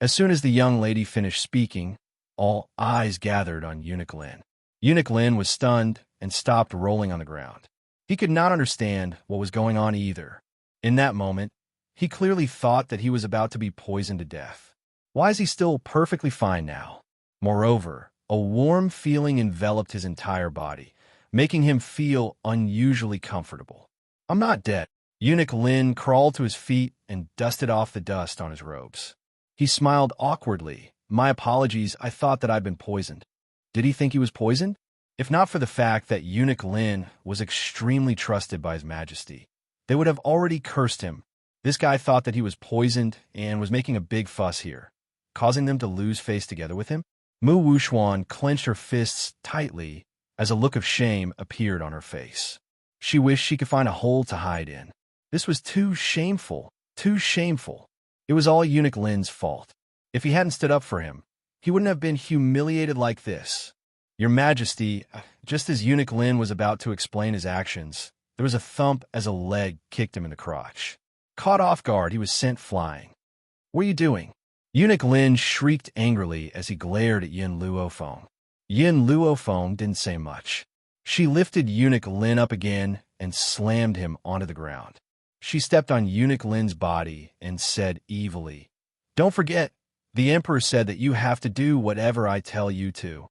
As soon as the young lady finished speaking, all eyes gathered on Eunuch Lin. Eunuch Lin was stunned and stopped rolling on the ground. He could not understand what was going on either. In that moment, he clearly thought that he was about to be poisoned to death. Why is he still perfectly fine now? Moreover, a warm feeling enveloped his entire body, making him feel unusually comfortable. I'm not dead. Eunuch Lin crawled to his feet and dusted off the dust on his robes. He smiled awkwardly. My apologies, I thought that I'd been poisoned. Did he think he was poisoned? If not for the fact that Eunuch Lin was extremely trusted by His Majesty, they would have already cursed him. This guy thought that he was poisoned and was making a big fuss here, causing them to lose face together with him. Mu Wuxuan clenched her fists tightly as a look of shame appeared on her face. She wished she could find a hole to hide in. This was too shameful, too shameful. It was all Eunuch Lin's fault. If he hadn't stood up for him, he wouldn't have been humiliated like this. Your Majesty, just as Eunuch Lin was about to explain his actions, there was a thump as a leg kicked him in the crotch. Caught off guard, he was sent flying. What are you doing? Eunuch Lin shrieked angrily as he glared at Yin Luofeng. Yin Luofeng didn't say much. She lifted Eunuch Lin up again and slammed him onto the ground. She stepped on Eunuch Lin's body and said evilly, "Don't forget, the Emperor said that you have to do whatever I tell you to."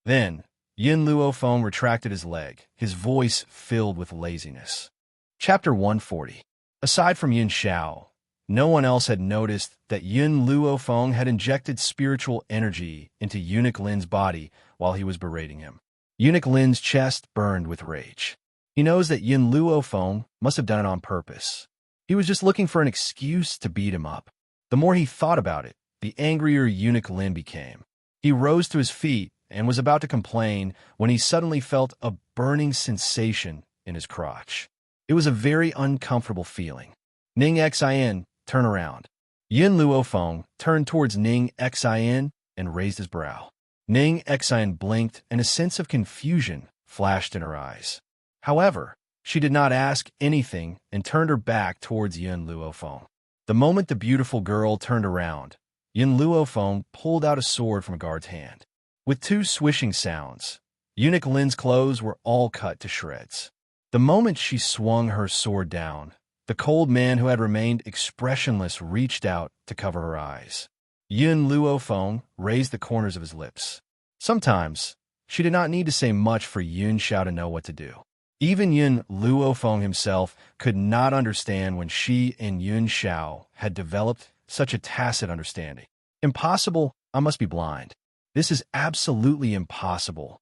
Then, Yin Luofeng retracted his leg, his voice filled with laziness. Chapter 140. Aside from Yin Xiao, no one else had noticed that Yin Luofeng had injected spiritual energy into Eunuch Lin's body while he was berating him. Eunuch Lin's chest burned with rage. He knows that Yin Luofeng must have done it on purpose. He was just looking for an excuse to beat him up. The more he thought about it, the angrier Eunuch Lin became. He rose to his feet and was about to complain when he suddenly felt a burning sensation in his crotch. It was a very uncomfortable feeling. Ning Xin, turn around. Yin Luofeng turned towards Ning Xin and raised his brow. Ning Xin blinked and a sense of confusion flashed in her eyes. However, she did not ask anything and turned her back towards Yin Luofeng. The moment the beautiful girl turned around, Yin Luofeng pulled out a sword from a guard's hand. With two swishing sounds, Eunuch Lin's clothes were all cut to shreds. The moment she swung her sword down, the cold man who had remained expressionless reached out to cover her eyes. Yin Luofeng raised the corners of his lips. Sometimes, she did not need to say much for Yun Xiao to know what to do. Even Yin Luofeng himself could not understand when she and Yun Xiao had developed such a tacit understanding. Impossible, I must be blind. This is absolutely impossible.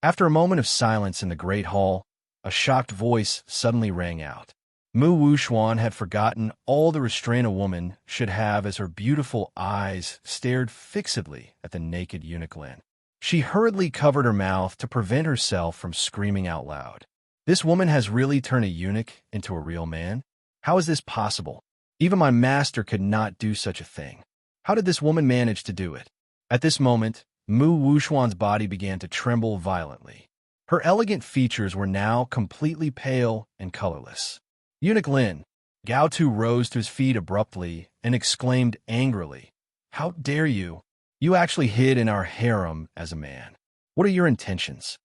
After a moment of silence in the great hall, a shocked voice suddenly rang out. Mu Wuxuan had forgotten all the restraint a woman should have as her beautiful eyes stared fixedly at the naked Eunuch Lin. She hurriedly covered her mouth to prevent herself from screaming out loud. This woman has really turned a eunuch into a real man? How is this possible? Even my master could not do such a thing. How did this woman manage to do it? At this moment, Mu Wuxuan's body began to tremble violently. Her elegant features were now completely pale and colorless. Eunuch Lin, Gao Tu rose to his feet abruptly and exclaimed angrily, "How dare you? You actually hid in our harem as a man. What are your intentions?"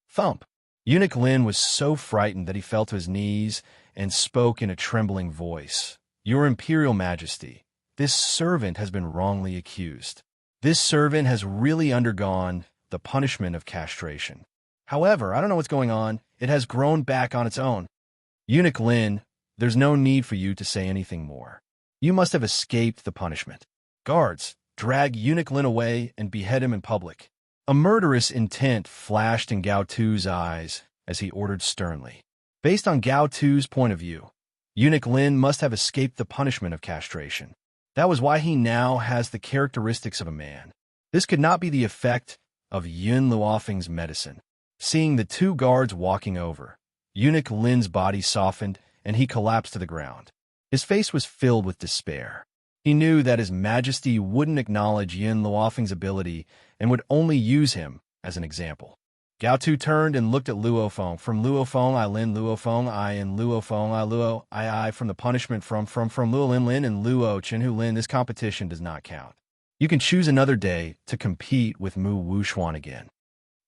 Thump. Eunuch Lin was so frightened that he fell to his knees and spoke in a trembling voice. "Your Imperial Majesty, this servant has been wrongly accused. This servant has really undergone the punishment of castration. However, I don't know what's going on. It has grown back on its own." Eunuch Lin, there's no need for you to say anything more. You must have escaped the punishment. Guards, drag Eunuch Lin away and behead him in public. A murderous intent flashed in Gao Tu's eyes as he ordered sternly. Based on Gao Tu's point of view, Eunuch Lin must have escaped the punishment of castration. That was why he now has the characteristics of a man. This could not be the effect of Yin Luofeng's medicine. Seeing the two guards walking over, Eunuch Lin's body softened and he collapsed to the ground. His face was filled with despair. He knew that His Majesty wouldn't acknowledge Yin Luofeng's ability and would only use him as an example. Gao Tu turned and looked at Luofeng. From Luofeng I Lin Luofeng I and Luofeng I Luo I from the punishment from Luo Lin Lin and Luo Chenhu Lin. This competition does not count. You can choose another day to compete with Mu Wuxuan again.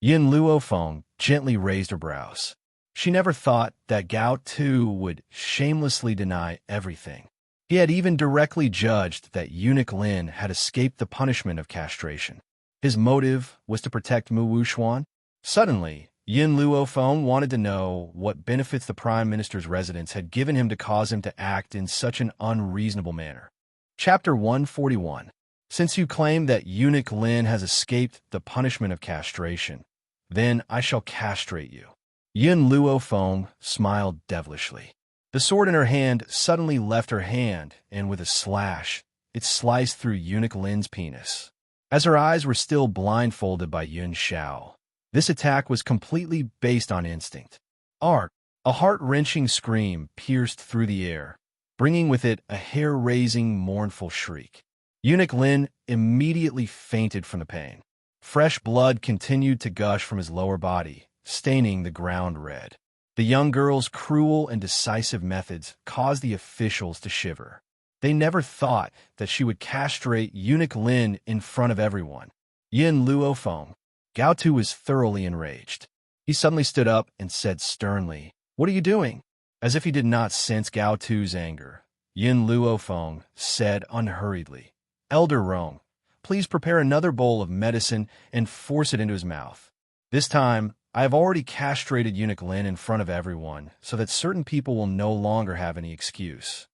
Yin Luofeng gently raised her brows. She never thought that Gao Tu would shamelessly deny everything. He had even directly judged that Eunuch Lin had escaped the punishment of castration. His motive was to protect Mu Wuxuan. Suddenly, Yin Luofeng wanted to know what benefits the Prime Minister's residence had given him to cause him to act in such an unreasonable manner. Chapter 141. Since you claim that Eunuch Lin has escaped the punishment of castration, then I shall castrate you. Yin Luofeng smiled devilishly. The sword in her hand suddenly left her hand, and with a slash, it sliced through Eunuch Lin's penis. As her eyes were still blindfolded by Yun Xiao, this attack was completely based on instinct. A heart-wrenching scream pierced through the air, bringing with it a hair-raising, mournful shriek. Eunuch Lin immediately fainted from the pain. Fresh blood continued to gush from his lower body, staining the ground red. The young girl's cruel and decisive methods caused the officials to shiver. They never thought that she would castrate Eunuch Lin in front of everyone. Yin Luofeng, Gao Tu was thoroughly enraged. He suddenly stood up and said sternly, "What are you doing?" As if he did not sense Gao Tu's anger, Yin Luofeng said unhurriedly, "Elder Rong, please prepare another bowl of medicine and force it into his mouth. This time, I have already castrated Eunuch Lin in front of everyone, so that certain people will no longer have any excuse."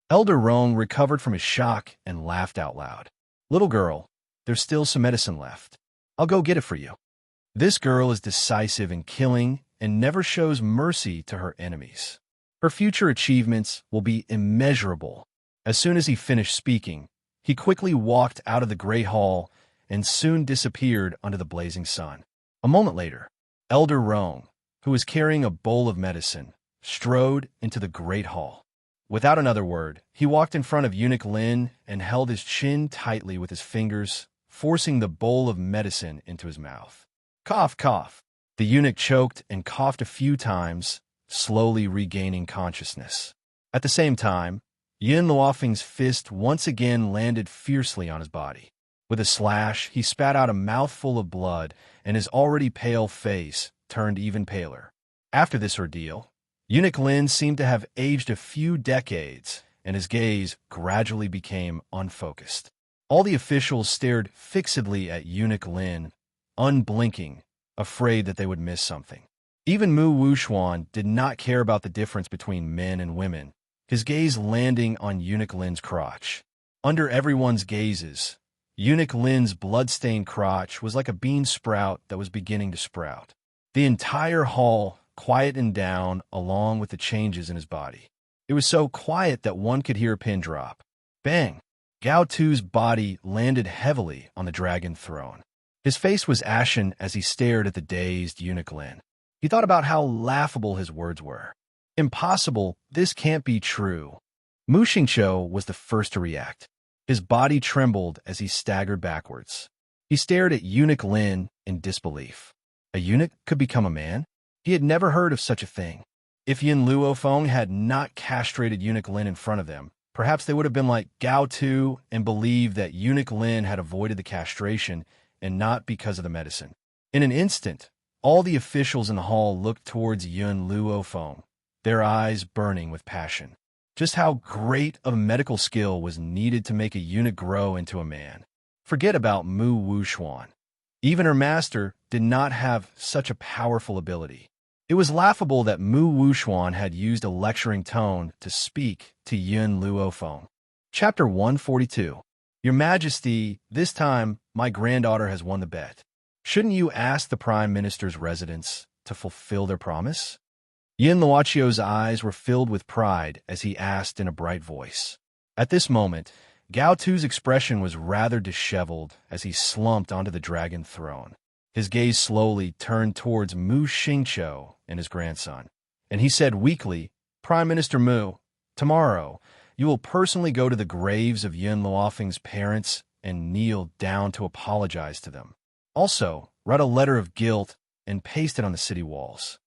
Elder Rong recovered from his shock and laughed out loud. "Little girl, there's still some medicine left. I'll go get it for you." This girl is decisive in killing and never shows mercy to her enemies. Her future achievements will be immeasurable. As soon as he finished speaking, he quickly walked out of the great hall and soon disappeared under the blazing sun. A moment later, Elder Rong, who was carrying a bowl of medicine, strode into the great hall. Without another word, he walked in front of Eunuch Lin and held his chin tightly with his fingers, forcing the bowl of medicine into his mouth. Cough, cough. The eunuch choked and coughed a few times, slowly regaining consciousness. At the same time, Yin Luofeng's fist once again landed fiercely on his body. With a slash, he spat out a mouthful of blood, and his already pale face turned even paler. After this ordeal, Eunuch Lin seemed to have aged a few decades, and his gaze gradually became unfocused. All the officials stared fixedly at Eunuch Lin, unblinking, afraid that they would miss something. Even Mu Wuxuan did not care about the difference between men and women, his gaze landing on Eunuch Lin's crotch. Under everyone's gazes, Eunuch Lin's blood-stained crotch was like a bean sprout that was beginning to sprout. The entire hall quietened down along with the changes in his body. It was so quiet that one could hear a pin drop. Bang! Gao Tu's body landed heavily on the dragon throne. His face was ashen as he stared at the dazed Eunuch Lin. He thought about how laughable his words were. Impossible, this can't be true. Mu Xingqiu was the first to react. His body trembled as he staggered backwards. He stared at Eunuch Lin in disbelief. A eunuch could become a man? He had never heard of such a thing. If Yin Luofeng had not castrated Eunuch Lin in front of them, perhaps they would have been like Gao Tu and believed that Eunuch Lin had avoided the castration and not because of the medicine. In an instant, all the officials in the hall looked towards Yin Luofeng, their eyes burning with passion. Just how great of a medical skill was needed to make a eunuch grow into a man. Forget about Mu Wuxuan. Even her master did not have such a powerful ability. It was laughable that Mu Wuxuan had used a lecturing tone to speak to Yin Luofeng. Chapter 142. Your Majesty, this time my granddaughter has won the bet. Shouldn't you ask the Prime Minister's residents to fulfill their promise? Yin Luoqiu's eyes were filled with pride as he asked in a bright voice. At this moment, Gao Tu's expression was rather disheveled as he slumped onto the dragon throne. His gaze slowly turned towards Mu Xingqiu and his grandson, and he said weakly, "Prime Minister Mu, tomorrow you will personally go to the graves of Yin Luofeng's parents and kneel down to apologize to them. Also, write a letter of guilt and paste it on the city walls."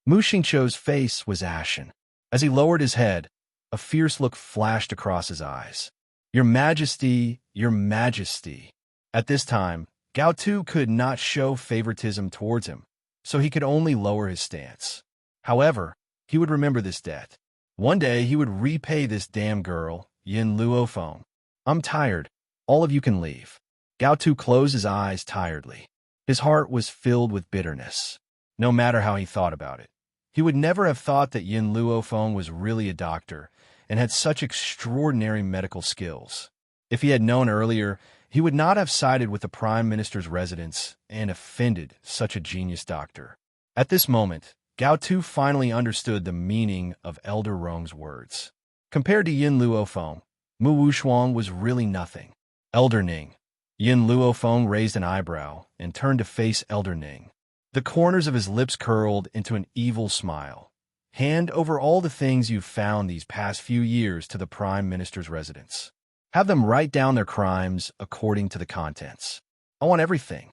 Mu Xingqiu's face was ashen. As he lowered his head, a fierce look flashed across his eyes. Your Majesty, Your Majesty. At this time, Gao Tu could not show favoritism towards him, so he could only lower his stance. However, he would remember this debt. One day he would repay this damn girl Yin Luofeng. I'm tired. All of you can leave. Gao Tu closed his eyes tiredly. His heart was filled with bitterness. No matter how he thought about it, he would never have thought that Yin Luofeng was really a doctor and had such extraordinary medical skills. If he had known earlier, he would not have sided with the Prime Minister's residence and offended such a genius doctor. At this moment, Gao Tu finally understood the meaning of Elder Rong's words. Compared to Yin Luofeng, Mu Wushuang was really nothing. Elder Ning. Yin Luofeng raised an eyebrow and turned to face Elder Ning. The corners of his lips curled into an evil smile. Hand over all the things you've found these past few years to the Prime Minister's residence. Have them write down their crimes according to the contents. I want everything.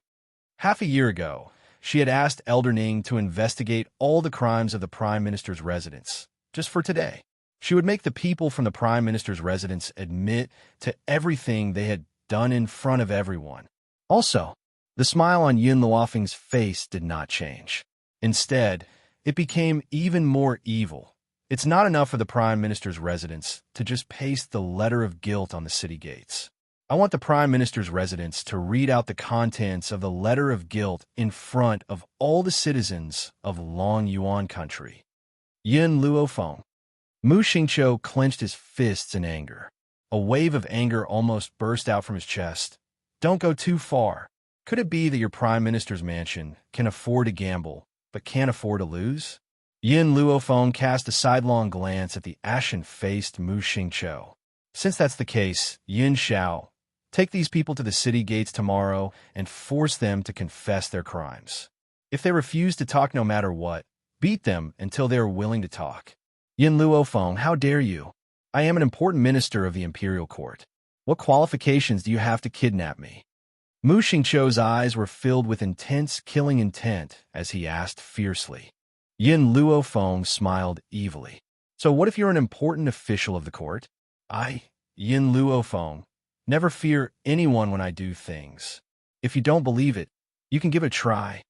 Half a year ago, she had asked Elder Ning to investigate all the crimes of the Prime Minister's residence, just for today. She would make the people from the Prime Minister's residence admit to everything they had done in front of everyone. Also, the smile on Yin Luofeng's face did not change. Instead, it became even more evil. It's not enough for the Prime Minister's residence to just paste the letter of guilt on the city gates. I want the Prime Minister's residence to read out the contents of the letter of guilt in front of all the citizens of Long Yuan country. Yin Luofeng. Mu Xingqiu clenched his fists in anger. A wave of anger almost burst out from his chest. Don't go too far. Could it be that your Prime Minister's mansion can afford to gamble, but can't afford to lose? Yin Luofeng cast a sidelong glance at the ashen-faced Mu Xingqiu. Since that's the case, Yin Xiao, take these people to the city gates tomorrow and force them to confess their crimes. If they refuse to talk no matter what, beat them until they are willing to talk. Yin Luofeng, how dare you? I am an important minister of the imperial court. What qualifications do you have to kidnap me? Mu Xingqiu's eyes were filled with intense killing intent as he asked fiercely. Yin Luofeng smiled evilly. So what if you're an important official of the court? I, Yin Luofeng, never fear anyone when I do things. If you don't believe it, you can give it a try.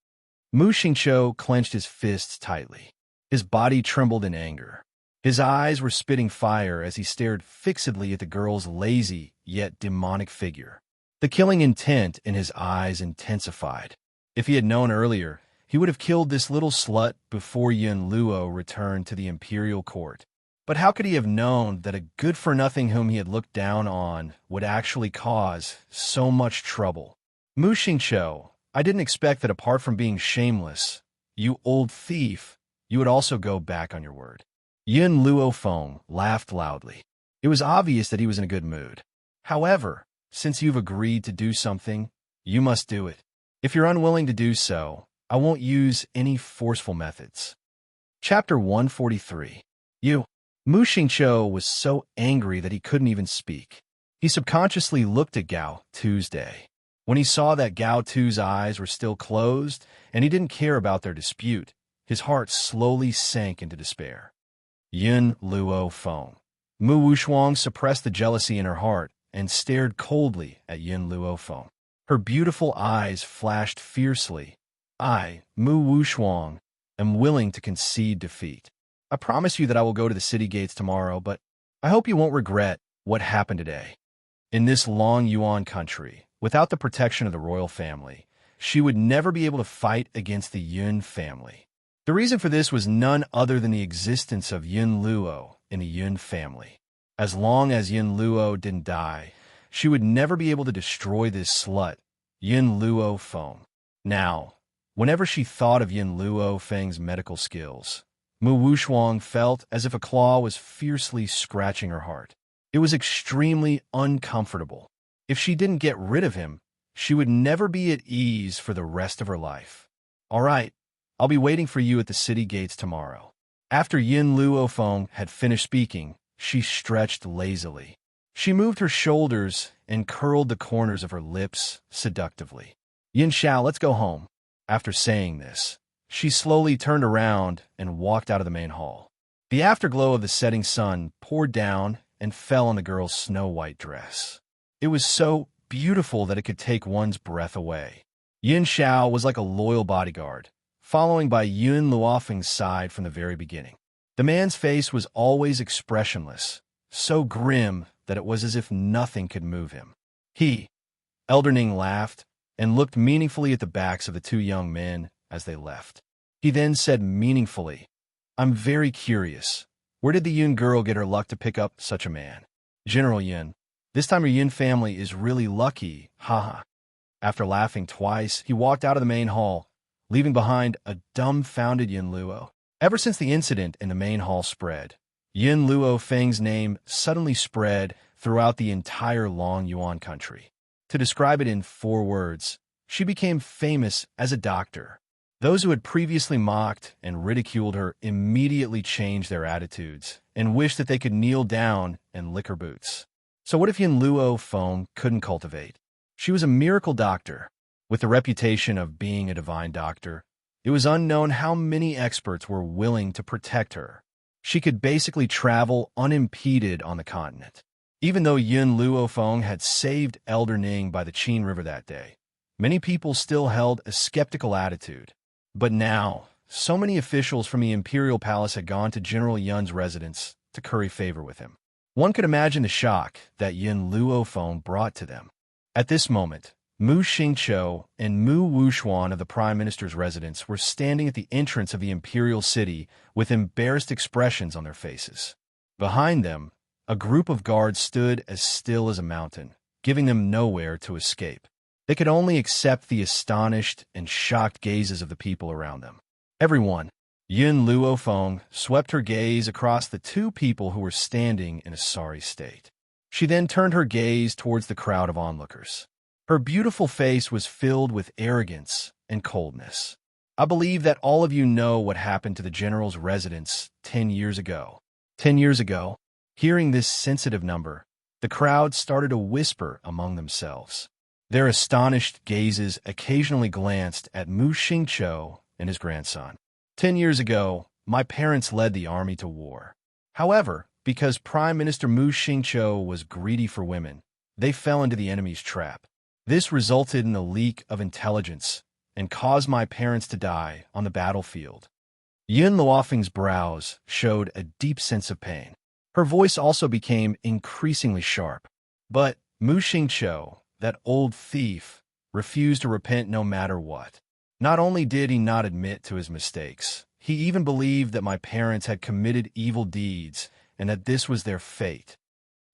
Mu Xingqiu clenched his fists tightly. His body trembled in anger. His eyes were spitting fire as he stared fixedly at the girl's lazy yet demonic figure. The killing intent in his eyes intensified. If he had known earlier, he would have killed this little slut before Yin Luo returned to the imperial court. But how could he have known that a good-for-nothing whom he had looked down on would actually cause so much trouble? Mu Xingqiu, I didn't expect that apart from being shameless, you old thief, you would also go back on your word. Yin Luofeng laughed loudly. It was obvious that he was in a good mood. However, since you've agreed to do something, you must do it. If you're unwilling to do so, I won't use any forceful methods. Chapter 143. Mu Xingqiu was so angry that he couldn't even speak. He subconsciously looked at Gao Tuesday. When he saw that Gao Tu's eyes were still closed and he didn't care about their dispute, his heart slowly sank into despair. Yin Luofeng. Mu Wushuang suppressed the jealousy in her heart and stared coldly at Yin Luofeng. Her beautiful eyes flashed fiercely. I, Mu Wushuang, am willing to concede defeat. I promise you that I will go to the city gates tomorrow, but I hope you won't regret what happened today. In this Long Yuan country, without the protection of the royal family, she would never be able to fight against the Yun family. The reason for this was none other than the existence of Yin Luo in the Yun family. As long as Yin Luo didn't die, she would never be able to destroy this slut, Yin Luofeng. Now, whenever she thought of Yin Luofeng's medical skills, Mu Wushuang felt as if a claw was fiercely scratching her heart. It was extremely uncomfortable. If she didn't get rid of him, she would never be at ease for the rest of her life. All right, I'll be waiting for you at the city gates tomorrow. After Yin Luofeng had finished speaking, she stretched lazily. She moved her shoulders and curled the corners of her lips seductively. Yin Xiao, let's go home. After saying this, she slowly turned around and walked out of the main hall. The afterglow of the setting sun poured down and fell on the girl's snow-white dress. It was so beautiful that it could take one's breath away. Yin Xiao was like a loyal bodyguard, following by Yin Luofeng's side from the very beginning. The man's face was always expressionless, so grim that it was as if nothing could move him. Elder Ning laughed and looked meaningfully at the backs of the two young men as they left. He then said meaningfully, "I'm very curious. Where did the Yun girl get her luck to pick up such a man?" "General Yun, this time your Yun family is really lucky, haha." After laughing twice, he walked out of the main hall, leaving behind a dumbfounded Yun Luo. Ever since the incident in the main hall spread, Yun Luo Feng's name suddenly spread throughout the entire Long Yuan country. To describe it in 4 words, she became famous as a doctor. Those who had previously mocked and ridiculed her immediately changed their attitudes and wished that they could kneel down and lick her boots. So what if Yun Luo Feng couldn't cultivate? She was a miracle doctor. With the reputation of being a divine doctor, it was unknown how many experts were willing to protect her. She could basically travel unimpeded on the continent. Even though Yun Luo Feng had saved Elder Ning by the Qin River that day, many people still held a skeptical attitude. But now, so many officials from the Imperial Palace had gone to General Yun's residence to curry favor with him. One could imagine the shock that Yun Luo Feng brought to them. At this moment, Mu Xingqiu and Mu Wuxuan of the Prime Minister's residence were standing at the entrance of the Imperial City with embarrassed expressions on their faces. Behind them, a group of guards stood as still as a mountain, giving them nowhere to escape. They could only accept the astonished and shocked gazes of the people around them. Everyone, Yun Luo Feng swept her gaze across the 2 people who were standing in a sorry state. She then turned her gaze towards the crowd of onlookers. Her beautiful face was filled with arrogance and coldness. "I believe that all of you know what happened to the general's residence 10 years ago. 10 years ago?" Hearing this sensitive number, the crowd started to whisper among themselves. Their astonished gazes occasionally glanced at Mu Xingqiu and his grandson. 10 years ago, my parents led the army to war. However, because Prime Minister Mu Xingqiu was greedy for women, they fell into the enemy's trap. This resulted in a leak of intelligence and caused my parents to die on the battlefield. Yun Luofeng's brows showed a deep sense of pain. Her voice also became increasingly sharp. But Mu Xingqiu, that old thief, refused to repent no matter what. Not only did he not admit to his mistakes, he even believed that my parents had committed evil deeds and that this was their fate.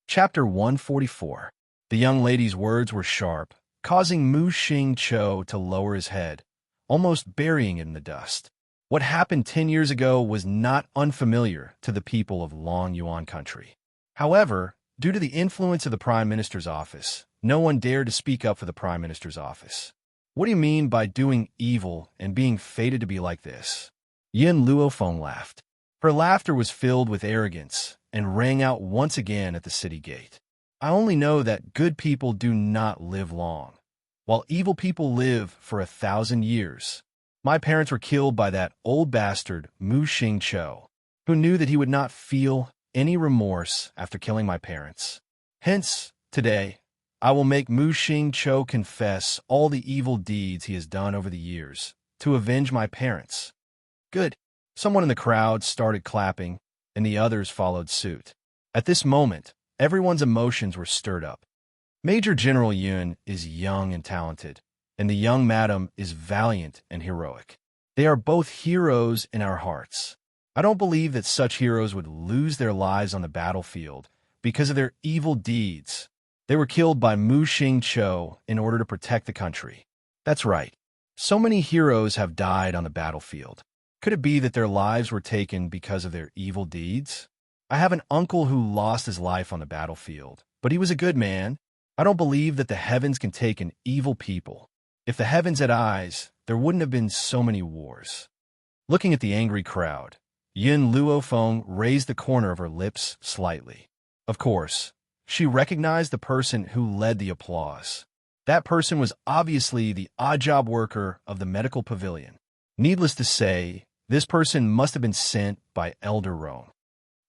Chapter 144. The young lady's words were sharp, causing Mu Xingqiu to lower his head, almost burying it in the dust. What happened 10 years ago was not unfamiliar to the people of Long Yuan country. However, due to the influence of the Prime Minister's office, no one dared to speak up for the Prime Minister's office. "What do you mean by doing evil and being fated to be like this?" Yun Luo Feng laughed. Her laughter was filled with arrogance and rang out once again at the city gate. "I only know that good people do not live long, while evil people live for 1,000 years. My parents were killed by that old bastard Mu Xingqiu, who knew that he would not feel any remorse after killing my parents. Hence, today, I will make Mu Xingqiu confess all the evil deeds he has done over the years to avenge my parents." "Good." Someone in the crowd started clapping, and the others followed suit. At this moment, everyone's emotions were stirred up. Major General Yun is young and talented, and the young madam is valiant and heroic. They are both heroes in our hearts. I don't believe that such heroes would lose their lives on the battlefield because of their evil deeds. They were killed by Mu Xingqiu in order to protect the country. That's right. So many heroes have died on the battlefield. Could it be that their lives were taken because of their evil deeds? I have an uncle who lost his life on the battlefield, but he was a good man. I don't believe that the heavens can take an evil people. If the heavens had eyes, there wouldn't have been so many wars. Looking at the angry crowd, Yun Luo Feng raised the corner of her lips slightly. Of course, she recognized the person who led the applause. That person was obviously the odd job worker of the medical pavilion. Needless to say, this person must have been sent by Elder Rome.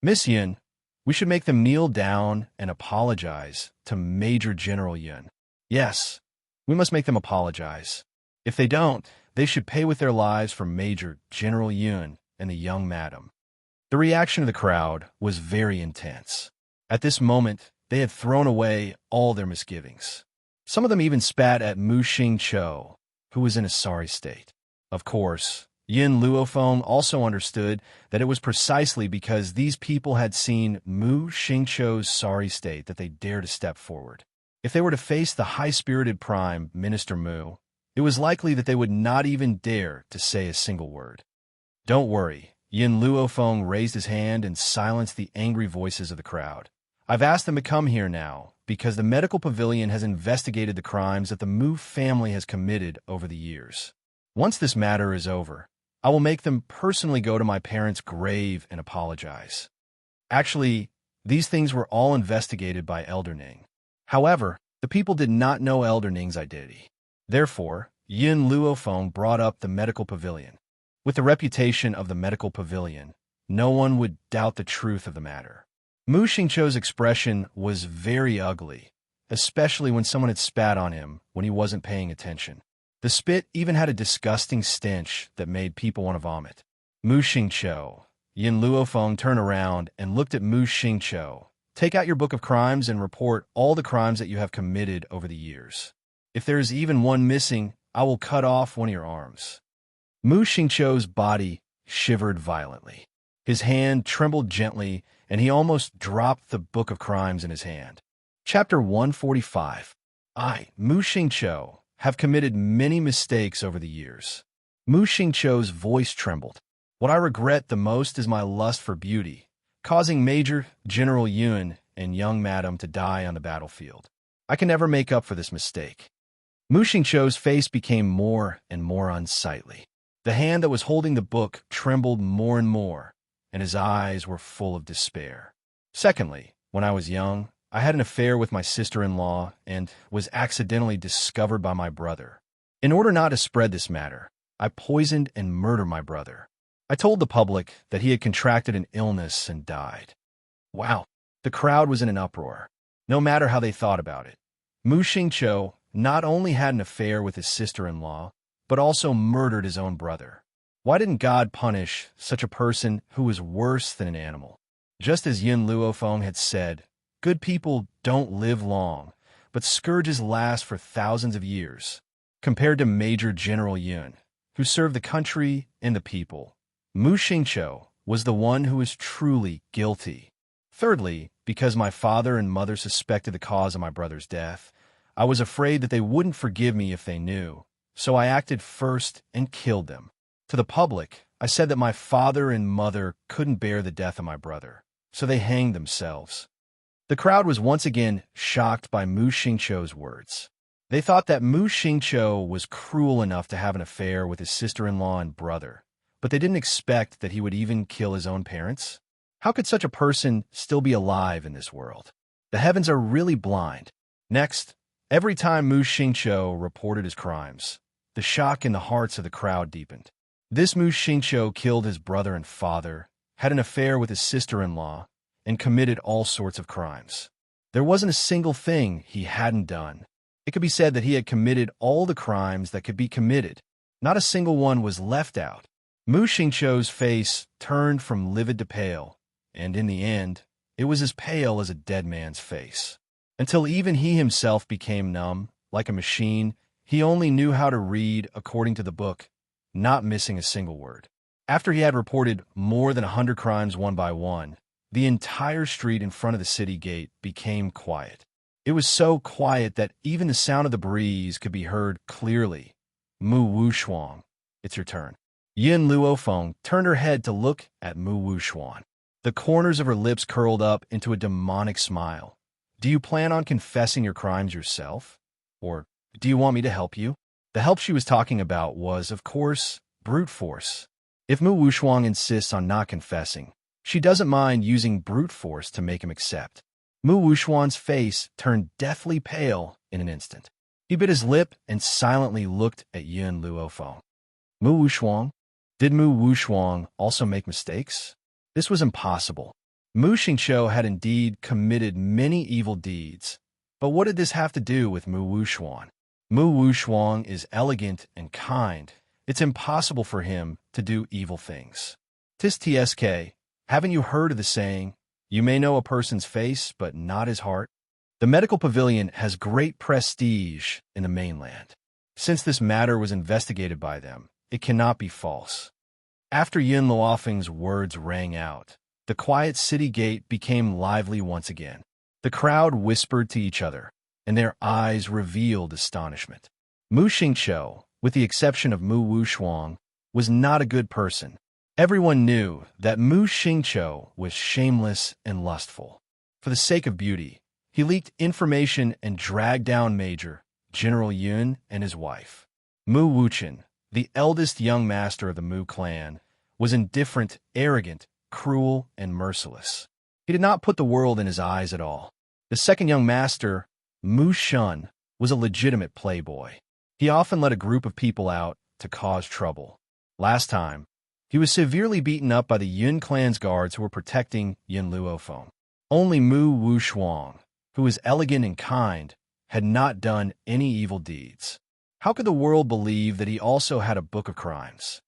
"Miss Yun, we should make them kneel down and apologize to Major General Yun." "Yes, we must make them apologize. If they don't, they should pay with their lives for Major General Yun and the young madam." The reaction of the crowd was very intense. At this moment, they had thrown away all their misgivings. Some of them even spat at Mu Xingqiu, who was in a sorry state. Of course, Yin Luofeng also understood that it was precisely because these people had seen Mu Xingqiu's sorry state that they dared to step forward. If they were to face the high-spirited Prime Minister Mu, it was likely that they would not even dare to say a single word. "Don't worry," Yin Luofeng raised his hand and silenced the angry voices of the crowd. "I've asked them to come here now because the medical pavilion has investigated the crimes that the Mu family has committed over the years. Once this matter is over, I will make them personally go to my parents' grave and apologize." Actually, these things were all investigated by Elder Ning. However, the people did not know Elder Ning's identity. Therefore, Yin Luofeng brought up the medical pavilion. With the reputation of the medical pavilion, no one would doubt the truth of the matter. Mu Xingqiu's expression was very ugly, especially when someone had spat on him when he wasn't paying attention. The spit even had a disgusting stench that made people want to vomit. "Mu Xingqiu." Yin Luofeng turned around and looked at Mu Xingqiu. "Take out your book of crimes and report all the crimes that you have committed over the years. If there is even one missing, I will cut off one of your arms." Mu Xingqiu's body shivered violently. His hand trembled gently, and he almost dropped the book of crimes in his hand. Chapter 145. I, Mu Xingqiu, have committed many mistakes over the years. Mu Xingqiu's voice trembled. "What I regret the most is my lust for beauty, causing Major General Yun and young Madam to die on the battlefield. I can never make up for this mistake." Mu Xingqiu's face became more and more unsightly. The hand that was holding the book trembled more and more, and his eyes were full of despair. "Secondly, when I was young, I had an affair with my sister-in-law and was accidentally discovered by my brother. In order not to spread this matter, I poisoned and murdered my brother. I told the public that he had contracted an illness and died." Wow, the crowd was in an uproar. No matter how they thought about it, Mu Xingqiu not only had an affair with his sister-in-law, but also murdered his own brother. Why didn't God punish such a person who was worse than an animal? Just as Yin Luofeng had said, good people don't live long, but scourges last for thousands of years. Compared to Major General Yun, who served the country and the people, Mu Xingqiu was the one who was truly guilty. Thirdly, because my father and mother suspected the cause of my brother's death, I was afraid that they wouldn't forgive me if they knew, so I acted first and killed them. To the public, I said that my father and mother couldn't bear the death of my brother, so they hanged themselves. The crowd was once again shocked by Mu Xingqiu's words. They thought that Mu Xingqiu was cruel enough to have an affair with his sister-in-law and brother, but they didn't expect that he would even kill his own parents. How could such a person still be alive in this world? The heavens are really blind. Next, every time Mu Xingqiu reported his crimes, the shock in the hearts of the crowd deepened. This Mu Xingqiu killed his brother and father, had an affair with his sister-in-law, and committed all sorts of crimes. There wasn't a single thing he hadn't done. It could be said that he had committed all the crimes that could be committed. Not a single one was left out. Mu Xingqiu's face turned from livid to pale, and in the end, it was as pale as a dead man's face. Until even he himself became numb, like a machine, he only knew how to read according to the book, not missing a single word. After he had reported more than 100 crimes one by one, the entire street in front of the city gate became quiet. It was so quiet that even the sound of the breeze could be heard clearly. Mu Wuxuan, it's your turn. Yin Luofeng turned her head to look at Mu Wuxuan. The corners of her lips curled up into a demonic smile. Do you plan on confessing your crimes yourself? Or do you want me to help you? The help she was talking about was, of course, brute force. If Mu Wuxuan insists on not confessing, she doesn't mind using brute force to make him accept. Mu Wuxuan's face turned deathly pale in an instant. He bit his lip and silently looked at Yin Luofeng. Mu Wuxuan? Did Mu Wuxuan also make mistakes? This was impossible. Mu Xingqiu had indeed committed many evil deeds, but what did this have to do with Mu Wuxuan? Mu Wuxuan is elegant and kind. It's impossible for him to do evil things. Tsk, haven't you heard of the saying, you may know a person's face, but not his heart? The medical pavilion has great prestige in the mainland. Since this matter was investigated by them, it cannot be false. After Yun Luofeng's words rang out, the quiet city gate became lively once again. The crowd whispered to each other, and their eyes revealed astonishment. Mu Xingqiu, with the exception of Mu Wushuang, was not a good person. Everyone knew that Mu Xingqiu was shameless and lustful. For the sake of beauty, he leaked information and dragged down Major General Yun and his wife. Mu Wuqian, the eldest young master of the Mu clan, was indifferent, arrogant, cruel, and merciless. He did not put the world in his eyes at all. The second young master, Mu Shun, was a legitimate playboy. He often let a group of people out to cause trouble. Last time, he was severely beaten up by the Yun clan's guards who were protecting Yun Luofeng. Only Mu Wushuang, who was elegant and kind, had not done any evil deeds. How could the world believe that he also had a book of crimes?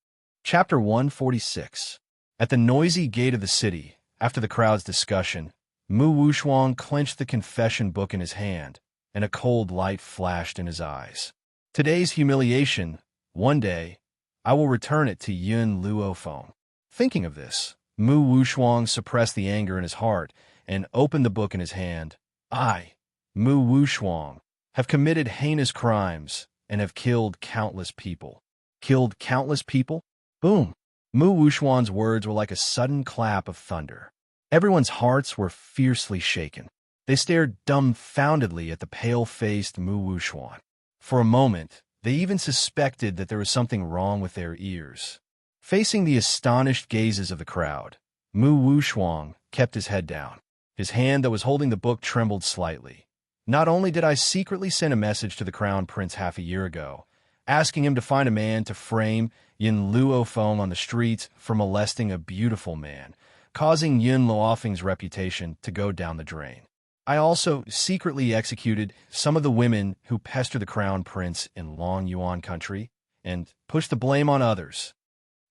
Chapter 146. At the noisy gate of the city, after the crowd's discussion, Mu Wushuang clenched the confession book in his hand, and a cold light flashed in his eyes. Today's humiliation, one day, I will return it to Yun Luofeng. Thinking of this, Mu Wushuang suppressed the anger in his heart and opened the book in his hand. I, Mu Wushuang, have committed heinous crimes and have killed countless people. Killed countless people? Boom! Mu Wushuang's words were like a sudden clap of thunder. Everyone's hearts were fiercely shaken. They stared dumbfoundedly at the pale-faced Mu Wushuang. For a moment, they even suspected that there was something wrong with their ears. Facing the astonished gazes of the crowd, Mu Wushuang kept his head down. His hand that was holding the book trembled slightly. Not only did I secretly send a message to the Crown Prince half a year ago, asking him to find a man to frame Yun Luofeng on the streets for molesting a beautiful man, causing Yun Luofeng's reputation to go down the drain. I also secretly executed some of the women who pester the Crown Prince in Long Yuan country and pushed the blame on others.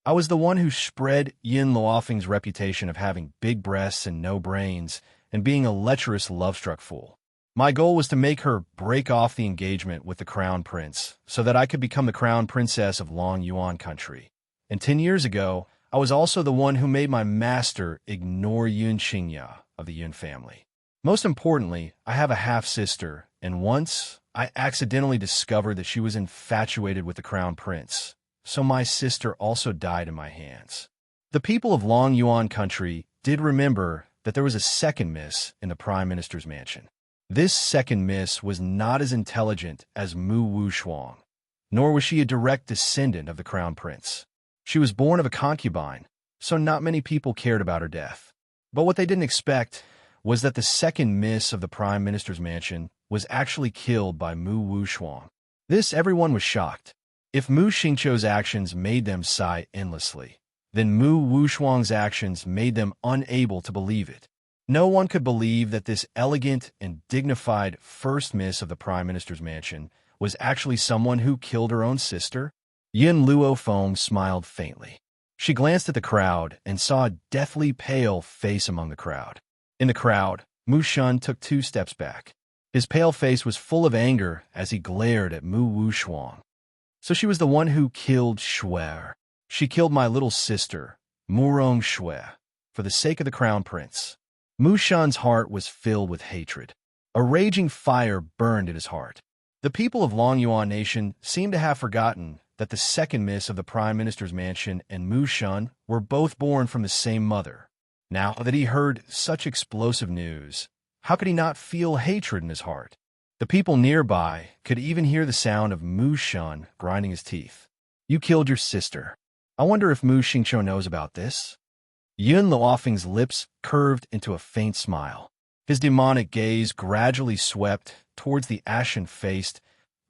I was the one who spread Yun Luofeng's reputation of having big breasts and no brains and being a lecherous love-struck fool. My goal was to make her break off the engagement with the Crown Prince so that I could become the Crown Princess of Long Yuan country. And 10 years ago, I was also the one who made my master ignore Xianxia of the Yun family. Most importantly, I have a half-sister, and once I accidentally discovered that she was infatuated with the Crown Prince, so my sister also died in my hands. The people of Long Yuan country did remember that there was a second miss in the Prime Minister's mansion. This second miss was not as intelligent as Mu Wushuang, nor was she a direct descendant of the Crown Prince. She was born of a concubine, so not many people cared about her death. But what they didn't expect was that the second miss of the Prime Minister's mansion was actually killed by Mu Wushuang. This everyone was shocked. If Mu Xingqiu's actions made them sigh endlessly, then Mu Wushuang's actions made them unable to believe it. No one could believe that this elegant and dignified first miss of the Prime Minister's mansion was actually someone who killed her own sister. Yun Luofeng smiled faintly. She glanced at the crowd and saw a deathly pale face among the crowd. In the crowd, Mu Shun took 2 steps back. His pale face was full of anger as he glared at Mu Wushuang. So she was the one who killed Shui. She killed my little sister, Murong Shui, for the sake of the Crown Prince. Mu Shun's heart was filled with hatred. A raging fire burned in his heart. The people of Long Yuan Nation seemed to have forgotten that the second miss of the Prime Minister's mansion and Mu Shun were both born from the same mother. Now that he heard such explosive news, how could he not feel hatred in his heart? The people nearby could even hear the sound of Mu Shun grinding his teeth. You killed your sister. I wonder if Mu Xingqiu knows about this? Yun Luofeng's lips curved into a faint smile. His demonic gaze gradually swept towards the ashen-faced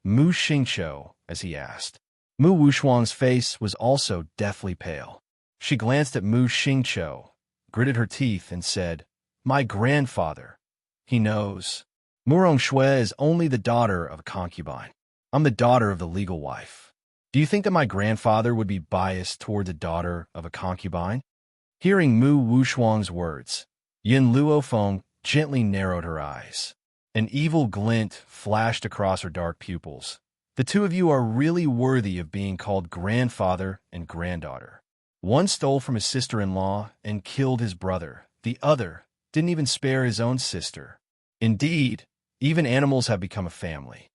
Mu Xingqiu as he asked. Mu Wushuang's face was also deathly pale. She glanced at Mu Xingqiu, gritted her teeth, and said, "My grandfather. He knows. Murong Shui is only the daughter of a concubine. I'm the daughter of the legal wife. Do you think that my grandfather would be biased toward the daughter of a concubine?" Hearing Mu Wushuang's words, Yun Luofeng gently narrowed her eyes. An evil glint flashed across her dark pupils. The two of you are really worthy of being called grandfather and granddaughter. One stole from his sister-in-law and killed his brother. The other didn't even spare his own sister. Indeed, even animals have become a family.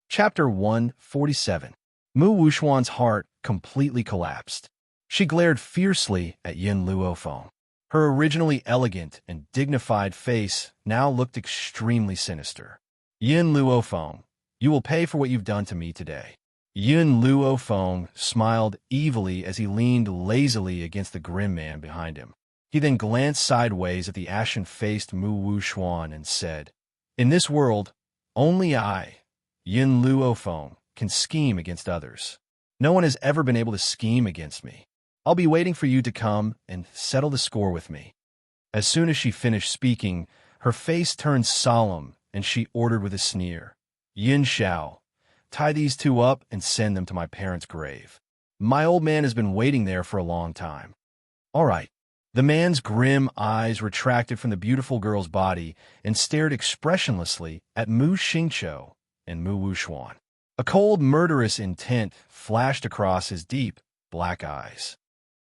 Chapter 147. Mu Wuxuan's heart completely collapsed. She glared fiercely at Yin Luofeng. Her originally elegant and dignified face now looked extremely sinister. Yin Luofeng, you will pay for what you've done to me today. Yin Luofeng smiled evilly as he leaned lazily against the grim man behind him. He then glanced sideways at the ashen-faced Mu Wuxuan and said, "In this world, only I, Yin Luofeng, can scheme against others. No one has ever been able to scheme against me. I'll be waiting for you to come and settle the score with me." As soon as she finished speaking, her face turned solemn, and she ordered with a sneer, "Yin Xiao, tie these two up and send them to my parents' grave. My old man has been waiting there for a long time." "All right." The man's grim eyes retracted from the beautiful girl's body and stared expressionlessly at Mu Xingqiu and Mu Wuxuan. A cold, murderous intent flashed across his deep, black eyes.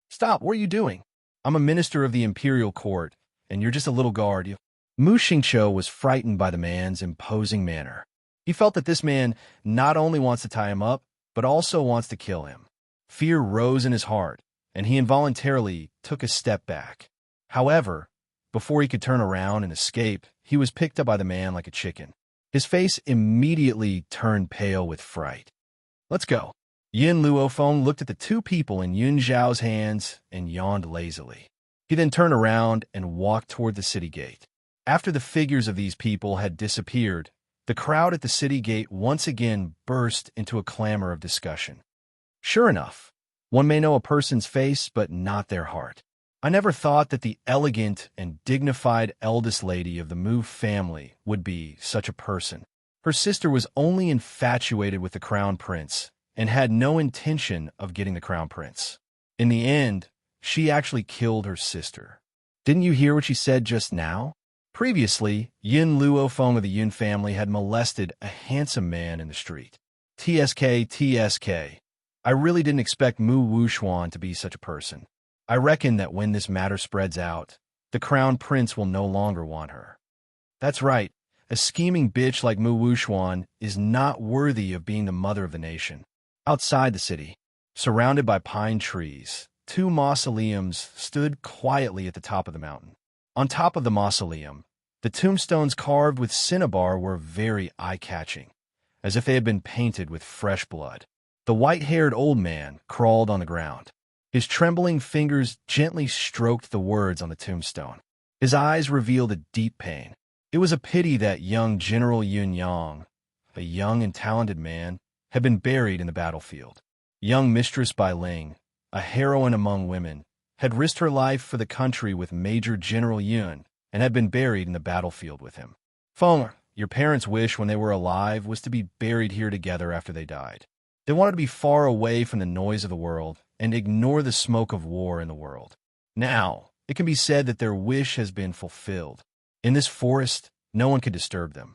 "Stop, what are you doing? I'm a minister of the imperial court, and you're just a little guard." Mu Xingqiu was frightened by the man's imposing manner. He felt that this man not only wants to tie him up, but also wants to kill him. Fear rose in his heart, and he involuntarily took a step back. However, before he could turn around and escape, he was picked up by the man like a chicken. His face immediately turned pale with fright. "Let's go." Yin Luofeng looked at the two people in Yun Zhao's hands and yawned lazily. He then turned around and walked toward the city gate. After the figures of these people had disappeared, the crowd at the city gate once again burst into a clamor of discussion. Sure enough, one may know a person's face but not their heart. I never thought that the elegant and dignified eldest lady of the Mu family would be such a person. Her sister was only infatuated with the crown prince and had no intention of getting the crown prince. In the end, she actually killed her sister. Didn't you hear what she said just now? Previously, Yin Luofeng of the Yun family had molested a handsome man in the street. TSK. I really didn't expect Mu Wuxuan to be such a person. I reckon that when this matter spreads out, the crown prince will no longer want her. That's right, a scheming bitch like Mu Wuxuan is not worthy of being the mother of the nation. Outside the city, surrounded by pine trees, two mausoleums stood quietly at the top of the mountain. On top of the mausoleum, the tombstones carved with cinnabar were very eye-catching, as if they had been painted with fresh blood. The white-haired old man crawled on the ground. His trembling fingers gently stroked the words on the tombstone. His eyes revealed a deep pain. It was a pity that young General Yun Yang, a young and talented man, had been buried in the battlefield. Young Mistress Bai Ling, a heroine among women, had risked her life for the country with Major General Yun and had been buried in the battlefield with him. Feng, your parents' wish when they were alive was to be buried here together after they died. They wanted to be far away from the noise of the world and ignore the smoke of war in the world. Now, it can be said that their wish has been fulfilled. In this forest, no one could disturb them.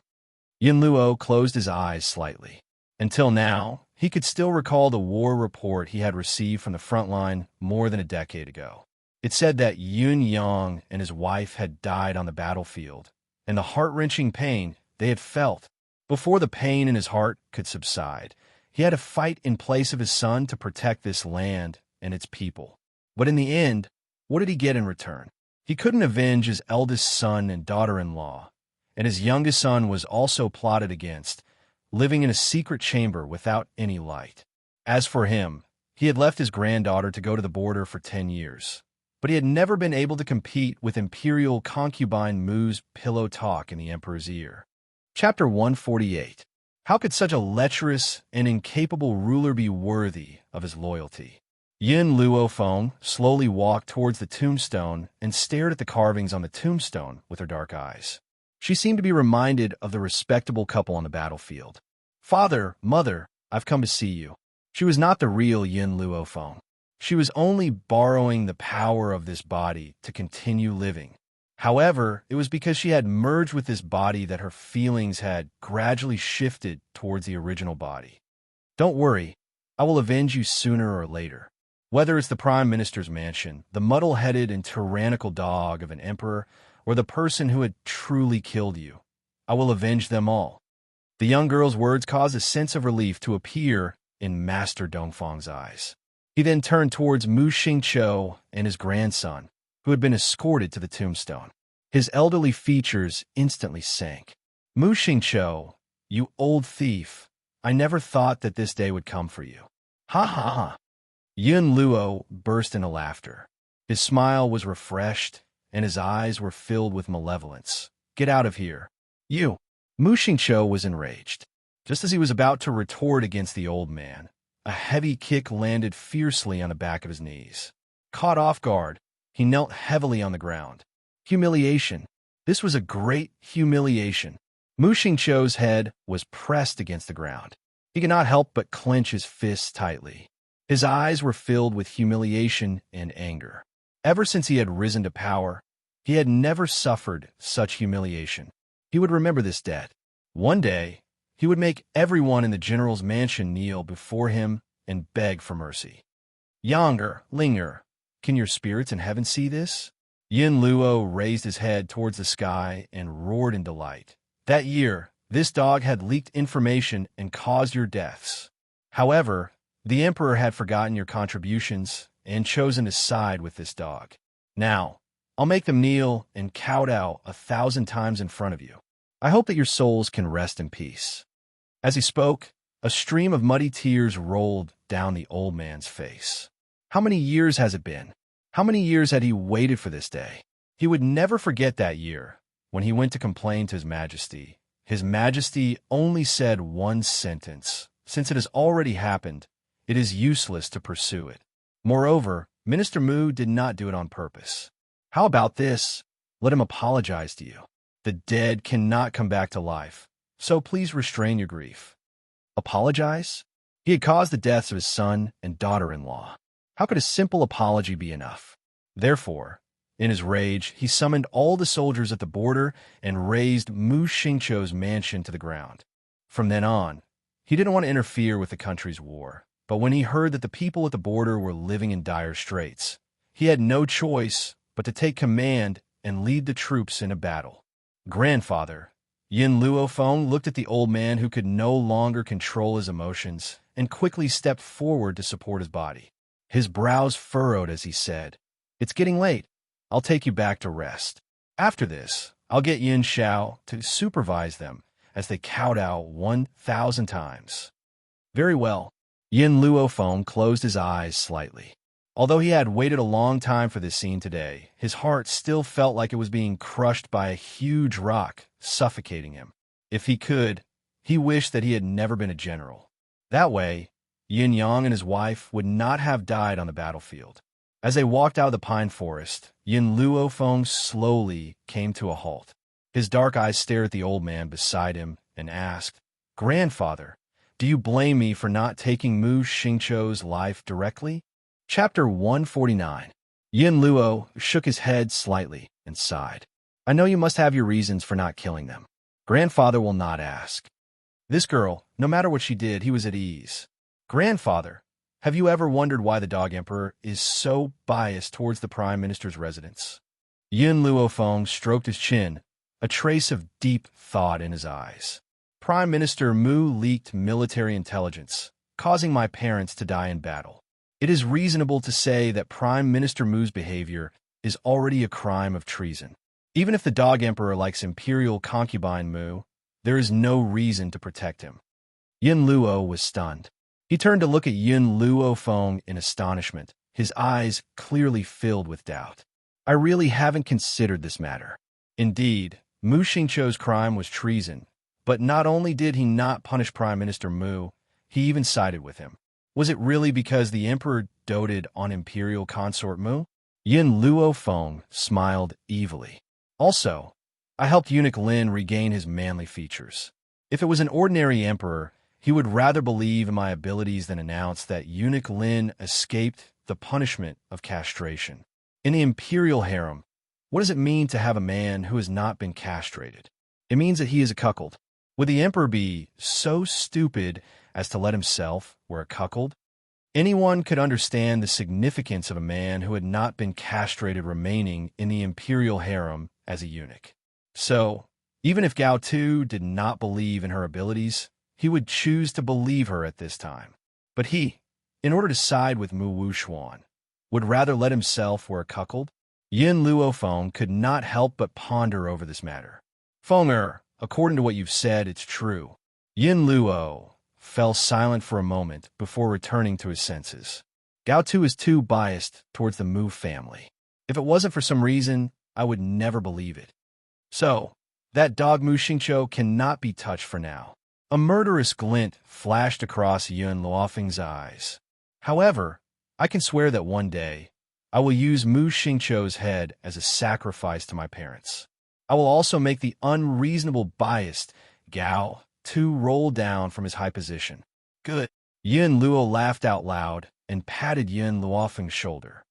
Yin Luo closed his eyes slightly. Until now, he could still recall the war report he had received from the front line more than a decade ago. It said that Yun Yang and his wife had died on the battlefield, and the heart-wrenching pain they had felt. Before the pain in his heart could subside, he had to fight in place of his son to protect this land and its people. But in the end, what did he get in return? He couldn't avenge his eldest son and daughter-in-law, and his youngest son was also plotted against, living in a secret chamber without any light. As for him, he had left his granddaughter to go to the border for 10 years, but he had never been able to compete with imperial concubine Mu's pillow talk in the emperor's ear. Chapter 148. How could such a lecherous and incapable ruler be worthy of his loyalty? Yin Luofeng slowly walked towards the tombstone and stared at the carvings on the tombstone with her dark eyes. She seemed to be reminded of the respectable couple on the battlefield. "Father, mother, I've come to see you." She was not the real Yin Luofeng. She was only borrowing the power of this body to continue living. However, it was because she had merged with this body that her feelings had gradually shifted towards the original body. Don't worry, I will avenge you sooner or later. Whether it's the Prime Minister's mansion, the muddle-headed and tyrannical dog of an emperor, or the person who had truly killed you, I will avenge them all. The young girl's words caused a sense of relief to appear in Master Dongfang's eyes. He then turned towards Mu Xingqiu and his grandson, who had been escorted to the tombstone. His elderly features instantly sank. Mu Xingqiu, you old thief, I never thought that this day would come for you. Ha ha ha. Yun Luo burst into laughter. His smile was refreshed, and his eyes were filled with malevolence. Get out of here. You. Mu Xingqiu was enraged. Just as he was about to retort against the old man, a heavy kick landed fiercely on the back of his knees. Caught off guard, he knelt heavily on the ground. Humiliation. This was a great humiliation. Mu Xingqiu's head was pressed against the ground. He could not help but clench his fists tightly. His eyes were filled with humiliation and anger. Ever since he had risen to power, he had never suffered such humiliation. He would remember this debt. One day, he would make everyone in the general's mansion kneel before him and beg for mercy. Younger, Linger, can your spirits in heaven see this? Yin Luo raised his head towards the sky and roared in delight. That year, this dog had leaked information and caused your deaths. However, the emperor had forgotten your contributions and chosen to side with this dog. Now, I'll make them kneel and kowtow 1,000 times in front of you. I hope that your souls can rest in peace. As he spoke, a stream of muddy tears rolled down the old man's face. How many years has it been? How many years had he waited for this day? He would never forget that year when he went to complain to His Majesty. His Majesty only said one sentence. Since it has already happened, it is useless to pursue it. Moreover, Minister Mu did not do it on purpose. How about this? Let him apologize to you. The dead cannot come back to life, so please restrain your grief. Apologize? He had caused the deaths of his son and daughter-in-law. How could a simple apology be enough? Therefore, in his rage, he summoned all the soldiers at the border and razed Mu Xingqiu's mansion to the ground. From then on, he didn't want to interfere with the country's war, but when he heard that the people at the border were living in dire straits, he had no choice but to take command and lead the troops in a battle. Grandfather, Yin Luofeng looked at the old man who could no longer control his emotions and quickly stepped forward to support his body. His brows furrowed as he said, "It's getting late. I'll take you back to rest. After this, I'll get Yin Xiao to supervise them as they kowtow 1,000 times." Very well. Yin Luofeng closed his eyes slightly. Although he had waited a long time for this scene today, his heart still felt like it was being crushed by a huge rock, suffocating him. If he could, he wished that he had never been a general. That way, Yin Yang and his wife would not have died on the battlefield. As they walked out of the pine forest, Yin Luofeng slowly came to a halt. His dark eyes stared at the old man beside him and asked, "Grandfather, do you blame me for not taking Mu Xingqiu's life directly?" Chapter 149. Yin Luo shook his head slightly and sighed. "I know you must have your reasons for not killing them. Grandfather will not ask." This girl, no matter what she did, he was at ease. "Grandfather, have you ever wondered why the Dog Emperor is so biased towards the Prime Minister's residence?" Yin Luofeng stroked his chin, a trace of deep thought in his eyes. "Prime Minister Mu leaked military intelligence, causing my parents to die in battle. It is reasonable to say that Prime Minister Mu's behavior is already a crime of treason. Even if the Dog Emperor likes imperial concubine Mu, there is no reason to protect him." Yin Luo was stunned. He turned to look at Yin Luofeng in astonishment, his eyes clearly filled with doubt. "I really haven't considered this matter. Indeed, Mu Xingqiu's crime was treason, but not only did he not punish Prime Minister Mu, he even sided with him. Was it really because the emperor doted on imperial consort Mu?" Yin Luofeng smiled evilly. "Also, I helped eunuch Lin regain his manly features. If it was an ordinary emperor, he would rather believe in my abilities than announce that eunuch Lin escaped the punishment of castration. In the imperial harem, What does it mean to have a man who has not been castrated? It means that he is a cuckold. Would the emperor be so stupid as to let himself wear a cuckold? Anyone could understand the significance of a man who had not been castrated remaining in the imperial harem as a eunuch. So, even if Gao Tu did not believe in her abilities, he would choose to believe her at this time. But he, in order to side with Mu Wuxuan, would rather let himself wear a cuckold? Yin Luofeng could not help but ponder over this matter. Fenger, according to what you've said, it's true. Yin Luo fell silent for a moment before returning to his senses. Gao Tu is too biased towards the Mu family. If it wasn't for some reason, I would never believe it. So, that dog Mu Xingqiu cannot be touched for now. A murderous glint flashed across Yun Luofeng's eyes. However, I can swear that one day, I will use Mu Xingqiu's head as a sacrifice to my parents. I will also make the unreasonable biased Gao Tu roll down from his high position. Good. Yin Luo laughed out loud and patted Yin Luofeng's shoulder.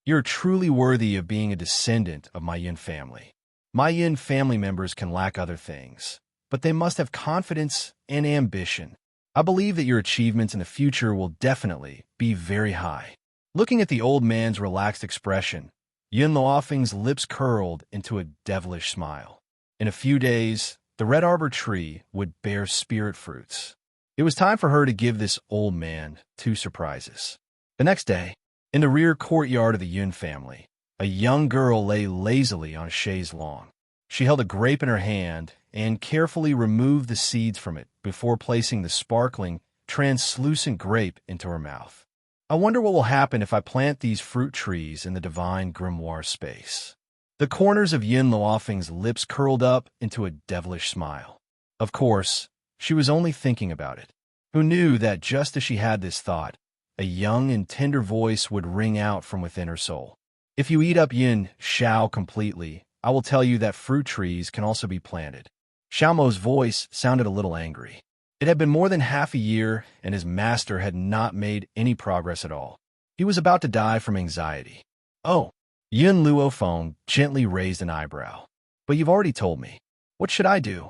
You're truly worthy of being a descendant of my Yin family. My Yin family members can lack other things, but they must have confidence and ambition. I believe that your achievements in the future will definitely be very high. Looking at the old man's relaxed expression, Yin Luofeng's lips curled into a devilish smile. In a few days, the Red Arbor tree would bear spirit fruits. It was time for her to give this old man 2 surprises. The next day, in the rear courtyard of the Yun family, a young girl lay lazily on a chaise lawn. She held a grape in her hand and carefully removed the seeds from it before placing the sparkling, translucent grape into her mouth. I wonder what will happen if I plant these fruit trees in the divine grimoire space. The corners of Yin Luofeng's lips curled up into a devilish smile. Of course, she was only thinking about it. Who knew that just as she had this thought, a young and tender voice would ring out from within her soul. If you eat up Yin Xiao completely, I will tell you that fruit trees can also be planted. Xiaomo's voice sounded a little angry. It had been more than half a year, and his master had not made any progress at all. He was about to die from anxiety. Oh, Yin Luofeng gently raised an eyebrow. But you've already told me. What should I do?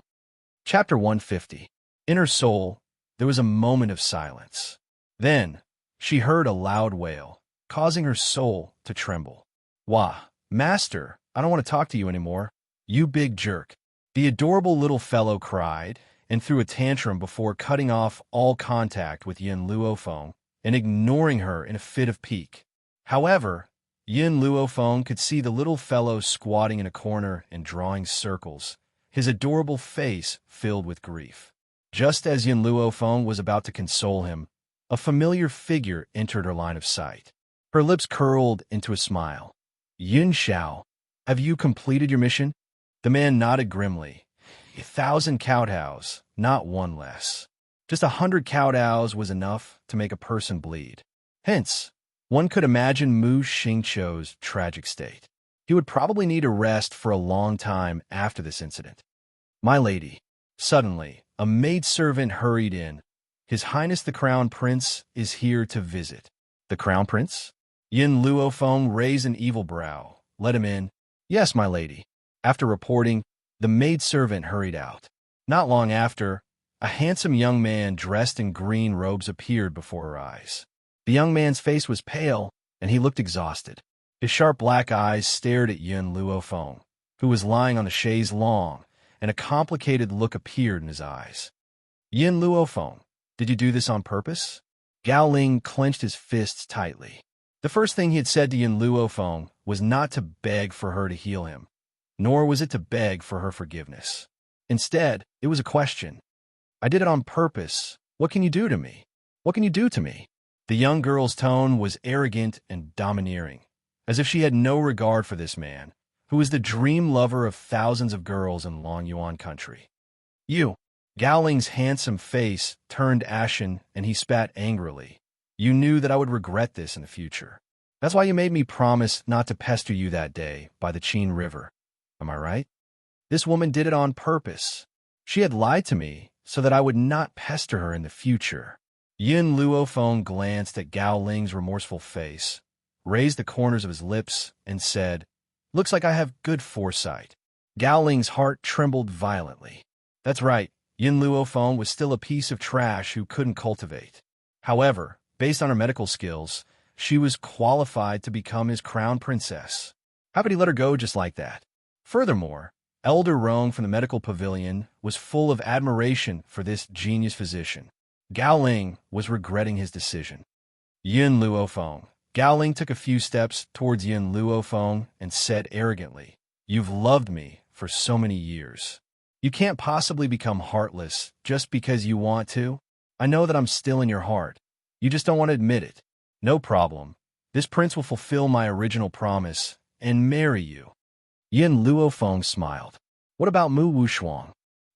Chapter 150. In her soul, there was a moment of silence. Then, she heard a loud wail, causing her soul to tremble. Wah, Master, I don't want to talk to you anymore. You big jerk. The adorable little fellow cried and threw a tantrum before cutting off all contact with Yin Luofeng and ignoring her in a fit of pique. However, Yin Luofeng could see the little fellow squatting in a corner and drawing circles, his adorable face filled with grief. Just as Yin Luofeng was about to console him, a familiar figure entered her line of sight. Her lips curled into a smile. Yin Xiao, have you completed your mission? The man nodded grimly. 1,000 kowtows, not one less. Just 100 kowtows was enough to make a person bleed. Hence, one could imagine Mu Xingqiu's tragic state. He would probably need a rest for a long time after this incident. My lady. Suddenly, a maidservant hurried in. His Highness the Crown Prince is here to visit. The Crown Prince? Yin Luofeng raised an evil brow. Let him in. Yes, my lady. After reporting, the maidservant hurried out. Not long after, a handsome young man dressed in green robes appeared before her eyes. The young man's face was pale, and he looked exhausted. His sharp black eyes stared at Yin Luofeng, who was lying on the chaise longue, and a complicated look appeared in his eyes. Yin Luofeng, did you do this on purpose? Gao Ling clenched his fists tightly. The first thing he had said to Yin Luofeng was not to beg for her to heal him, nor was it to beg for her forgiveness. Instead, it was a question. I did it on purpose. What can you do to me? What can you do to me? The young girl's tone was arrogant and domineering, as if she had no regard for this man, who was the dream lover of thousands of girls in Long Yuan country. You. Gao Ling's handsome face turned ashen, and he spat angrily. You knew that I would regret this in the future. That's why you made me promise not to pester you that day by the Qin River. Am I right? This woman did it on purpose. She had lied to me so that I would not pester her in the future. Yin Luofeng glanced at Gao Ling's remorseful face, raised the corners of his lips, and said, Looks like I have good foresight. Gao Ling's heart trembled violently. That's right, Yin Luofeng was still a piece of trash who couldn't cultivate. However, based on her medical skills, she was qualified to become his crown princess. How could he let her go just like that? Furthermore, Elder Rong from the medical pavilion was full of admiration for this genius physician. Gao Ling was regretting his decision. Yin Luofeng. Gao Ling took a few steps towards Yin Luofeng and said arrogantly, "You've loved me for so many years. You can't possibly become heartless just because you want to. I know that I'm still in your heart. You just don't want to admit it. No problem. This prince will fulfill my original promise and marry you." Yin Luofeng smiled. "What about Mu Wushuang?"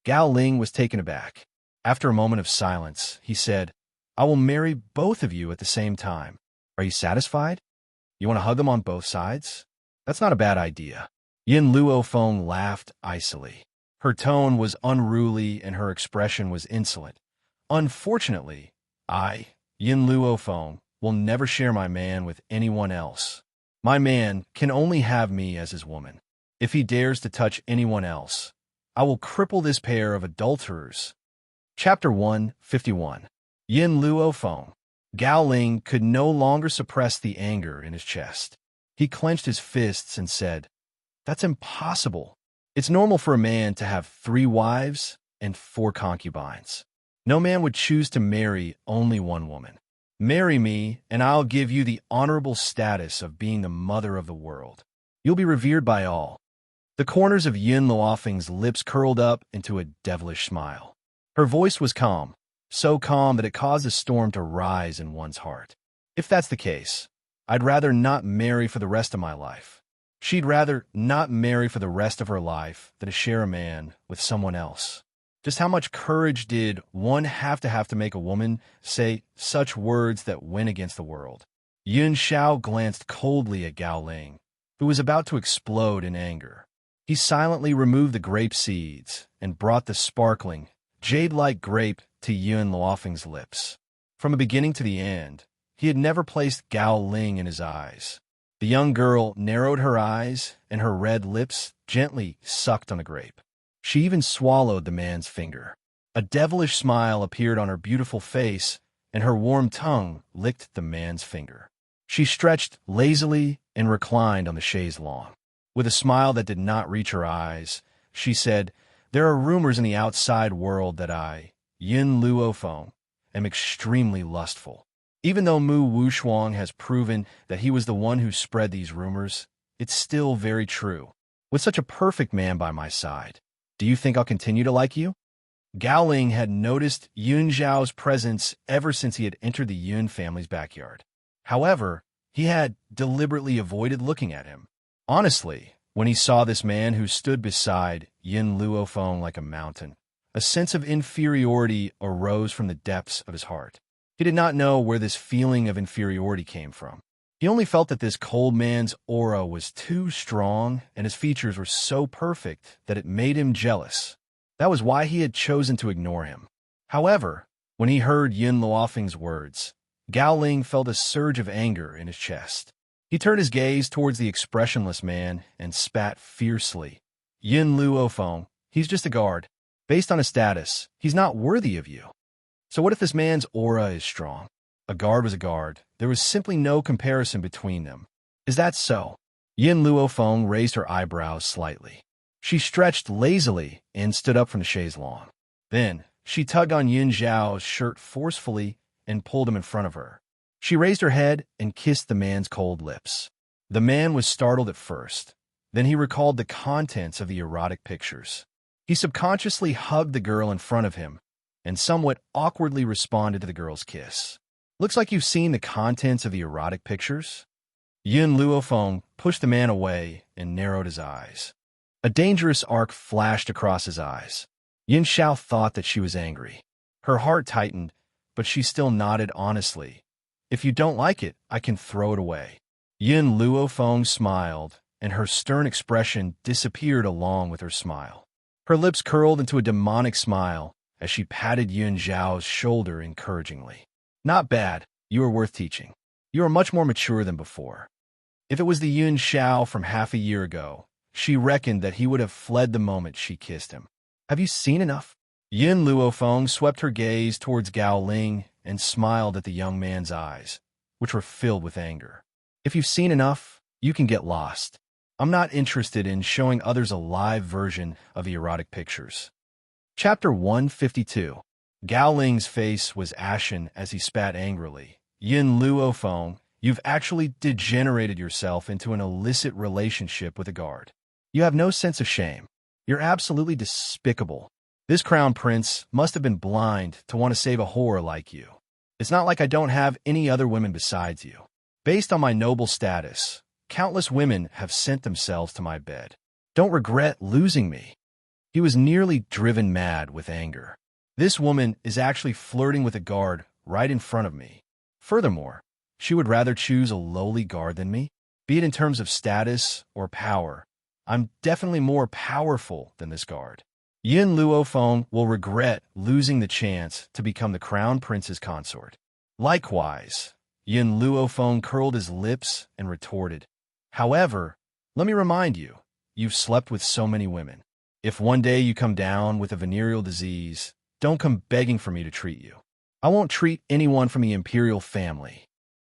Gao Ling was taken aback. After a moment of silence, he said, "I will marry both of you at the same time. Are you satisfied? You want to hug them on both sides? That's not a bad idea." Yin Luofeng laughed icily. Her tone was unruly and her expression was insolent. "Unfortunately, I, Yin Luofeng, will never share my man with anyone else. My man can only have me as his woman. If he dares to touch anyone else, I will cripple this pair of adulterers." Chapter 151. Yin Luofeng. Gao Ling could no longer suppress the anger in his chest. He clenched his fists and said, "That's impossible. It's normal for a man to have 3 wives and 4 concubines. No man would choose to marry only one woman. Marry me, and I'll give you the honorable status of being the mother of the world. You'll be revered by all." The corners of Yin Luofeng's lips curled up into a devilish smile. Her voice was calm, so calm that it caused a storm to rise in one's heart. "If that's the case, I'd rather not marry for the rest of my life." She'd rather not marry for the rest of her life than to share a man with someone else. Just how much courage did one have to make a woman say such words that went against the world? Yun Xiao glanced coldly at Gao Ling, who was about to explode in anger. He silently removed the grape seeds and brought the sparkling, jade-like grape to Yun Luofeng's lips. From the beginning to the end, he had never placed Gao Ling in his eyes. The young girl narrowed her eyes, and her red lips gently sucked on a grape. She even swallowed the man's finger. A devilish smile appeared on her beautiful face, and her warm tongue licked the man's finger. She stretched lazily and reclined on the chaise longue. With a smile that did not reach her eyes, she said, "There are rumors in the outside world that I, Yin Luofeng, am extremely lustful. Even though Mu Wushuang has proven that he was the one who spread these rumors, it's still very true. With such a perfect man by my side, do you think I'll continue to like you?" Gao Ling had noticed Yun Zhao's presence ever since he had entered the Yun family's backyard. However, he had deliberately avoided looking at him. Honestly, when he saw this man who stood beside Yin Luofeng like a mountain, a sense of inferiority arose from the depths of his heart. He did not know where this feeling of inferiority came from. He only felt that this cold man's aura was too strong and his features were so perfect that it made him jealous. That was why he had chosen to ignore him. However, when he heard Yin Luofeng's words, Gao Ling felt a surge of anger in his chest. He turned his gaze towards the expressionless man and spat fiercely. "Yin Luofeng, he's just a guard. Based on his status, he's not worthy of you. So what if this man's aura is strong? A guard was a guard. There was simply no comparison between them. Is that so?" Yin Luofeng raised her eyebrows slightly. She stretched lazily and stood up from the chaise longue. Then, she tugged on Yin Zhao's shirt forcefully and pulled him in front of her. She raised her head and kissed the man's cold lips. The man was startled at first. Then he recalled the contents of the erotic pictures. He subconsciously hugged the girl in front of him and somewhat awkwardly responded to the girl's kiss. "Looks like you've seen the contents of the erotic pictures?" Yin Luofeng pushed the man away and narrowed his eyes. A dangerous arc flashed across his eyes. Yin Xiao thought that she was angry. Her heart tightened, but she still nodded honestly. "If you don't like it, I can throw it away." Yin Luofeng smiled, and her stern expression disappeared along with her smile. Her lips curled into a demonic smile as she patted Yun Zhao's shoulder encouragingly. "Not bad. You are worth teaching. You are much more mature than before. If it was the Xianxia from half a year ago, she reckoned that he would have fled the moment she kissed him. Have you seen enough? Yin Luofeng swept her gaze towards Gao Ling and smiled at the young man's eyes, which were filled with anger. If you've seen enough, you can get lost. I'm not interested in showing others a live version of erotic pictures. Chapter 152. Gao Ling's face was ashen as he spat angrily. Yin Luofeng, you've actually degenerated yourself into an illicit relationship with a guard. You have no sense of shame. You're absolutely despicable. This crown prince must have been blind to want to save a whore like you. It's not like I don't have any other women besides you. Based on my noble status, countless women have sent themselves to my bed. Don't regret losing me. He was nearly driven mad with anger. This woman is actually flirting with a guard right in front of me. Furthermore, she would rather choose a lowly guard than me. Be it in terms of status or power, I'm definitely more powerful than this guard. Yin Luofeng will regret losing the chance to become the crown prince's consort. Likewise, Yin Luofeng curled his lips and retorted, however, let me remind you, you've slept with so many women. If one day you come down with a venereal disease, don't come begging for me to treat you. I won't treat anyone from the imperial family.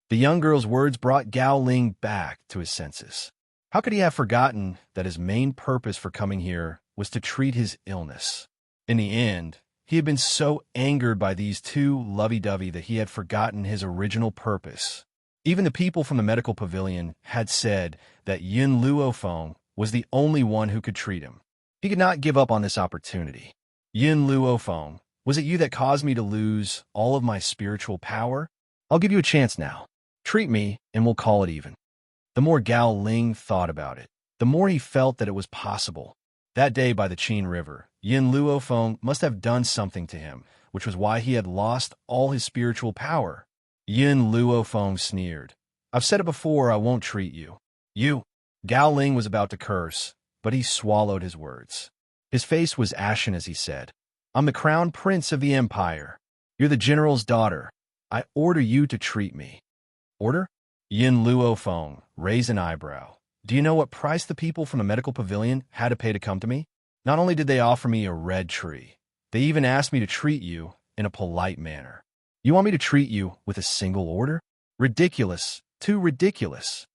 The young girl's words brought Gao Ling back to his senses. How could he have forgotten that his main purpose for coming here was to treat his illness? In the end, he had been so angered by these two lovey-dovey that he had forgotten his original purpose. Even the people from the medical pavilion had said that Yin Luofeng was the only one who could treat him. He could not give up on this opportunity. Yin Luofeng, was it you that caused me to lose all of my spiritual power? I'll give you a chance now. Treat me, and we'll call it even. The more Gao Ling thought about it, the more he felt that it was possible. That day by the Qin River, Yin Luofeng must have done something to him, which was why he had lost all his spiritual power. Yin Luofeng sneered. I've said it before, I won't treat you. You. Gao Ling was about to curse, but he swallowed his words. His face was ashen as he said, I'm the crown prince of the empire. You're the general's daughter. I order you to treat me. Order? Yin Luofeng raised an eyebrow. Do you know what price the people from the medical pavilion had to pay to come to me? Not only did they offer me a red tree, they even asked me to treat you in a polite manner. You want me to treat you with a single order? Ridiculous. Too ridiculous.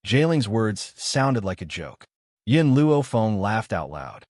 Jailing's words sounded like a joke. Yin Luofeng laughed out loud.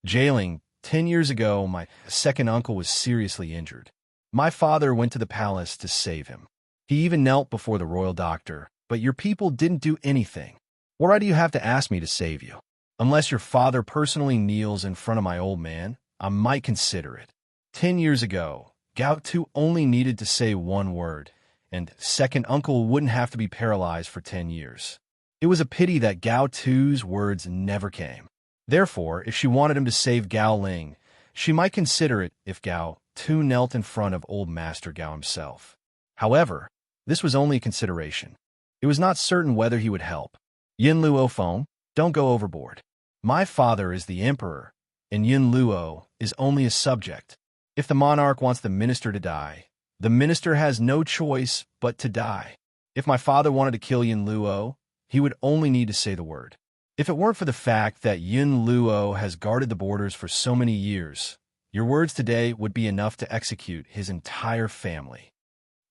Jailing, 10 years ago, my second uncle was seriously injured. My father went to the palace to save him. He even knelt before the royal doctor, but your people didn't do anything. What right do you have to ask me to save you? Unless your father personally kneels in front of my old man, I might consider it. 10 years ago, Gao Tu only needed to say one word, and second uncle wouldn't have to be paralyzed for 10 years. It was a pity that Gao Tu's words never came. Therefore, if she wanted him to save Gao Ling, she might consider it if Gao Tu knelt in front of old Master Gao himself. However, this was only a consideration. It was not certain whether he would help. Yin Luofeng, don't go overboard. My father is the emperor, and Yin Luo is only a subject. If the monarch wants the minister to die, the minister has no choice but to die. If my father wanted to kill Yin Luo, he would only need to say the word. If it weren't for the fact that Yin Luo has guarded the borders for so many years, your words today would be enough to execute his entire family.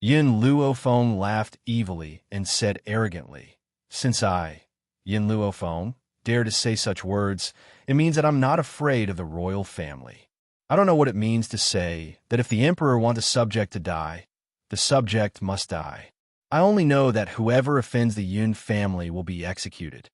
Yin Luofeng laughed evilly and said arrogantly, since I, Yin Luofeng, dare to say such words, it means that I'm not afraid of the royal family. I don't know what it means to say that if the emperor wants a subject to die, the subject must die. I only know that whoever offends the Yin family will be executed.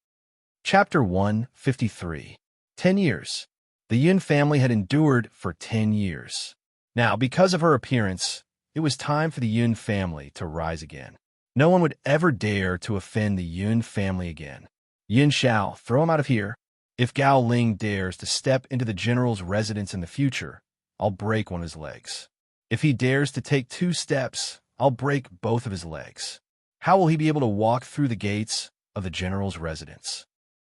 Chapter 153. 10 years. The Yin family had endured for 10 years. Now, because of her appearance, it was time for the Yin family to rise again. No one would ever dare to offend the Yin family again. Yin Xiao, throw him out of here. If Gao Ling dares to step into the general's residence in the future, I'll break one of his legs. If he dares to take 2 steps, I'll break both of his legs. How will he be able to walk through the gates of the general's residence?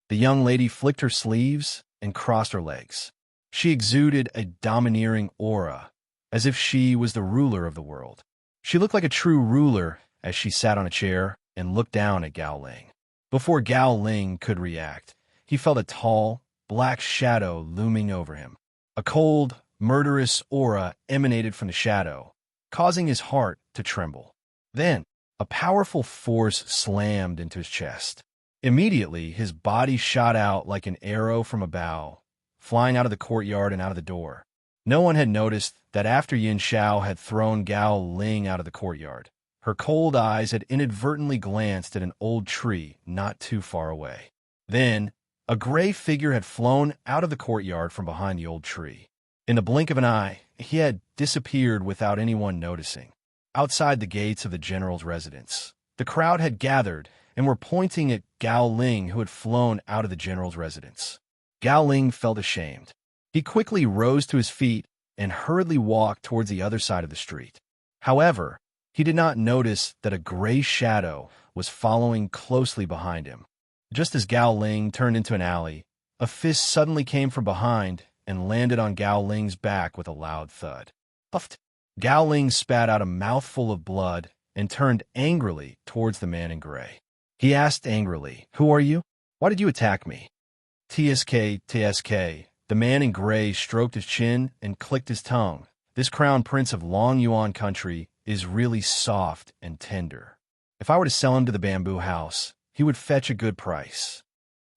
The young lady flicked her sleeves and crossed her legs. She exuded a domineering aura, as if she was the ruler of the world. She looked like a true ruler as she sat on a chair and looked down at Gao Ling. Before Gao Ling could react, he felt a tall, black shadow looming over him. A cold, murderous aura emanated from the shadow, causing his heart to tremble. Then, a powerful force slammed into his chest. Immediately, his body shot out like an arrow from a bow, flying out of the courtyard and out of the door. No one had noticed that after Xianxia had thrown Gao Ling out of the courtyard, her cold eyes had inadvertently glanced at an old tree not too far away. Then, a gray figure had flown out of the courtyard from behind the old tree. In the blink of an eye, he had disappeared without anyone noticing. Outside the gates of the general's residence, the crowd had gathered and were pointing at Gao Ling, who had flown out of the general's residence. Gao Ling felt ashamed. He quickly rose to his feet and hurriedly walked towards the other side of the street. However, he did not notice that a gray shadow was following closely behind him. Just as Gao Ling turned into an alley, a fist suddenly came from behind and landed on Gao Ling's back with a loud thud. Puffed. Gao Ling spat out a mouthful of blood and turned angrily towards the man in gray. He asked angrily, "Who are you? Why did you attack me?" TSK. The man in gray stroked his chin and clicked his tongue. This crown prince of Long Yuan country is really soft and tender. If I were to sell him to the bamboo house, he would fetch a good price.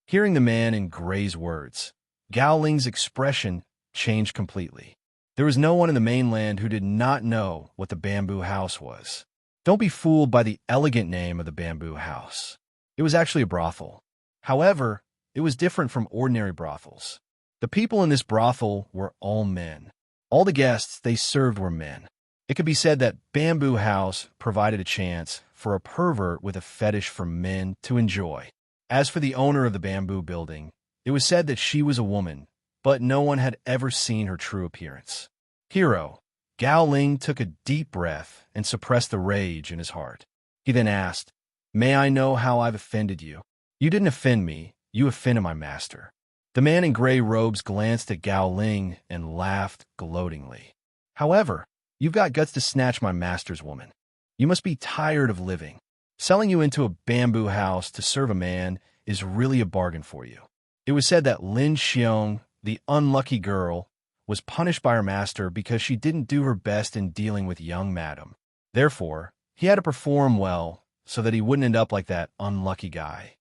Hearing the man in gray's words, Gao Ling's expression changed completely. There was no one in the mainland who did not know what the bamboo house was. Don't be fooled by the elegant name of the bamboo house. It was actually a brothel. However, it was different from ordinary brothels. The people in this brothel were all men. All the guests they served were men. It could be said that Bamboo House provided a chance for a pervert with a fetish for men to enjoy. As for the owner of the bamboo building, it was said that she was a woman, but no one had ever seen her true appearance. Hero, Gao Ling took a deep breath and suppressed the rage in his heart. He then asked, "May I know how I've offended you?" "You didn't offend me, you offended my master." The man in gray robes glanced at Gao Ling and laughed gloatingly. "However, you've got guts to snatch my master's woman. You must be tired of living. Selling you into a bamboo house to serve a man is really a bargain for you." It was said that Lin Xiong, the unlucky girl, was punished by her master because she didn't do her best in dealing with young madam. Therefore, he had to perform well so that he wouldn't end up like that unlucky guy.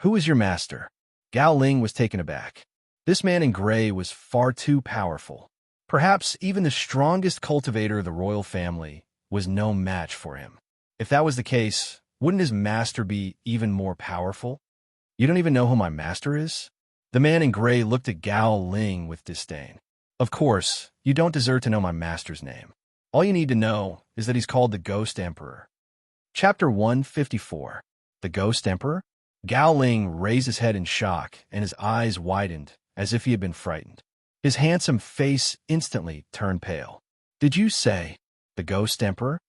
"Who is your master?" Gao Ling was taken aback. This man in gray was far too powerful. Perhaps even the strongest cultivator of the royal family was no match for him. If that was the case, wouldn't his master be even more powerful? "You don't even know who my master is?" The man in gray looked at Gao Ling with disdain. "Of course, you don't deserve to know my master's name. All you need to know is that he's called the Ghost Emperor." Chapter 154. The Ghost Emperor? Gao Ling raised his head in shock, and his eyes widened, as if he had been frightened. His handsome face instantly turned pale. "Did you say the Ghost Emperor?"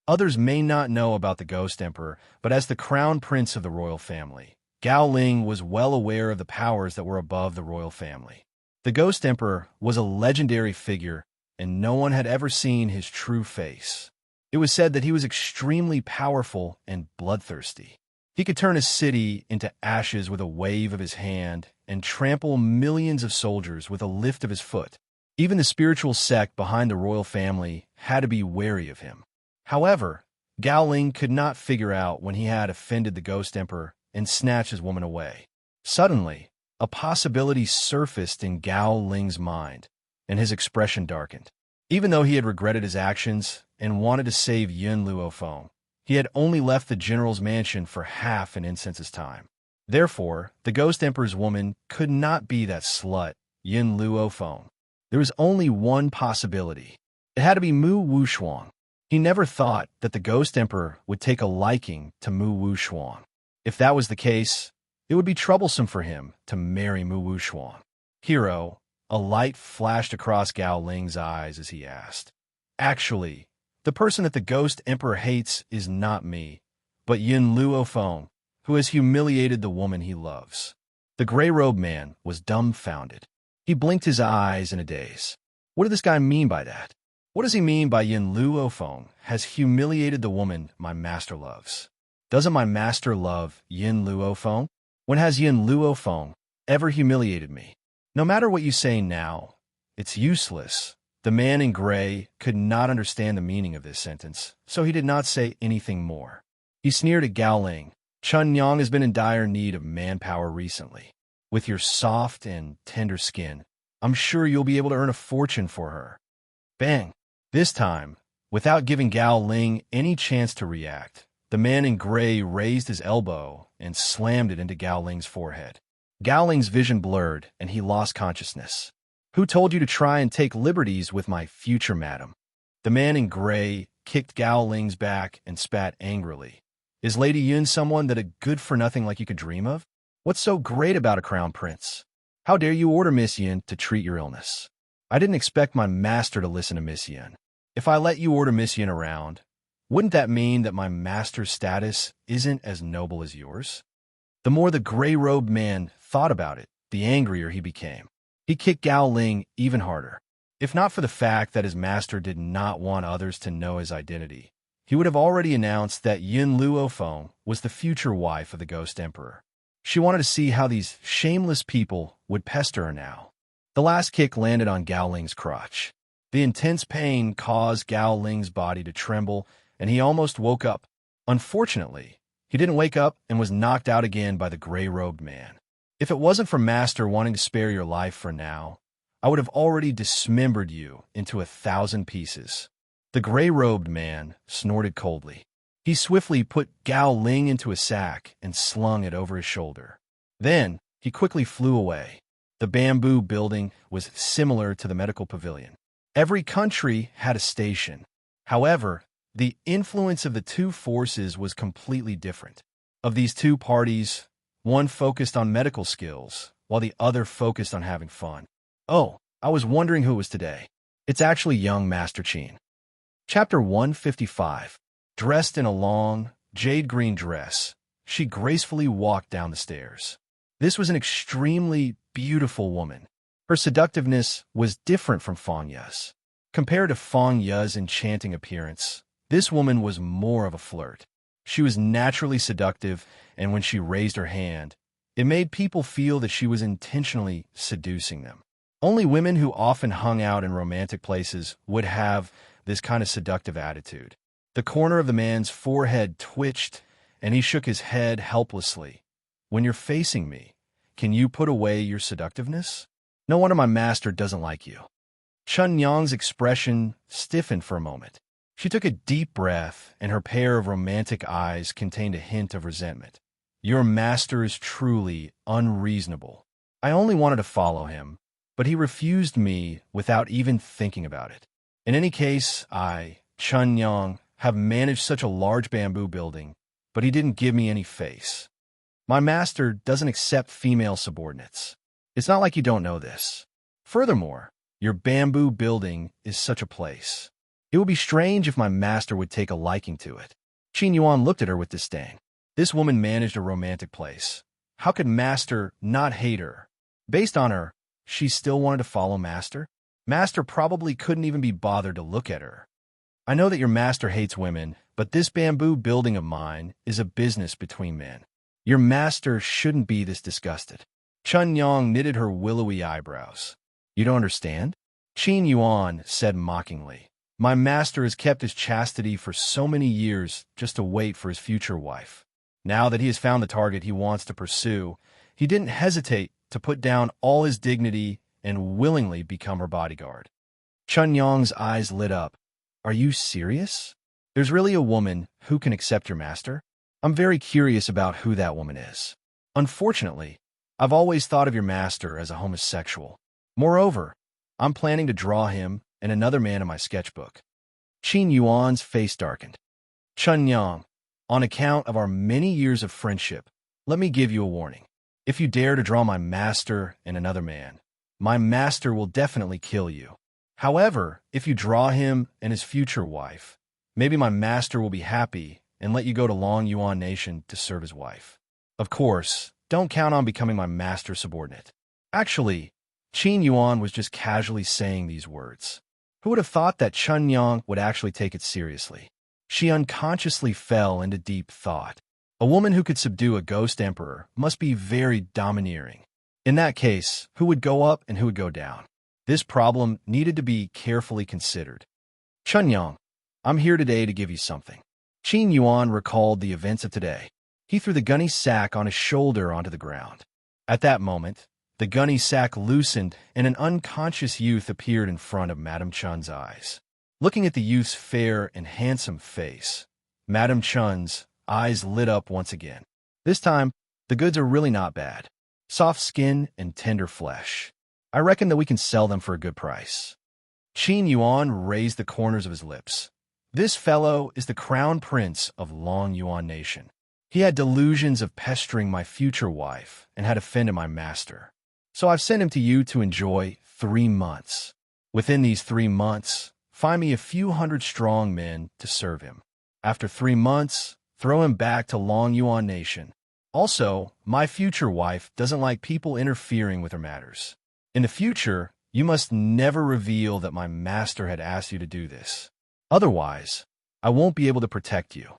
Others may not know about the Ghost Emperor, but as the crown prince of the royal family, Gao Ling was well aware of the powers that were above the royal family. The Ghost Emperor was a legendary figure, and no one had ever seen his true face. It was said that he was extremely powerful and bloodthirsty. He could turn a city into ashes with a wave of his hand and trample millions of soldiers with a lift of his foot. Even the spiritual sect behind the royal family had to be wary of him. However, Gao Ling could not figure out when he had offended the Ghost Emperor and snatched his woman away. Suddenly, a possibility surfaced in Gao Ling's mind, and his expression darkened. Even though he had regretted his actions and wanted to save Yun Luofeng, he had only left the general's mansion for half an instant's time. Therefore, the Ghost Emperor's woman could not be that slut, Yun Luofeng. There was only one possibility. It had to be Mu Wushuang. He never thought that the Ghost Emperor would take a liking to Mu Wushuang. If that was the case, it would be troublesome for him to marry Mu Wushuang. "Hero," a light flashed across Gao Ling's eyes as he asked, "Actually, the person that the Ghost Emperor hates is not me, but Yun Luofeng, who has humiliated the woman he loves." The gray-robed man was dumbfounded. He blinked his eyes in a daze. What did this guy mean by that? What does he mean by Yun Luofeng has humiliated the woman my master loves? Doesn't my master love Yin Luofeng? When has Yin Luofeng ever humiliated me? No matter what you say now, it's useless. The man in gray could not understand the meaning of this sentence, so he did not say anything more. He sneered at Gao Ling. Chun Yang has been in dire need of manpower recently. With your soft and tender skin, I'm sure you'll be able to earn a fortune for her. Bang! This time, without giving Gao Ling any chance to react, the man in gray raised his elbow and slammed it into Gao Ling's forehead. Gao Ling's vision blurred, and he lost consciousness. Who told you to try and take liberties with my future madam? The man in gray kicked Gao Ling's back and spat angrily. Is Lady Yun someone that a good-for-nothing like you could dream of? What's so great about a crown prince? How dare you order Miss Yin to treat your illness? I didn't expect my master to listen to Miss Yin. If I let you order Miss Yin around, wouldn't that mean that my master's status isn't as noble as yours? The more the gray-robed man thought about it, the angrier he became. He kicked Gao Ling even harder. If not for the fact that his master did not want others to know his identity, he would have already announced that Yin Luofeng was the future wife of the Ghost Emperor. She wanted to see how these shameless people would pester her now. The last kick landed on Gao Ling's crotch. The intense pain caused Gao Ling's body to tremble, and he almost woke up. Unfortunately, he didn't wake up and was knocked out again by the gray-robed man. If it wasn't for Master wanting to spare your life for now, I would have already dismembered you into 1,000 pieces. The gray-robed man snorted coldly. He swiftly put Gao Ling into a sack and slung it over his shoulder. Then, he quickly flew away. The bamboo building was similar to the medical pavilion. Every country had a station. However, the influence of the two forces was completely different. Of these two parties, one focused on medical skills, while the other focused on having fun. Oh, I was wondering who it was today. It's actually young Master Qin. Chapter 155. Dressed in a long, jade-green dress, she gracefully walked down the stairs. This was an extremely beautiful woman. Her seductiveness was different from Feng Ye's. Compared to Feng Ye's enchanting appearance, this woman was more of a flirt. She was naturally seductive, and when she raised her hand, it made people feel that she was intentionally seducing them. Only women who often hung out in romantic places would have this kind of seductive attitude. The corner of the man's forehead twitched, and he shook his head helplessly. When you're facing me, can you put away your seductiveness? No wonder my master doesn't like you. Chun Yang's expression stiffened for a moment. She took a deep breath, and her pair of romantic eyes contained a hint of resentment. Your master is truly unreasonable. I only wanted to follow him, but he refused me without even thinking about it. In any case, I, Chun Yang, have managed such a large bamboo building, but he didn't give me any face. My master doesn't accept female subordinates. It's not like you don't know this. Furthermore, your bamboo building is such a place. It would be strange if my master would take a liking to it. Qin Yuan looked at her with disdain. This woman managed a romantic place. How could master not hate her? Based on her, she still wanted to follow master? Master probably couldn't even be bothered to look at her. I know that your master hates women, but this bamboo building of mine is a business between men. Your master shouldn't be this disgusted. Chun Yang knitted her willowy eyebrows. You don't understand? Qin Yuan said mockingly. My master has kept his chastity for so many years just to wait for his future wife. Now that he has found the target he wants to pursue, he didn't hesitate to put down all his dignity and willingly become her bodyguard. Chun Yang's eyes lit up. Are you serious? There's really a woman who can accept your master? I'm very curious about who that woman is. Unfortunately, I've always thought of your master as a homosexual. Moreover, I'm planning to draw him and another man in my sketchbook. Qin Yuan's face darkened. Chun Yang, on account of our many years of friendship, let me give you a warning. If you dare to draw my master and another man, my master will definitely kill you. However, if you draw him and his future wife, maybe my master will be happy and let you go to Long Yuan Nation to serve his wife. Of course, don't count on becoming my master's subordinate. Actually, Qin Yuan was just casually saying these words. Who would have thought that Chun Yang would actually take it seriously? She unconsciously fell into deep thought. A woman who could subdue a ghost emperor must be very domineering. In that case, who would go up and who would go down? This problem needed to be carefully considered. Chunyang, I'm here today to give you something. Qin Yuan recalled the events of today. He threw the gunny sack on his shoulder onto the ground. At that moment, the gunny sack loosened and an unconscious youth appeared in front of Madame Chun's eyes. Looking at the youth's fair and handsome face, Madame Chun's eyes lit up once again. This time, the goods are really not bad. Soft skin and tender flesh. I reckon that we can sell them for a good price. Qin Yuan raised the corners of his lips. This fellow is the crown prince of Long Yuan Nation. He had delusions of pestering my future wife and had offended my master. So I've sent him to you to enjoy 3 months. Within these 3 months, find me a few hundred strong men to serve him. After 3 months, throw him back to Long Yuan Nation. Also, my future wife doesn't like people interfering with her matters. In the future, you must never reveal that my master had asked you to do this. Otherwise, I won't be able to protect you.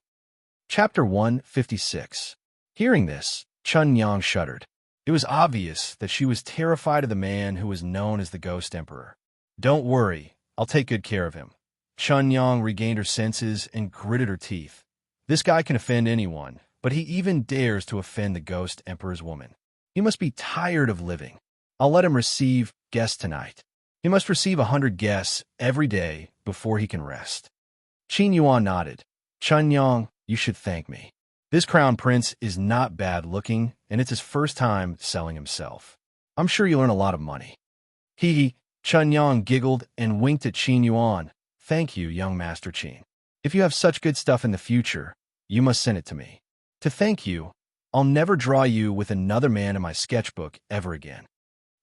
Chapter 156. Hearing this, Chunyang shuddered. It was obvious that she was terrified of the man who was known as the Ghost Emperor. Don't worry, I'll take good care of him. Chunyang regained her senses and gritted her teeth. This guy can offend anyone, but he even dares to offend the Ghost Emperor's woman. He must be tired of living. I'll let him receive guests tonight. He must receive 100 guests every day before he can rest. Qin Yuan nodded. Chunyang, you should thank me. This crown prince is not bad-looking, and it's his first time selling himself. I'm sure you'll earn a lot of money. Hee. Chunyang giggled and winked at Qin Yuan. Thank you, young Master Qin. If you have such good stuff in the future, you must send it to me. To thank you, I'll never draw you with another man in my sketchbook ever again.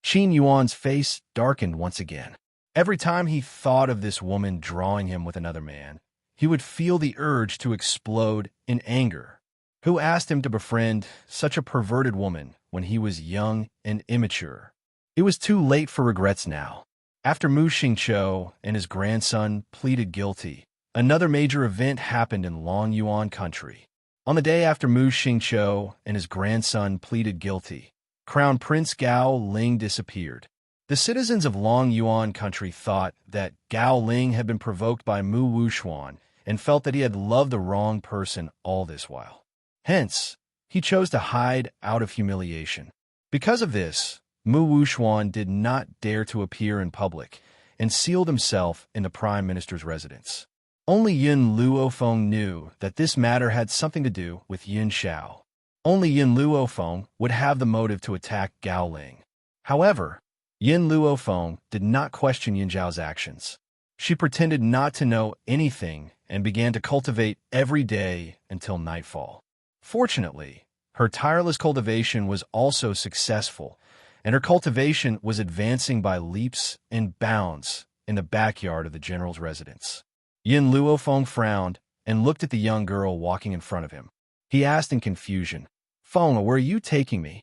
Qin Yuan's face darkened once again. Every time he thought of this woman drawing him with another man, he would feel the urge to explode in anger. Who asked him to befriend such a perverted woman when he was young and immature? It was too late for regrets now. After Mu Xingqiu and his grandson pleaded guilty, another major event happened in Long Yuan country. On the day after Mu Xingqiu and his grandson pleaded guilty, Crown Prince Gao Ling disappeared. The citizens of Long Yuan country thought that Gao Ling had been provoked by Mu Wuxuan and felt that he had loved the wrong person all this while. Hence, he chose to hide out of humiliation. Because of this, Mu Wuxuan did not dare to appear in public and sealed himself in the Prime Minister's residence. Only Yin Luofeng knew that this matter had something to do with Yin Xiao. Only Yin Luofeng would have the motive to attack Gao Ling. However, Yin Luofeng did not question Yin Zhao's actions. She pretended not to know anything and began to cultivate every day until nightfall. Fortunately, her tireless cultivation was also successful, and her cultivation was advancing by leaps and bounds in the backyard of the general's residence. Yin Luofeng frowned and looked at the young girl walking in front of him. He asked in confusion, Feng, where are you taking me?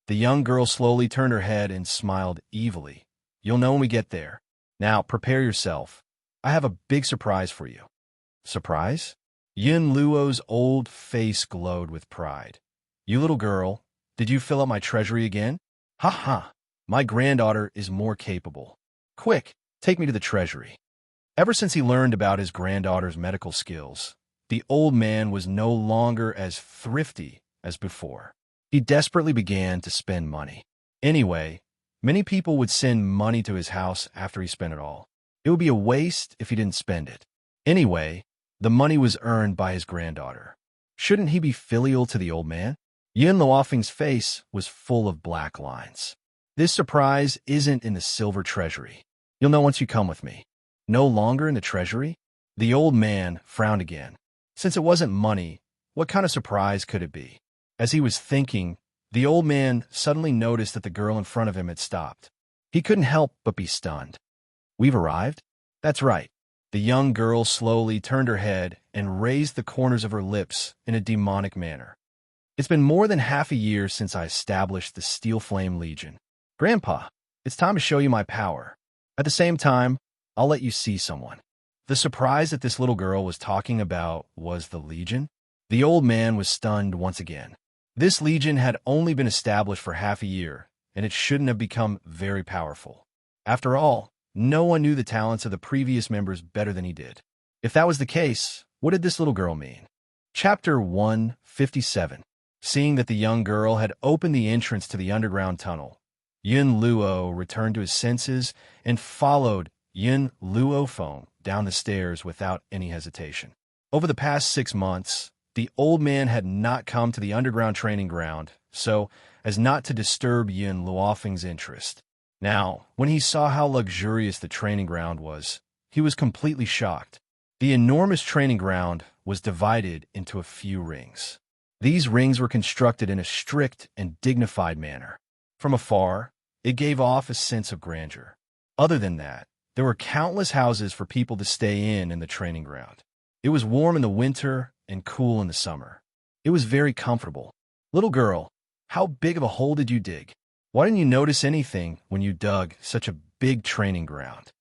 The young girl slowly turned her head and smiled evilly. You'll know when we get there. Now, prepare yourself. I have a big surprise for you. Surprise? Yin Luo's old face glowed with pride. You little girl, did you fill up my treasury again? Ha ha, my granddaughter is more capable. Quick, take me to the treasury. Ever since he learned about his granddaughter's medical skills, the old man was no longer as thrifty as before. He desperately began to spend money. Anyway, many people would send money to his house after he spent it all. It would be a waste if he didn't spend it. Anyway, the money was earned by his granddaughter. Shouldn't he be filial to the old man? Yin Luofeng's face was full of black lines. This surprise isn't in the silver treasury. You'll know once you come with me. No longer in the treasury? The old man frowned again. Since it wasn't money, what kind of surprise could it be? As he was thinking, the old man suddenly noticed that the girl in front of him had stopped. He couldn't help but be stunned. We've arrived? That's right. The young girl slowly turned her head and raised the corners of her lips in a demonic manner. It's been more than half a year since I established the Steel Flame Legion. Grandpa, it's time to show you my power. At the same time, I'll let you see someone. The surprise that this little girl was talking about was the Legion. The old man was stunned once again. This legion had only been established for half a year, and it shouldn't have become very powerful. After all, no one knew the talents of the previous members better than he did. If that was the case, what did this little girl mean? Chapter 157. Seeing that the young girl had opened the entrance to the underground tunnel, Yun Luo returned to his senses and followed Yun Luo Feng down the stairs without any hesitation. Over the past 6 months, the old man had not come to the underground training ground so as not to disturb Yun Luofeng's interest. Now, when he saw how luxurious the training ground was, he was completely shocked. The enormous training ground was divided into a few rings. These rings were constructed in a strict and dignified manner. From afar, it gave off a sense of grandeur. Other than that, there were countless houses for people to stay in the training ground. It was warm in the winter and cool in the summer. It was very comfortable. Little girl, how big of a hole did you dig? Why didn't you notice anything when you dug such a big training ground?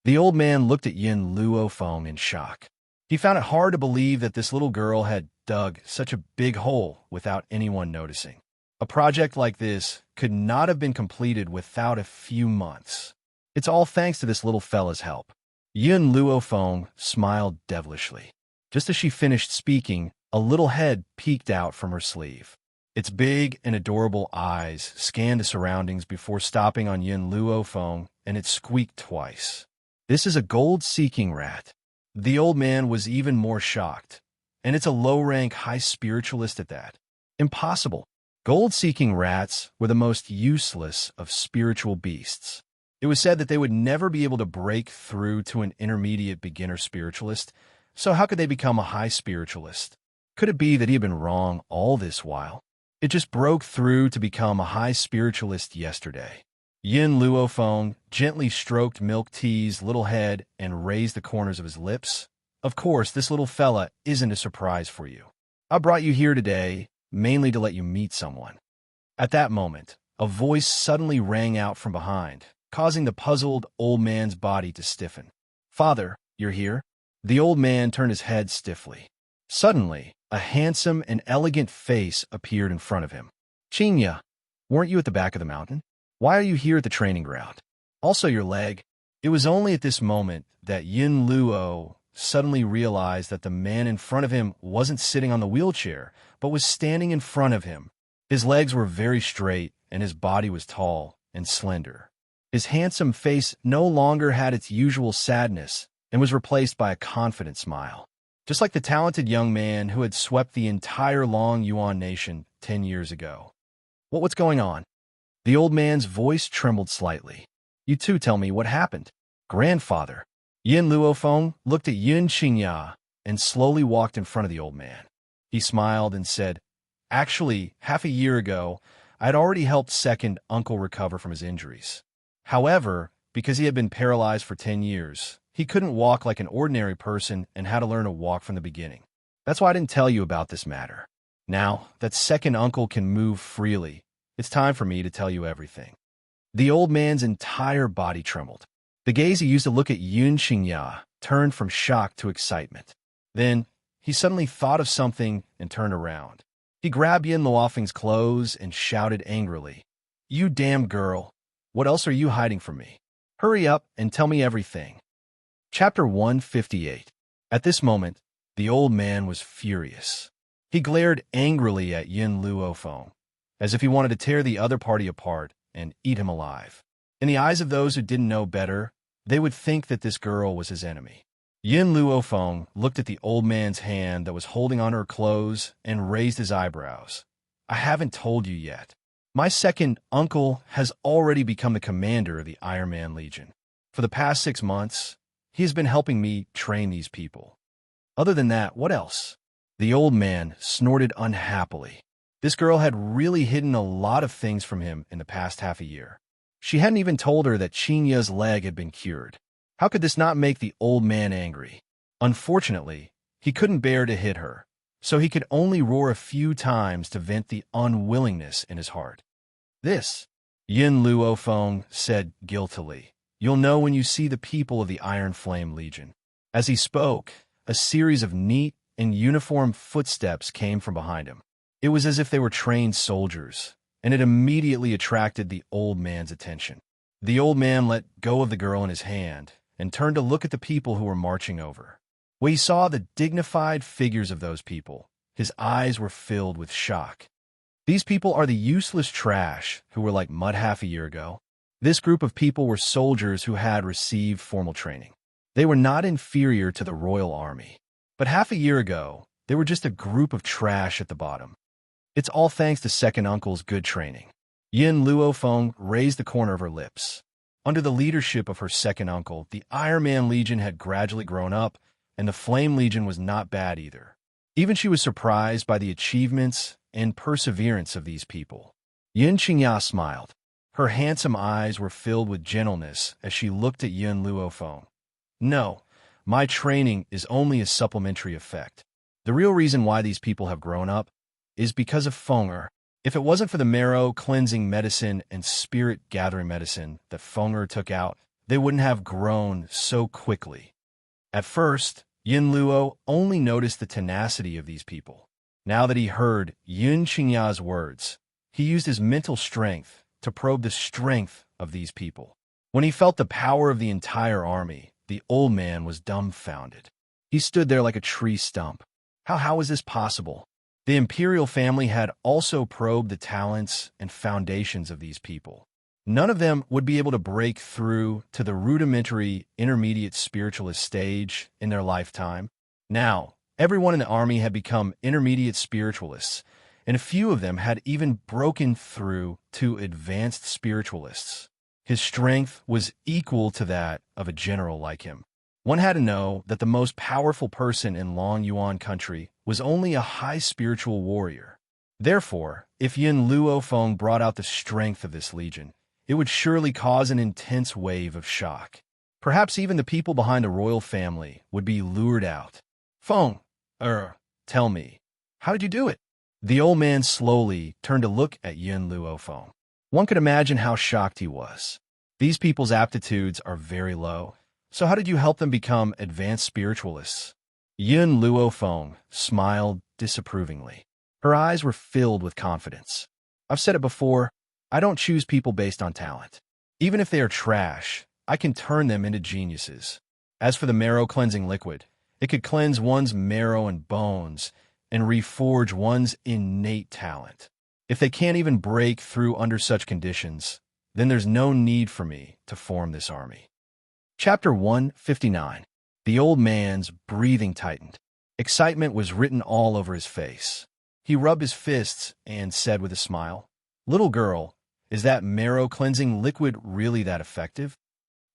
The old man looked at Yin Luo Feng in shock. He found it hard to believe that this little girl had dug such a big hole without anyone noticing. A project like this could not have been completed without a few months. It's all thanks to this little fella's help. Yun Luo Feng smiled devilishly. Just as she finished speaking, a little head peeked out from her sleeve. Its big and adorable eyes scanned the surroundings before stopping on Yun Luo Feng, and it squeaked twice. This is a gold-seeking rat. The old man was even more shocked. And it's a low-rank high spiritualist at that. Impossible. Gold-seeking rats were the most useless of spiritual beasts. It was said that they would never be able to break through to an intermediate beginner spiritualist, so how could they become a high spiritualist? Could it be that he had been wrong all this while? It just broke through to become a high spiritualist yesterday. Yin Luo Feng gently stroked Milk Tea's little head and raised the corners of his lips. Of course, this little fella isn't a surprise for you. I brought you here today mainly to let you meet someone. At that moment, a voice suddenly rang out from behind, causing the puzzled old man's body to stiffen. Father, you're here? The old man turned his head stiffly. Suddenly, a handsome and elegant face appeared in front of him. Xianxia, weren't you at the back of the mountain? Why are you here at the training ground? Also your leg. It was only at this moment that Yin Luo suddenly realized that the man in front of him wasn't sitting on the wheelchair, but was standing in front of him. His legs were very straight, and his body was tall and slender. His handsome face no longer had its usual sadness and was replaced by a confident smile. Just like the talented young man who had swept the entire Long Yuan nation 10 years ago. What's going on? The old man's voice trembled slightly. You too tell me what happened. Grandfather. Yin Luo Feng looked at Yun Xianxia and slowly walked in front of the old man. He smiled and said, Actually, half a year ago, I had already helped second uncle recover from his injuries. However, because he had been paralyzed for 10 years, he couldn't walk like an ordinary person and had to learn to walk from the beginning. That's why I didn't tell you about this matter. Now that second uncle can move freely, it's time for me to tell you everything. The old man's entire body trembled. The gaze he used to look at Yun Xianxia turned from shock to excitement. Then, he suddenly thought of something and turned around. He grabbed Yin Luofeng's clothes and shouted angrily, You damn girl! What else are you hiding from me? Hurry up and tell me everything. Chapter 158. At this moment, the old man was furious. He glared angrily at Yin Luo Feng, as if he wanted to tear the other party apart and eat him alive. In the eyes of those who didn't know better, they would think that this girl was his enemy. Yin Luo Feng looked at the old man's hand that was holding on her clothes and raised his eyebrows. I haven't told you yet. My second uncle has already become the commander of the Iron Man Legion. For the past 6 months, he has been helping me train these people. Other than that, what else? The old man snorted unhappily. This girl had really hidden a lot of things from him in the past half a year. She hadn't even told her that Xianxia's leg had been cured. How could this not make the old man angry? Unfortunately, he couldn't bear to hit her, so he could only roar a few times to vent the unwillingness in his heart. This, Yin Luo Feng said guiltily, you'll know when you see the people of the Iron Flame Legion. As he spoke, a series of neat and uniformed footsteps came from behind him. It was as if they were trained soldiers, and it immediately attracted the old man's attention. The old man let go of the girl in his hand and turned to look at the people who were marching over. When he saw the dignified figures of those people, his eyes were filled with shock. These people are the useless trash who were like mud half a year ago. This group of people were soldiers who had received formal training. They were not inferior to the royal army. But half a year ago, they were just a group of trash at the bottom. It's all thanks to second uncle's good training. Yin Luofeng raised the corner of her lips. Under the leadership of her second uncle, the Iron Man Legion had gradually grown up, and the Flame Legion was not bad either. Even she was surprised by the achievements and perseverance of these people. Xianxia smiled. Her handsome eyes were filled with gentleness as she looked at Yin Luofeng. No, my training is only a supplementary effect. The real reason why these people have grown up is because of Fenger. If it wasn't for the marrow cleansing medicine and spirit gathering medicine that Fenger took out, they wouldn't have grown so quickly. At first, Yin Luo only noticed the tenacity of these people. Now that he heard Xianxia's words, he used his mental strength to probe the strength of these people. When he felt the power of the entire army, the old man was dumbfounded. He stood there like a tree stump. How was this possible? The imperial family had also probed the talents and foundations of these people. None of them would be able to break through to the rudimentary intermediate spiritualist stage in their lifetime. Now, everyone in the army had become intermediate spiritualists, and a few of them had even broken through to advanced spiritualists. His strength was equal to that of a general like him. One had to know that the most powerful person in Long Yuan country was only a high spiritual warrior. Therefore, if Yin Luofeng brought out the strength of this legion, it would surely cause an intense wave of shock. Perhaps even the people behind the royal family would be lured out. Feng, tell me, how did you do it? The old man slowly turned to look at Yin Luofeng. One could imagine how shocked he was. These people's aptitudes are very low, so how did you help them become advanced spiritualists? Yin Luofeng smiled disapprovingly. Her eyes were filled with confidence. I've said it before, I don't choose people based on talent. Even if they are trash, I can turn them into geniuses. As for the marrow cleansing liquid, it could cleanse one's marrow and bones and reforge one's innate talent. If they can't even break through under such conditions, then there's no need for me to form this army. Chapter 159. The old man's breathing tightened. Excitement was written all over his face. He rubbed his fists and said with a smile, "Little girl, is that marrow-cleansing liquid really that effective?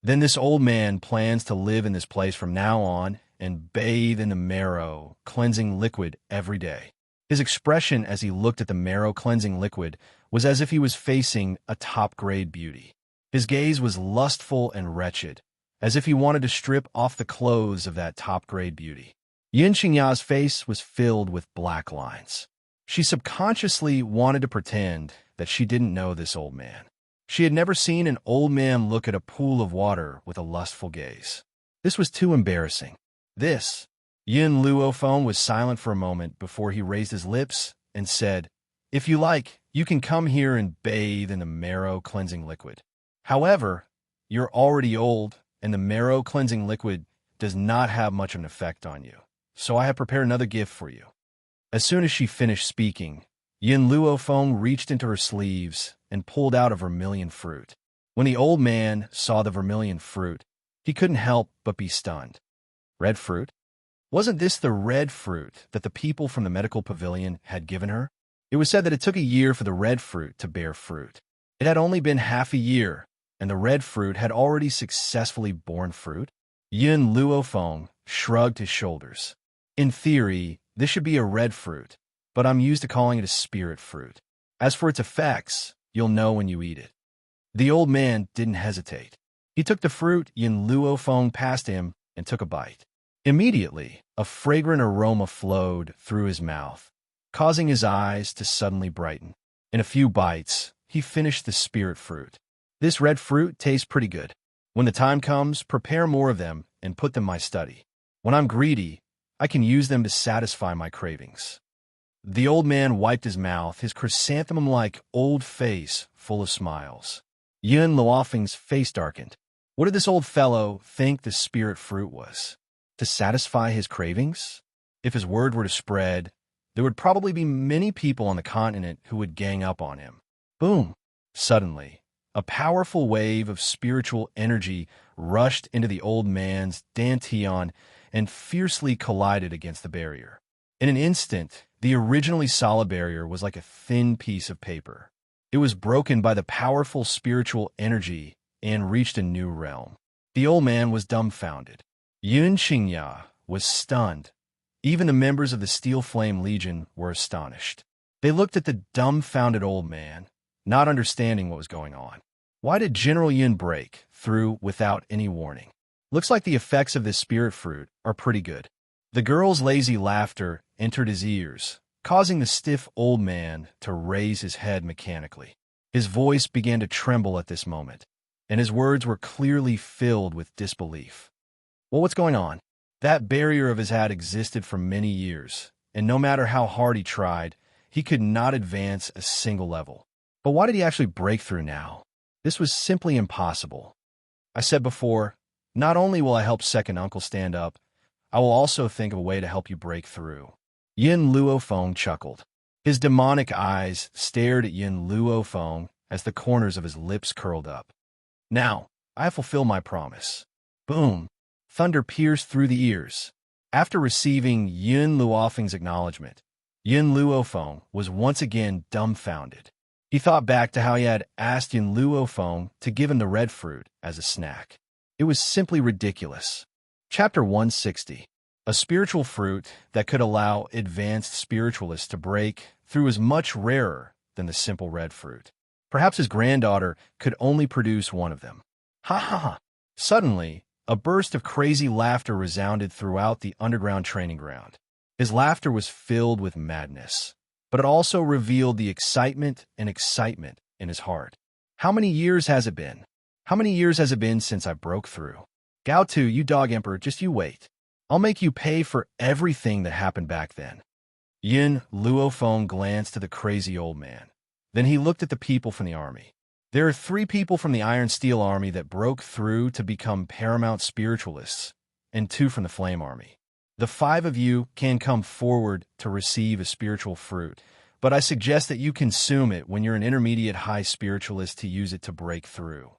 Then this old man plans to live in this place from now on and bathe in the marrow-cleansing liquid every day." His expression as he looked at the marrow-cleansing liquid was as if he was facing a top-grade beauty. His gaze was lustful and wretched, as if he wanted to strip off the clothes of that top-grade beauty. Xianxia's face was filled with black lines. She subconsciously wanted to pretend that she didn't know this old man. She had never seen an old man look at a pool of water with a lustful gaze. This was too embarrassing. Yin Luofeng was silent for a moment before he raised his lips and said, "If you like, you can come here and bathe in the marrow-cleansing liquid. However, you're already old, and the marrow-cleansing liquid does not have much of an effect on you, so I have prepared another gift for you." As soon as she finished speaking, Yin Luofeng reached into her sleeves and pulled out a vermilion fruit. When the old man saw the vermilion fruit, he couldn't help but be stunned. Red fruit? Wasn't this the red fruit that the people from the medical pavilion had given her? It was said that it took a year for the red fruit to bear fruit. It had only been half a year, and the red fruit had already successfully borne fruit. Yin Luofeng shrugged his shoulders. In theory, this should be a red fruit, but I'm used to calling it a spirit fruit. As for its effects, you'll know when you eat it. The old man didn't hesitate. He took the fruit Yin Luofeng passed him and took a bite. Immediately, a fragrant aroma flowed through his mouth, causing his eyes to suddenly brighten. In a few bites, he finished the spirit fruit. This red fruit tastes pretty good. When the time comes, prepare more of them and put them in my study. When I'm greedy, I can use them to satisfy my cravings. The old man wiped his mouth, his chrysanthemum-like old face full of smiles. Yun Luofeng's face darkened. What did this old fellow think the spirit fruit was? To satisfy his cravings? If his word were to spread, there would probably be many people on the continent who would gang up on him. Boom! Suddenly, a powerful wave of spiritual energy rushed into the old man's dantian and fiercely collided against the barrier. In an instant, the originally solid barrier was like a thin piece of paper. It was broken by the powerful spiritual energy and reached a new realm. The old man was dumbfounded. Xianxia was stunned. Even the members of the Steel Flame Legion were astonished. They looked at the dumbfounded old man, not understanding what was going on. Why did General Yun break through without any warning? Looks like the effects of this spirit fruit are pretty good. The girl's lazy laughter entered his ears, causing the stiff old man to raise his head mechanically. His voice began to tremble at this moment, and his words were clearly filled with disbelief. Well, what's going on? That barrier of his had existed for many years, and no matter how hard he tried, he could not advance a single level. But why did he actually break through now? This was simply impossible. I said before, not only will I help second uncle stand up, I will also think of a way to help you break through. Yin Luofeng chuckled. His demonic eyes stared at Yin Luofeng as the corners of his lips curled up. Now, I have fulfilled my promise. Boom! Thunder pierced through the ears. After receiving Yin Luofeng's acknowledgement, Yin Luofeng was once again dumbfounded. He thought back to how he had asked Yin Luofeng to give him the red fruit as a snack. It was simply ridiculous. Chapter 160. A spiritual fruit that could allow advanced spiritualists to break through is much rarer than the simple red fruit. Perhaps his granddaughter could only produce one of them. Ha ha ha! Suddenly, a burst of crazy laughter resounded throughout the underground training ground. His laughter was filled with madness, but it also revealed the excitement in his heart. How many years has it been? How many years has it been since I broke through? Gaotu, you dog emperor, just you wait. I'll make you pay for everything that happened back then. Yin Luofeng glanced at the crazy old man. Then he looked at the people from the army. There are 3 people from the Iron Steel Army that broke through to become paramount spiritualists, and 2 from the Flame Army. The 5 of you can come forward to receive a spiritual fruit, but I suggest that you consume it when you're an intermediate high spiritualist to use it to break through.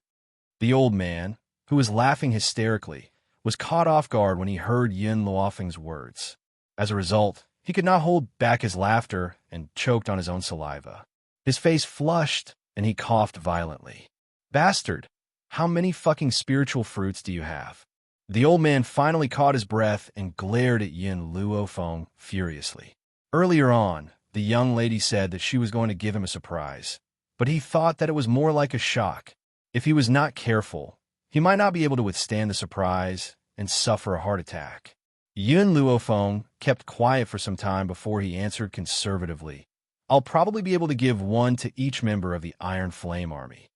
The old man, who was laughing hysterically, was caught off guard when he heard Yin Luofeng's words. As a result, he could not hold back his laughter and choked on his own saliva. His face flushed, and he coughed violently. Bastard, how many fucking spiritual fruits do you have? The old man finally caught his breath and glared at Yin Luofeng furiously. Earlier on, the young lady said that she was going to give him a surprise, but he thought that it was more like a shock. If he was not careful, he might not be able to withstand the surprise and suffer a heart attack. Yin Luofeng kept quiet for some time before he answered conservatively. I'll probably be able to give 1 to each member of the Iron Flame Army.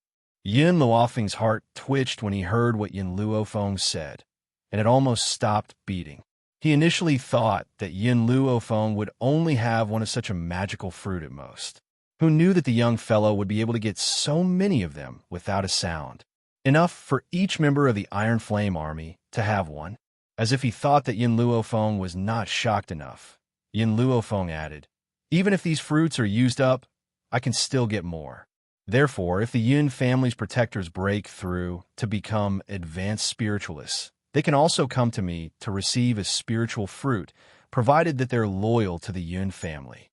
Yin Luofeng's heart twitched when he heard what Yin Luofeng said, and it almost stopped beating. He initially thought that Yin Luofeng would only have one of such a magical fruit at most. Who knew that the young fellow would be able to get so many of them without a sound? Enough for each member of the Iron Flame Army to have one. As if he thought that Yin Luofeng was not shocked enough, Yin Luofeng added, even if these fruits are used up, I can still get more. Therefore, if the Yin family's protectors break through to become advanced spiritualists, they can also come to me to receive a spiritual fruit, provided that they're loyal to the Yin family.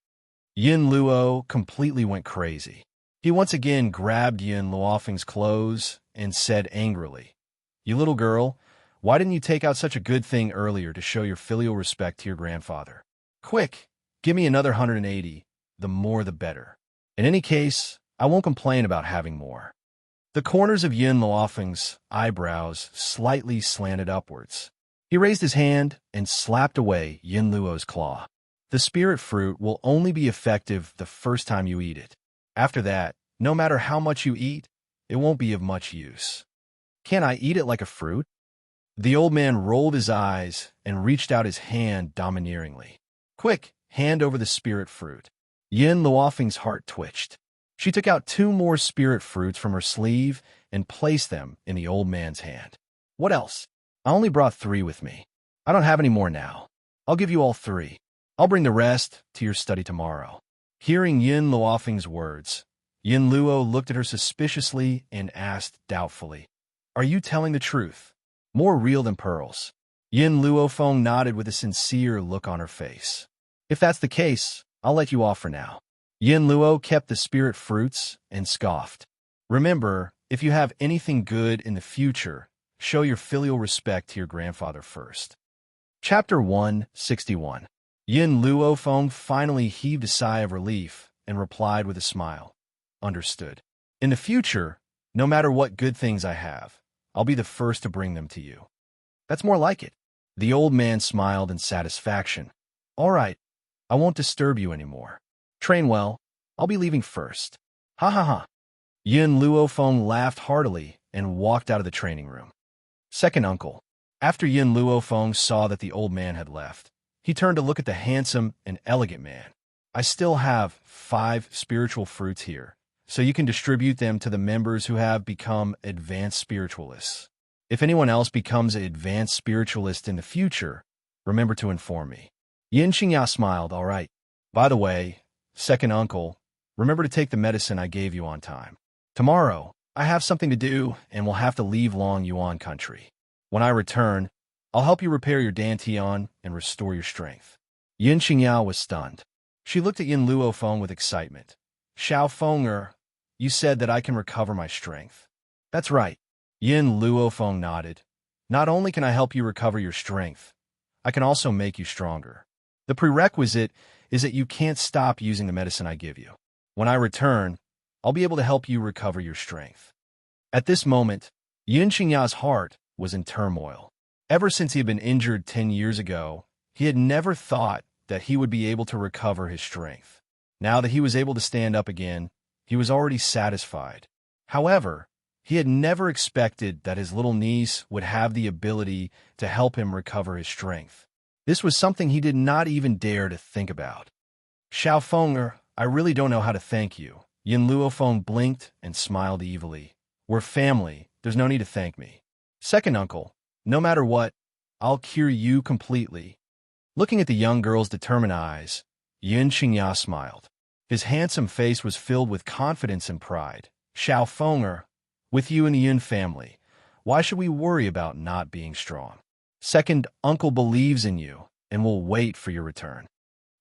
Yin Luo completely went crazy. He once again grabbed Yin Luofeng's clothes and said angrily, You little girl, why didn't you take out such a good thing earlier to show your filial respect to your grandfather? Quick, give me another 180, the more the better. In any case, I won't complain about having more. The corners of Yin Luofeng's eyebrows slightly slanted upwards. He raised his hand and slapped away Yin Luo's claw. The spirit fruit will only be effective the first time you eat it. After that, no matter how much you eat, it won't be of much use. Can I eat it like a fruit? The old man rolled his eyes and reached out his hand domineeringly. Quick, hand over the spirit fruit. Yin Luofeng's heart twitched. She took out 2 more spirit fruits from her sleeve and placed them in the old man's hand. What else? I only brought 3 with me. I don't have any more now. I'll give you all 3. I'll bring the rest to your study tomorrow. Hearing Yin Luofeng's words, Yin Luo looked at her suspiciously and asked doubtfully, Are you telling the truth? More real than pearls. Yin Luofeng nodded with a sincere look on her face. If that's the case, I'll let you off for now. Yin Luo kept the spirit fruits and scoffed. Remember, if you have anything good in the future, show your filial respect to your grandfather first. Chapter 161. Yin Luofeng finally heaved a sigh of relief and replied with a smile. Understood. In the future, no matter what good things I have, I'll be the first to bring them to you. That's more like it. The old man smiled in satisfaction. All right, I won't disturb you anymore. Train well. I'll be leaving first. Ha ha ha. Yin Luofeng laughed heartily and walked out of the training room. Second uncle. After Yin Luofeng saw that the old man had left, he turned to look at the handsome and elegant man. I still have 5 spiritual fruits here, so you can distribute them to the members who have become advanced spiritualists. If anyone else becomes an advanced spiritualist in the future, remember to inform me. Xianxia smiled, all right. By the way, second uncle, remember to take the medicine I gave you on time. Tomorrow, I have something to do and will have to leave Long Yuan country. When I return, I'll help you repair your dantian and restore your strength. Xianxia was stunned. She looked at Yin Luofeng with excitement. Xiao Fenger, you said that I can recover my strength. That's right. Yin Luofeng nodded. Not only can I help you recover your strength, I can also make you stronger. The prerequisite is that you can't stop using the medicine I give you. When I return, I'll be able to help you recover your strength. At this moment, Xianxia's heart was in turmoil. Ever since he had been injured 10 years ago, he had never thought that he would be able to recover his strength. Now that he was able to stand up again, he was already satisfied. However, he had never expected that his little niece would have the ability to help him recover his strength. This was something he did not even dare to think about. Xiao Fenger, I really don't know how to thank you. Yin Luofeng blinked and smiled evilly. We're family. There's no need to thank me. Second uncle, no matter what, I'll cure you completely. Looking at the young girl's determined eyes, Xianxia smiled. His handsome face was filled with confidence and pride. Xiao Fenger, with you and the Yin family, why should we worry about not being strong? Second uncle believes in you and will wait for your return.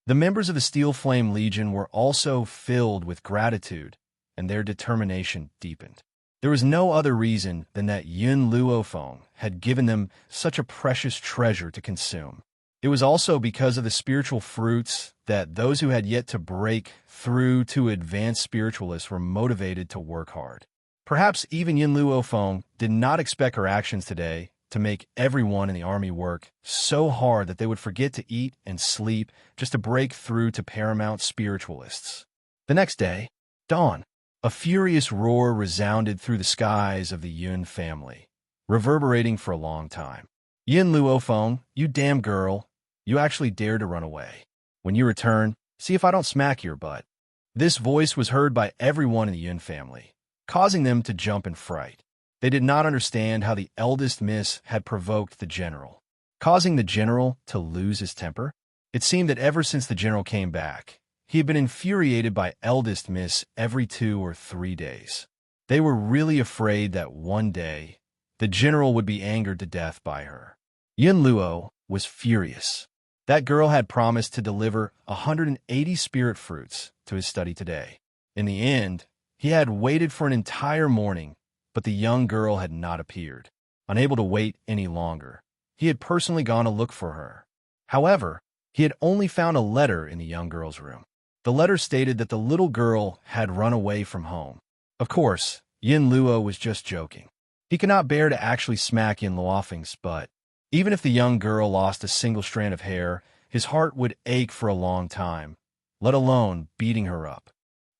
The members of the Steel Flame Legion were also filled with gratitude, and their determination deepened. There was no other reason than that Yin Luofeng had given them such a precious treasure to consume. It was also because of the spiritual fruits that those who had yet to break through to advanced spiritualists were motivated to work hard. Perhaps even Yin Luofeng did not expect her actions today to make everyone in the army work so hard that they would forget to eat and sleep just to break through to paramount spiritualists. The next day, dawn. A furious roar resounded through the skies of the Yun family, reverberating for a long time. Yin Luofeng, you damn girl, you actually dared to run away. When you return, see if I don't smack your butt. This voice was heard by everyone in the Yun family, causing them to jump in fright. They did not understand how the eldest miss had provoked the general, causing the general to lose his temper. It seemed that ever since the general came back, he had been infuriated by eldest miss every 2 or 3 days. They were really afraid that one day, the general would be angered to death by her. Yin Luo was furious. That girl had promised to deliver 180 spirit fruits to his study today. In the end, he had waited for an entire morning, but the young girl had not appeared. Unable to wait any longer, he had personally gone to look for her. However, he had only found a letter in the young girl's room. The letter stated that the little girl had run away from home. Of course, Yin Luo was just joking. He could not bear to actually smack Yin Luofeng's butt. Even if the young girl lost a single strand of hair, his heart would ache for a long time, let alone beating her up.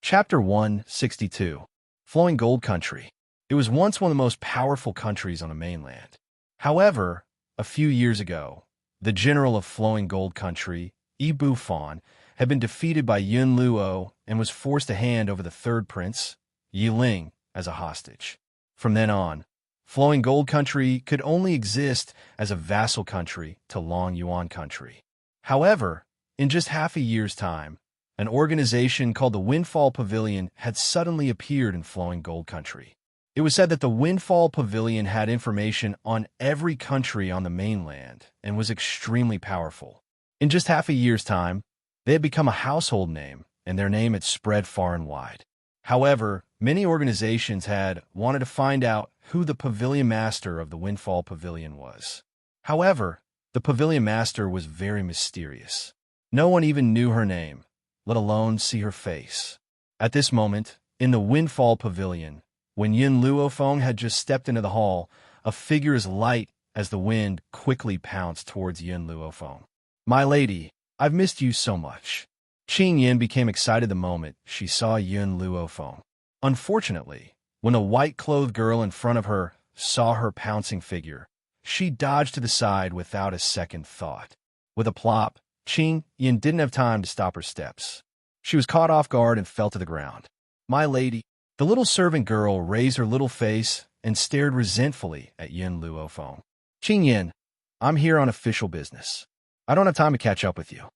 Chapter 162. Flowing Gold Country. It was once one of the most powerful countries on the mainland. However, a few years ago, the general of flowing gold country, Ibu Fan, had been defeated by Yun Luo and was forced to hand over the third prince, Yi Ling, as a hostage. From then on, flowing gold country could only exist as a vassal country to Long Yuan country. However, in just half a year's time, an organization called the Windfall Pavilion had suddenly appeared in flowing gold country. It was said that the Windfall Pavilion had information on every country on the mainland and was extremely powerful. In just half a year's time, they had become a household name, and their name had spread far and wide. However, many organizations had wanted to find out who the pavilion master of the Windfall Pavilion was. However, the pavilion master was very mysterious. No one even knew her name, let alone see her face. At this moment, in the Windfall Pavilion, when Yin Luofeng had just stepped into the hall, a figure as light as the wind quickly pounced towards Yin Luofeng. "My lady, I've missed you so much." Qing Yin became excited the moment she saw Yin Luofeng. Unfortunately, when the white-clothed girl in front of her saw her pouncing figure, she dodged to the side without a second thought. With a plop, Qing Yin didn't have time to stop her steps. She was caught off guard and fell to the ground. "My lady." The little servant girl raised her little face and stared resentfully at Yin Luofeng. "Qing Yin, I'm here on official business. I don't have time to catch up with you."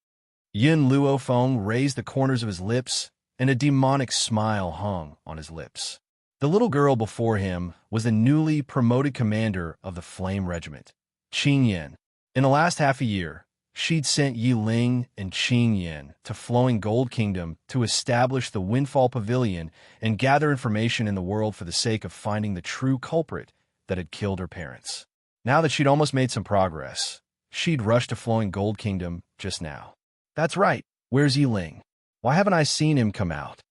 Yin Luofeng raised the corners of his lips, and a demonic smile hung on his lips. The little girl before him was the newly promoted commander of the Flame Regiment, Qing Yin. In the last half a year, she'd sent Yi Ling and Qing Yin to Flowing Gold Kingdom to establish the Windfall Pavilion and gather information in the world for the sake of finding the true culprit that had killed her parents. Now that she'd almost made some progress, she'd rushed to Flowing Gold Kingdom just now. "That's right. Where's Yi Ling? Why haven't I seen him come out?"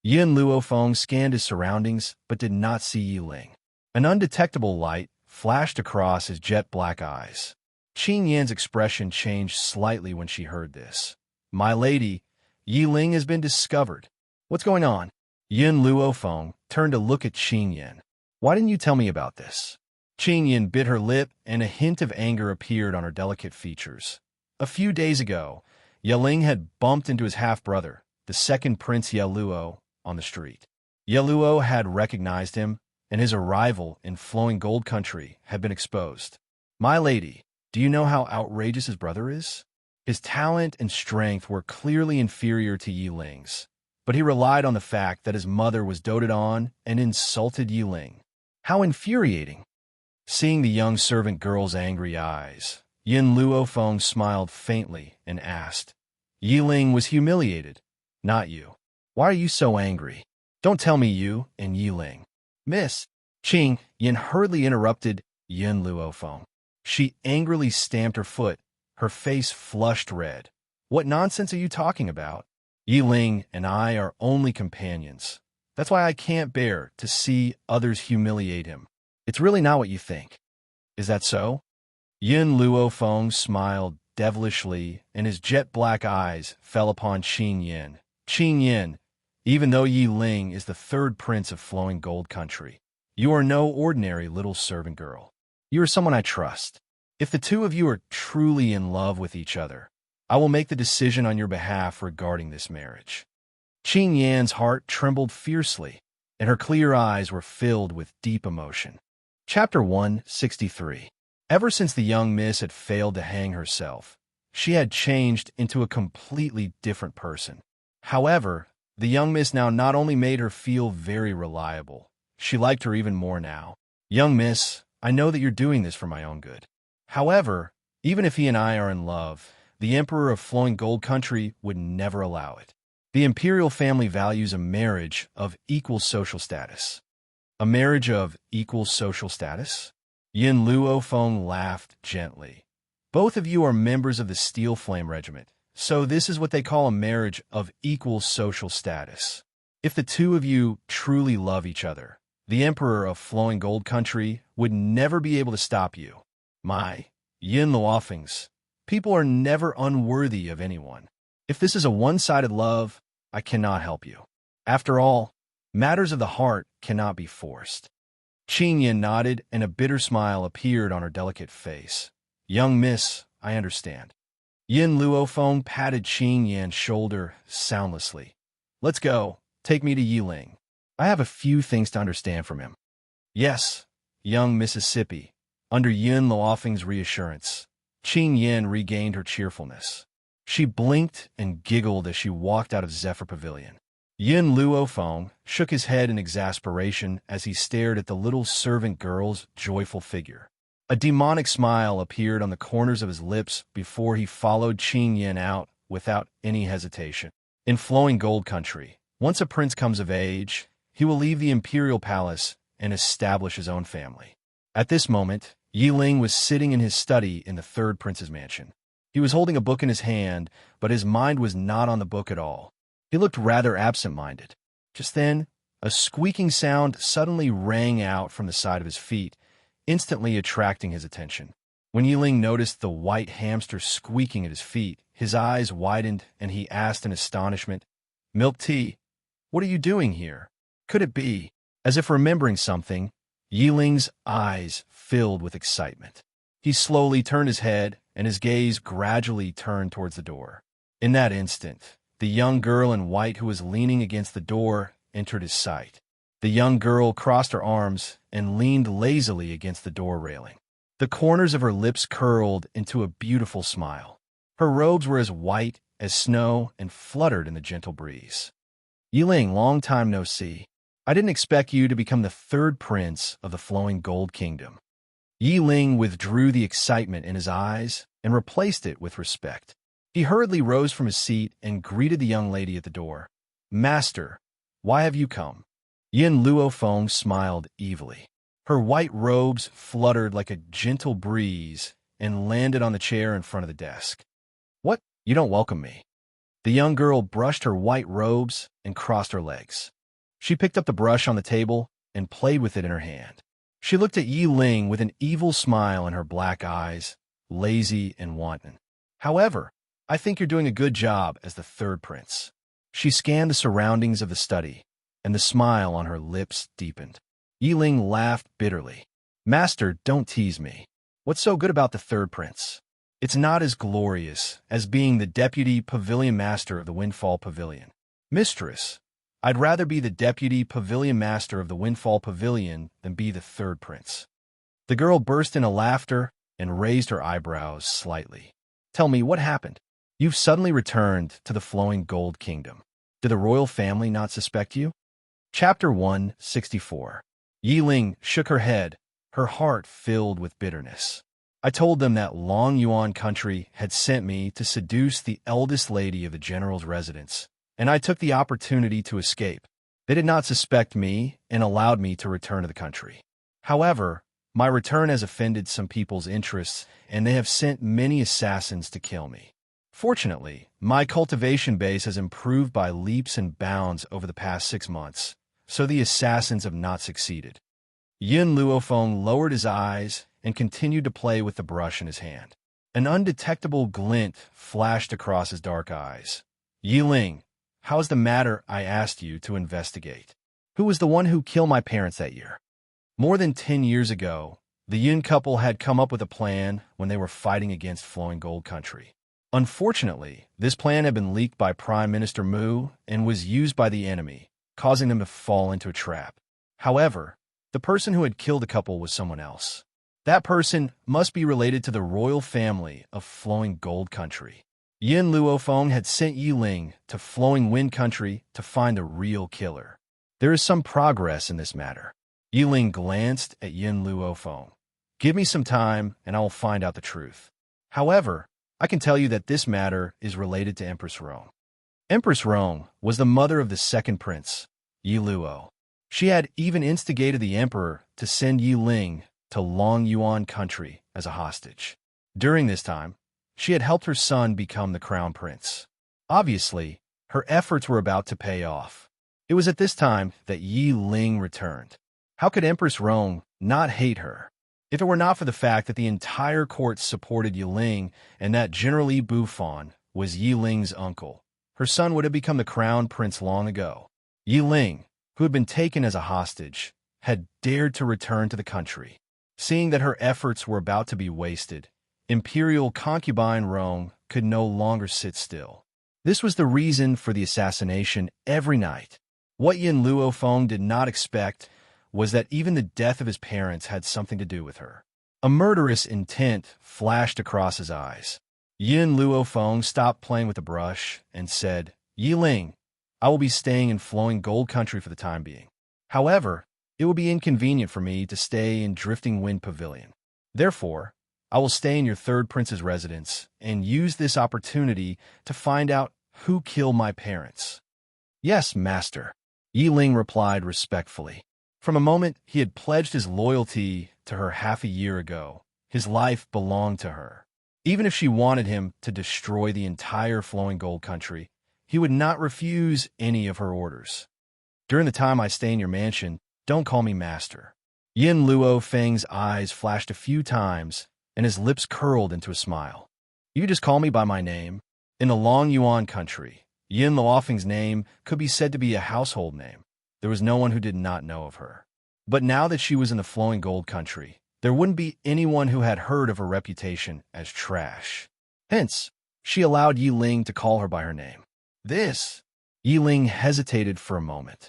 Yin Luofeng scanned his surroundings but did not see Yi Ling. An undetectable light flashed across his jet-black eyes. Qing Yin's expression changed slightly when she heard this. "My lady, Yi Ling has been discovered. What's going on?" Yin Luofeng turned to look at Qing Yin. "Why didn't you tell me about this?" Qing Yin bit her lip, and a hint of anger appeared on her delicate features. A few days ago, Yi Ling had bumped into his half-brother, the second Prince Ye Luo, on the street. Ye Luo had recognized him, and his arrival in Flowing Gold Country had been exposed. "My lady, do you know how outrageous his brother is? His talent and strength were clearly inferior to Yi Ling's, but he relied on the fact that his mother was doted on and insulted Yi Ling. How infuriating!" Seeing the young servant girl's angry eyes, Yin Luofeng smiled faintly and asked, "Yi Ling was humiliated, not you. Why are you so angry? Don't tell me you and Yi Ling." "Miss." Qing Yin hurriedly interrupted Yin Luofeng. She angrily stamped her foot, her face flushed red. "What nonsense are you talking about? Yi Ling and I are only companions. That's why I can't bear to see others humiliate him. It's really not what you think. Is that so?" Yin Luofeng smiled devilishly, and his jet-black eyes fell upon Qing Yin. "Qing Yin, even though Yi Ling is the third prince of Flowing Gold Country, you are no ordinary little servant girl. You are someone I trust. If the two of you are truly in love with each other, I will make the decision on your behalf regarding this marriage." Qing Yan's heart trembled fiercely, and her clear eyes were filled with deep emotion. Chapter 163. Ever since the young miss had failed to hang herself, she had changed into a completely different person. However, the young miss now not only made her feel very reliable, she liked her even more now. "Young miss, I know that you're doing this for my own good. However, even if he and I are in love, the Emperor of Flowing Gold Country would never allow it. The imperial family values a marriage of equal social status." "A marriage of equal social status?" Yin Luofeng laughed gently. "Both of you are members of the Steel Flame Regiment, so this is what they call a marriage of equal social status. If the two of you truly love each other, the Emperor of Flowing Gold Country would never be able to stop you. My Yin Luofengs, people are never unworthy of anyone. If this is a one-sided love, I cannot help you. After all, matters of the heart cannot be forced." Qing Yin nodded, and a bitter smile appeared on her delicate face. Young miss, I understand. Yin Luofeng patted Qing Yan's shoulder soundlessly. Let's go. Take me to Yiling. I have a few things to understand from him. Yes, young Mississippi. Under Yin Luofeng's reassurance, Qing Yan regained her cheerfulness. She blinked and giggled as she walked out of Zephyr Pavilion. Yin Luofeng shook his head in exasperation as he stared at the little servant girl's joyful figure. A demonic smile appeared on the corners of his lips before he followed Qing Yan out without any hesitation. In flowing gold country, once a prince comes of age, he will leave the imperial palace and establish his own family. At this moment, Yiling was sitting in his study in the third prince's mansion. He was holding a book in his hand, but his mind was not on the book at all. He looked rather absent-minded. Just then, a squeaking sound suddenly rang out from the side of his feet, instantly attracting his attention. When Yiling noticed the white hamster squeaking at his feet, his eyes widened and he asked in astonishment, "Milk tea, what are you doing here? Could it be?" As if remembering something, Yiling's eyes filled with excitement. He slowly turned his head and his gaze gradually turned towards the door. In that instant, the young girl in white who was leaning against the door entered his sight. The young girl crossed her arms and leaned lazily against the door railing. The corners of her lips curled into a beautiful smile. Her robes were as white as snow and fluttered in the gentle breeze. Yiling, long time no see. I didn't expect you to become the third prince of the flowing gold kingdom. Yiling withdrew the excitement in his eyes and replaced it with respect. He hurriedly rose from his seat and greeted the young lady at the door. "Master, why have you come?" Yin Luofeng smiled evilly. Her white robes fluttered like a gentle breeze and landed on the chair in front of the desk. "What? You don't welcome me?" The young girl brushed her white robes and crossed her legs. She picked up the brush on the table and played with it in her hand. She looked at Yiling with an evil smile in her black eyes, lazy and wanton. "However, I think you're doing a good job as the third prince." She scanned the surroundings of the study, and the smile on her lips deepened. Yiling laughed bitterly. "Master, don't tease me. What's so good about the third prince? It's not as glorious as being the deputy pavilion master of the Windfall Pavilion. Mistress, I'd rather be the deputy pavilion master of the Windfall Pavilion than be the third prince." The girl burst into laughter and raised her eyebrows slightly. "Tell me, what happened? You've suddenly returned to the flowing gold kingdom. Did the royal family not suspect you?" Chapter 164. Yiling shook her head, her heart filled with bitterness. "I told them that Long Yuan country had sent me to seduce the eldest lady of the general's residence, and I took the opportunity to escape. They did not suspect me and allowed me to return to the country. However, my return has offended some people's interests, and they have sent many assassins to kill me. Fortunately, my cultivation base has improved by leaps and bounds over the past 6 months, so the assassins have not succeeded." Yin Luofeng lowered his eyes and continued to play with the brush in his hand. An undetectable glint flashed across his dark eyes. "Yiling, how's the matter I asked you to investigate? Who was the one who killed my parents that year?" More than 10 years ago, the Yin couple had come up with a plan when they were fighting against Flowing Gold Country. Unfortunately, this plan had been leaked by Prime Minister Mu and was used by the enemy, causing them to fall into a trap. However, the person who had killed the couple was someone else. That person must be related to the royal family of Flowing Gold Country. Yin Luofeng had sent Yiling to Flowing Wind Country to find the real killer. There is some progress in this matter. Yiling glanced at Yin Luofeng. "Give me some time and I will find out the truth. However, I can tell you that this matter is related to Empress Rong." Empress Rong was the mother of the second prince, Yi Luo. She had even instigated the emperor to send Yiling to Long Yuan country as a hostage. During this time, she had helped her son become the crown prince. Obviously, her efforts were about to pay off. It was at this time that Yiling returned. How could Empress Rong not hate her? If it were not for the fact that the entire court supported Yiling and that General Yi Bufan was Yiling's uncle, her son would have become the crown prince long ago. Yiling, who had been taken as a hostage, had dared to return to the country. Seeing that her efforts were about to be wasted, Imperial concubine Rome could no longer sit still. This was the reason for the assassination every night. What Yin Luofeng did not expect was that even the death of his parents had something to do with her. A murderous intent flashed across his eyes. Yin Luofeng stopped playing with the brush and said, "Yi Ling, I will be staying in flowing gold country for the time being. However, it will be inconvenient for me to stay in Drifting Wind Pavilion. Therefore, I will stay in your third prince's residence and use this opportunity to find out who killed my parents." "Yes, master," Yi Ling replied respectfully. From a moment he had pledged his loyalty to her half a year ago, his life belonged to her. Even if she wanted him to destroy the entire flowing gold country, he would not refuse any of her orders. "During the time I stay in your mansion, don't call me master." Yin Luofeng's eyes flashed a few times, and his lips curled into a smile. "You just call me by my name." In the Long Yuan country, Yin Luofeng's name could be said to be a household name. There was no one who did not know of her. But now that she was in the flowing gold country, there wouldn't be anyone who had heard of her reputation as trash. Hence, she allowed Yi Ling to call her by her name. Yi Ling hesitated for a moment.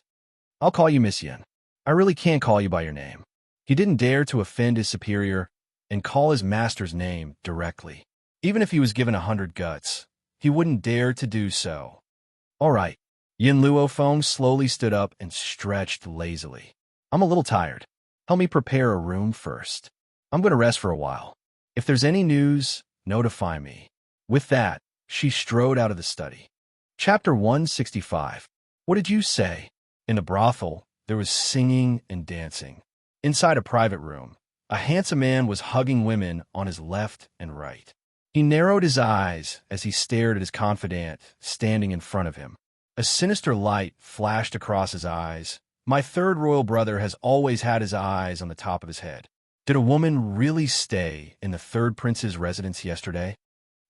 "I'll call you Miss Yin. I really can't call you by your name." He didn't dare to offend his superior and call his master's name directly. Even if he was given 100 guts, he wouldn't dare to do so. "All right." Yin Luofeng slowly stood up and stretched lazily. "I'm a little tired. Help me prepare a room first. I'm going to rest for a while. If there's any news, notify me." With that, she strode out of the study. Chapter 165. What did you say? In the brothel, there was singing and dancing. Inside a private room, a handsome man was hugging women on his left and right. He narrowed his eyes as he stared at his confidant standing in front of him. A sinister light flashed across his eyes. My third royal brother has always had his eyes on the top of his head. Did a woman really stay in the third prince's residence yesterday?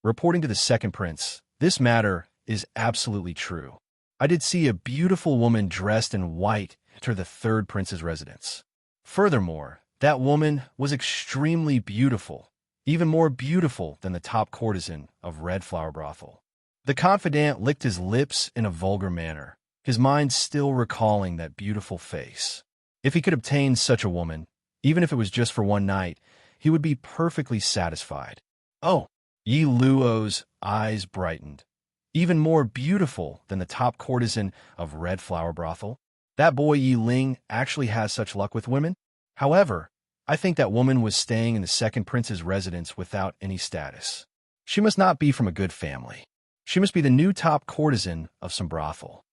Reporting to the second prince, this matter is absolutely true. I did see a beautiful woman dressed in white enter the third prince's residence. Furthermore, that woman was extremely beautiful, even more beautiful than the top courtesan of Red Flower Brothel. The confidant licked his lips in a vulgar manner, his mind still recalling that beautiful face. If he could obtain such a woman, even if it was just for one night, he would be perfectly satisfied. "Oh!" Yi Luo's eyes brightened. "Even more beautiful than the top courtesan of Red Flower Brothel? That boy Yi Ling actually has such luck with women? However, I think that woman was staying in the second prince's residence without any status. She must not be from a good family. She must be the new top courtesan of some brothel."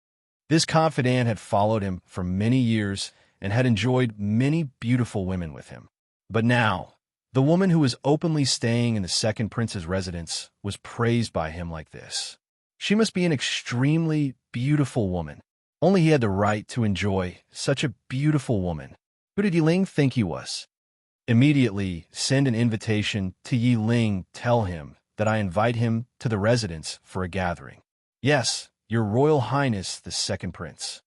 This confidant had followed him for many years and had enjoyed many beautiful women with him. But now, the woman who was openly staying in the second prince's residence was praised by him like this. She must be an extremely beautiful woman. Only he had the right to enjoy such a beautiful woman. Who did Yi Ling think he was? Immediately send an invitation to Yi Ling. Tell him that I invite him to the residence for a gathering. "Yes, Your Royal Highness, the second prince."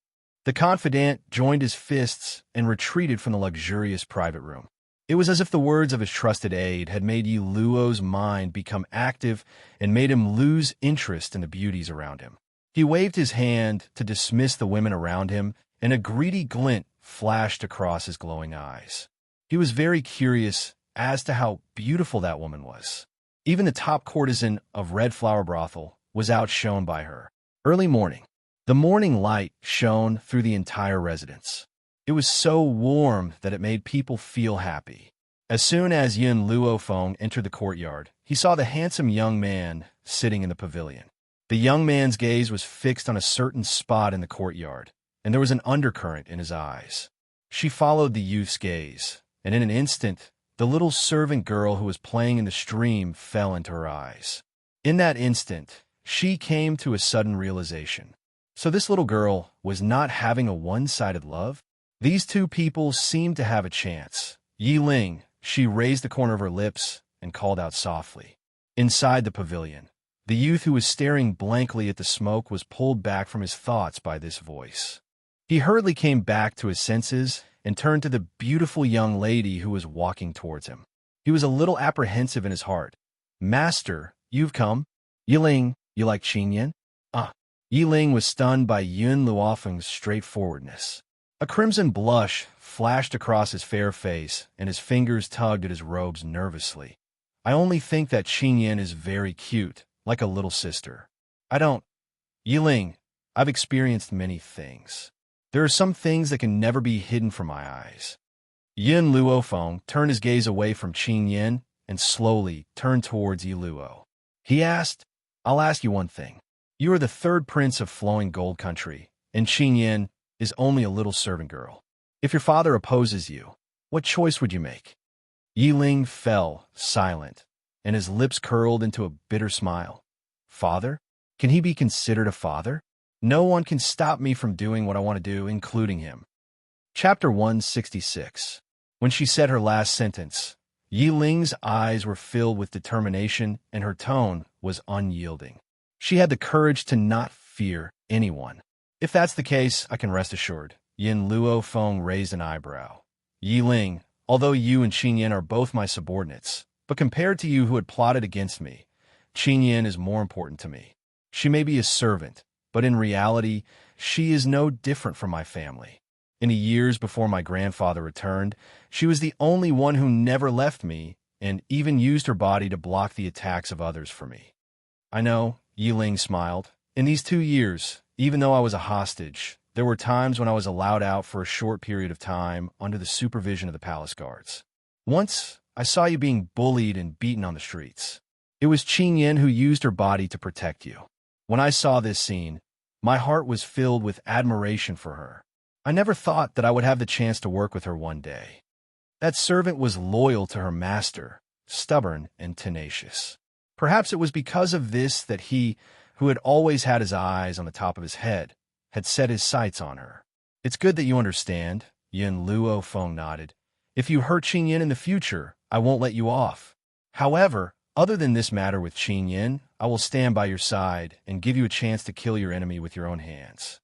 The confidant joined his fists and retreated from the luxurious private room. It was as if the words of his trusted aide had made Yi Luo's mind become active and made him lose interest in the beauties around him. He waved his hand to dismiss the women around him, and a greedy glint flashed across his glowing eyes. He was very curious as to how beautiful that woman was. Even the top courtesan of Red Flower Brothel was outshone by her. Early morning. The morning light shone through the entire residence. It was so warm that it made people feel happy. As soon as Yin Luofeng entered the courtyard, he saw the handsome young man sitting in the pavilion. The young man's gaze was fixed on a certain spot in the courtyard, and there was an undercurrent in his eyes. She followed the youth's gaze, and in an instant, the little servant girl who was playing in the stream fell into her eyes. In that instant, she came to a sudden realization. So this little girl was not having a one-sided love? These two people seemed to have a chance. "Yi Ling," she raised the corner of her lips and called out softly. Inside the pavilion, the youth who was staring blankly at the smoke was pulled back from his thoughts by this voice. He hurriedly came back to his senses and turned to the beautiful young lady who was walking towards him. He was a little apprehensive in his heart, Master, you've come? Yiling, you like Qingyan? Ah. Yiling was stunned by Yun Luofeng's straightforwardness. A crimson blush flashed across his fair face, and his fingers tugged at his robes nervously. I only think that Qingyan is very cute, like a little sister. I don't. Yiling, I've experienced many things. There are some things that can never be hidden from my eyes. Yin Luofeng turned his gaze away from Qingyan and slowly turned towards Yi Luo. He asked, I'll ask you one thing. You are the third prince of flowing gold country, and Qingyan is only a little servant girl. If your father opposes you, what choice would you make? Yiling fell silent, and his lips curled into a bitter smile. Father? Can he be considered a father? No one can stop me from doing what I want to do, including him. Chapter 166. When she said her last sentence, Yiling's eyes were filled with determination and her tone was unyielding. She had the courage to not fear anyone. If that's the case, I can rest assured. Yin Luofeng raised an eyebrow. Yiling, although you and Qingyan are both my subordinates, but compared to you who had plotted against me, Qingyan is more important to me. She may be a servant, but in reality, she is no different from my family. In the years before my grandfather returned, she was the only one who never left me and even used her body to block the attacks of others for me. I know, Yiling smiled. In these 2 years, even though I was a hostage, there were times when I was allowed out for a short period of time under the supervision of the palace guards. Once, I saw you being bullied and beaten on the streets. It was Qingyan who used her body to protect you. When I saw this scene, my heart was filled with admiration for her. I never thought that I would have the chance to work with her one day. That servant was loyal to her master, stubborn and tenacious. Perhaps it was because of this that he, who had always had his eyes on the top of his head, had set his sights on her. It's good that you understand, Yin Luofeng nodded. If you hurt Qingyan in the future, I won't let you off. However, other than this matter with Qingyan, I will stand by your side and give you a chance to kill your enemy with your own hands.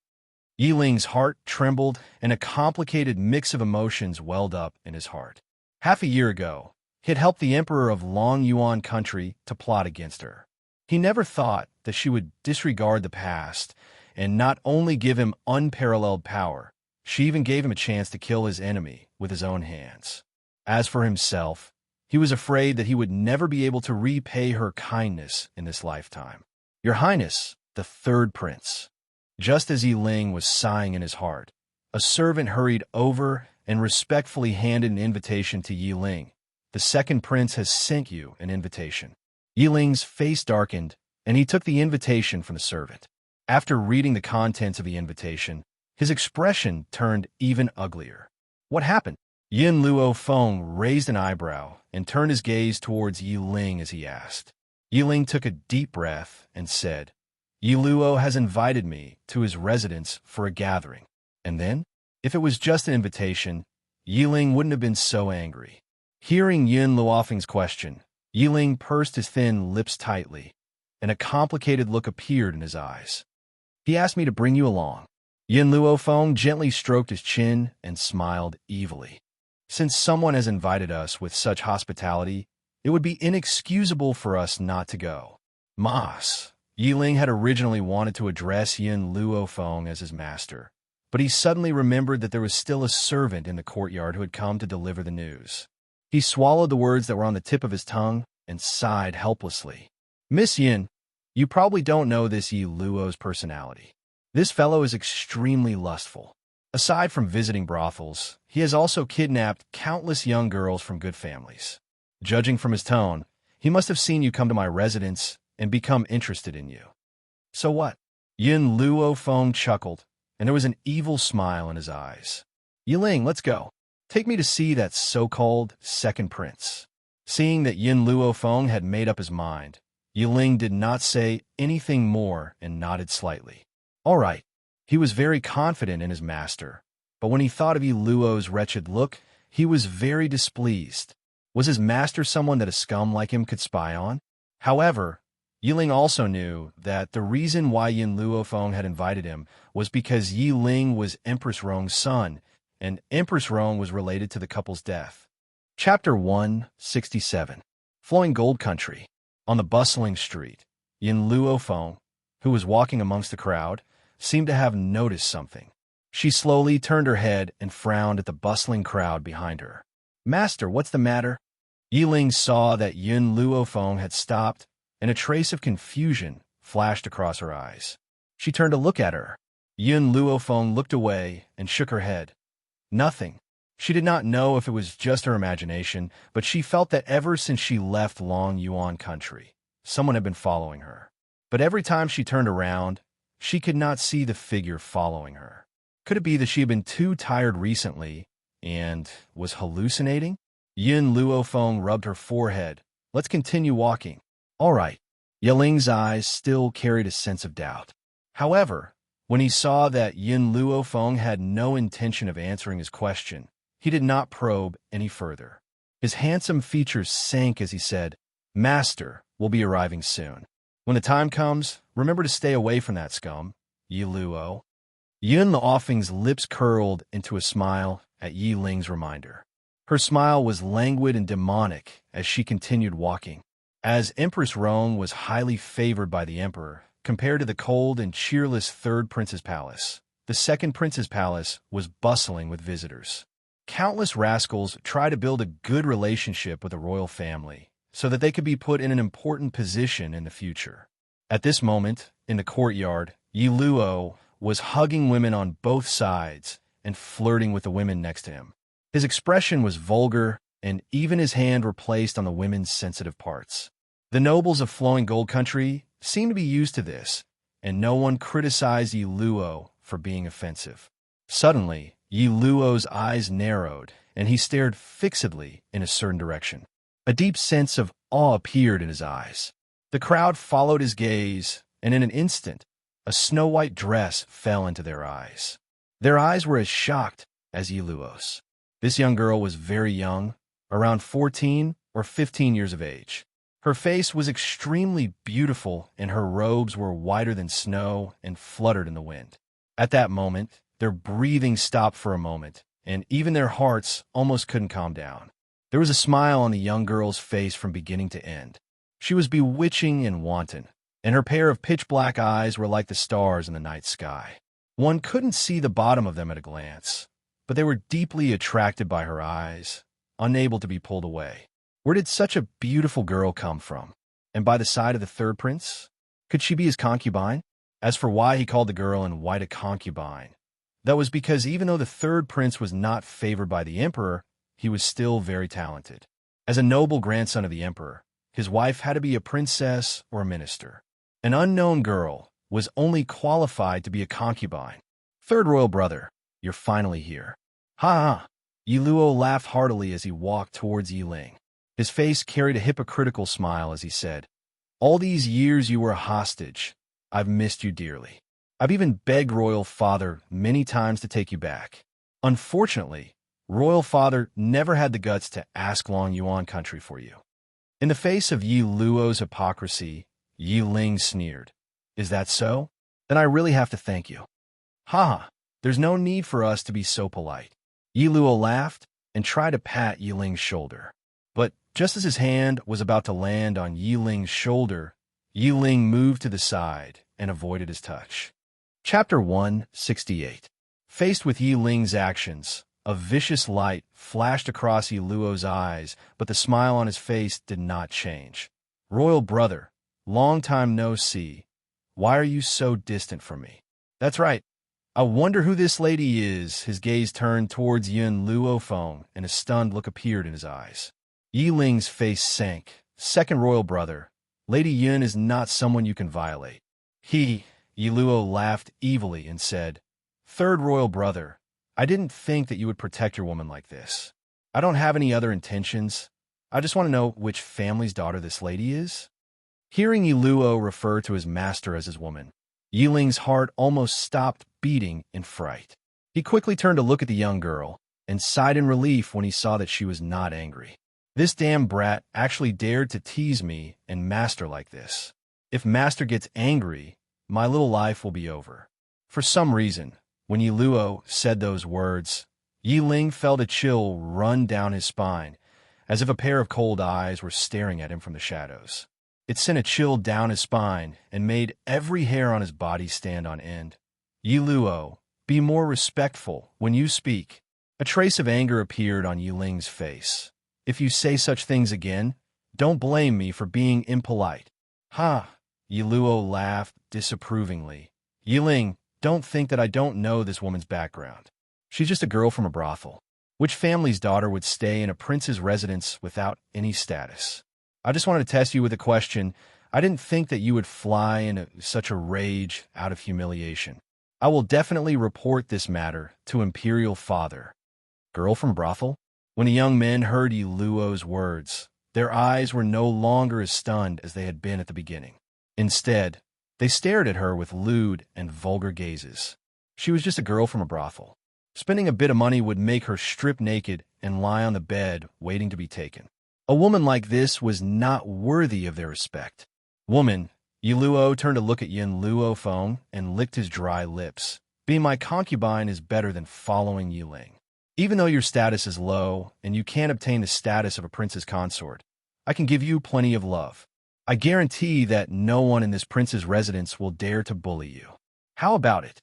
Yiling's heart trembled, and a complicated mix of emotions welled up in his heart. Half a year ago, he had helped the emperor of Long Yuan country to plot against her. He never thought that she would disregard the past and not only give him unparalleled power, she even gave him a chance to kill his enemy with his own hands. As for himself, he was afraid that he would never be able to repay her kindness in this lifetime. Your Highness, the third prince. Just as Yiling was sighing in his heart, a servant hurried over and respectfully handed an invitation to Yiling. The second prince has sent you an invitation. Yiling's face darkened, and he took the invitation from the servant. After reading the contents of the invitation, his expression turned even uglier. What happened? Yin Luofeng raised an eyebrow and turned his gaze towards Yiling as he asked. Yiling took a deep breath and said, Yi Luo has invited me to his residence for a gathering. And then, if it was just an invitation, Yiling wouldn't have been so angry. Hearing Yin Luofeng's question, Yiling pursed his thin lips tightly, and a complicated look appeared in his eyes. He asked me to bring you along. Yin Luofeng gently stroked his chin and smiled evilly. Since someone has invited us with such hospitality, it would be inexcusable for us not to go. Mas. Yiling had originally wanted to address Yin Luofeng as his master, but he suddenly remembered that there was still a servant in the courtyard who had come to deliver the news. He swallowed the words that were on the tip of his tongue and sighed helplessly. Miss Yin, you probably don't know this Yi Luo's personality. This fellow is extremely lustful. Aside from visiting brothels, he has also kidnapped countless young girls from good families. Judging from his tone, he must have seen you come to my residence and become interested in you. So what? Yin Luofeng chuckled, and there was an evil smile in his eyes. Yiling, let's go. Take me to see that so-called second prince. Seeing that Yin Luofeng had made up his mind, Yiling did not say anything more and nodded slightly. All right. He was very confident in his master, but when he thought of Yi Luo's wretched look, he was very displeased. Was his master someone that a scum like him could spy on? However, Yiling also knew that the reason why Yin Luofeng had invited him was because Yiling was Empress Rong's son, and Empress Rong was related to the couple's death. Chapter 167. Flowing Gold Country. On the bustling street, Yin Luofeng, who was walking amongst the crowd, seemed to have noticed something. She slowly turned her head and frowned at the bustling crowd behind her. "Master, what's the matter?" Yiling saw that Yin Luofeng had stopped, and a trace of confusion flashed across her eyes. She turned to look at her. Yin Luofeng looked away and shook her head. Nothing. She did not know if it was just her imagination, but she felt that ever since she left Long Yuan country, someone had been following her. But every time she turned around, she could not see the figure following her. Could it be that she had been too tired recently and was hallucinating? Yin Luofeng rubbed her forehead. "Let's continue walking." "All right." Yiling's eyes still carried a sense of doubt. However, when he saw that Yin Luofeng had no intention of answering his question, he did not probe any further. His handsome features sank as he said, "Master will be arriving soon. When the time comes, remember to stay away from that scum, Yi Luo." Yin Luofeng's lips curled into a smile at Yi Ling's reminder. Her smile was languid and demonic as she continued walking. As Empress Rong was highly favored by the emperor, compared to the cold and cheerless third prince's palace, the second prince's palace was bustling with visitors. Countless rascals tried to build a good relationship with the royal family so that they could be put in an important position in the future. At this moment, in the courtyard, Yi Luo was hugging women on both sides and flirting with the women next to him. His expression was vulgar, and even his hand were placed on the women's sensitive parts. The nobles of Flowing Gold Country seemed to be used to this, and no one criticized Yi Luo for being offensive. Suddenly, Yi Luo's eyes narrowed, and he stared fixedly in a certain direction. A deep sense of awe appeared in his eyes. The crowd followed his gaze, and in an instant, a snow-white dress fell into their eyes. Their eyes were as shocked as Yi Luo's. This young girl was very young, around 14 or 15 years of age. Her face was extremely beautiful, and her robes were whiter than snow and fluttered in the wind. At that moment, their breathing stopped for a moment, and even their hearts almost couldn't calm down. There was a smile on the young girl's face from beginning to end. She was bewitching and wanton, and her pair of pitch-black eyes were like the stars in the night sky. One couldn't see the bottom of them at a glance, but they were deeply attracted by her eyes, unable to be pulled away. Where did such a beautiful girl come from? And by the side of the third prince? Could she be his concubine? As for why he called the girl in white a concubine, that was because even though the third prince was not favored by the emperor, he was still very talented. As a noble grandson of the emperor, his wife had to be a princess or a minister. An unknown girl was only qualified to be a concubine. "Third royal brother, you're finally here." "Ha ha!" Yi Luo laughed heartily as he walked towards Yi Ling. His face carried a hypocritical smile as he said, "All these years you were a hostage. I've missed you dearly. I've even begged Royal Father many times to take you back. Unfortunately, Royal Father never had the guts to ask Long Yuan country for you." In the face of Yi Luo's hypocrisy, Yi Ling sneered. "Is that so? Then I really have to thank you." "Ha ha, there's no need for us to be so polite." Yi Luo laughed and tried to pat Yi Ling's shoulder. But just as his hand was about to land on Yi Ling's shoulder, Yi Ling moved to the side and avoided his touch. Chapter 168. Faced with Yi Ling's actions, a vicious light flashed across Yi Luo's eyes, but the smile on his face did not change. "Royal brother, long time no see. Why are you so distant from me?" "That's right. I wonder who this lady is." His gaze turned towards Yin Luofeng, and a stunned look appeared in his eyes. Yi Ling's face sank. "Second royal brother, Lady Yun is not someone you can violate." Yi Luo laughed evilly and said, "Third royal brother, I didn't think that you would protect your woman like this. I don't have any other intentions. I just want to know which family's daughter this lady is." Hearing Yi Luo refer to his master as his woman, Yi Ling's heart almost stopped beating in fright. He quickly turned to look at the young girl and sighed in relief when he saw that she was not angry. "This damn brat actually dared to tease me and master like this. If master gets angry, my little life will be over." For some reason, when Yi Luo said those words, Yi Ling felt a chill run down his spine, as if a pair of cold eyes were staring at him from the shadows. It sent a chill down his spine and made every hair on his body stand on end. Yi Luo, be more respectful when you speak. A trace of anger appeared on Yiling's face. If you say such things again, don't blame me for being impolite. Ha! Yi Luo laughed disapprovingly. Yiling, don't think that I don't know this woman's background. She's just a girl from a brothel. Which family's daughter would stay in a prince's residence without any status? I just wanted to test you with a question. I didn't think that you would fly in such a rage out of humiliation. I will definitely report this matter to Imperial Father. Girl from brothel? When the young men heard Yi Luo's words, their eyes were no longer as stunned as they had been at the beginning. Instead, they stared at her with lewd and vulgar gazes. She was just a girl from a brothel. Spending a bit of money would make her strip naked and lie on the bed waiting to be taken. A woman like this was not worthy of their respect. Woman, Yi Luo turned to look at Yin Luo Feng and licked his dry lips. Being my concubine is better than following Yiling. Even though your status is low and you can't obtain the status of a prince's consort, I can give you plenty of love. I guarantee that no one in this prince's residence will dare to bully you. How about it?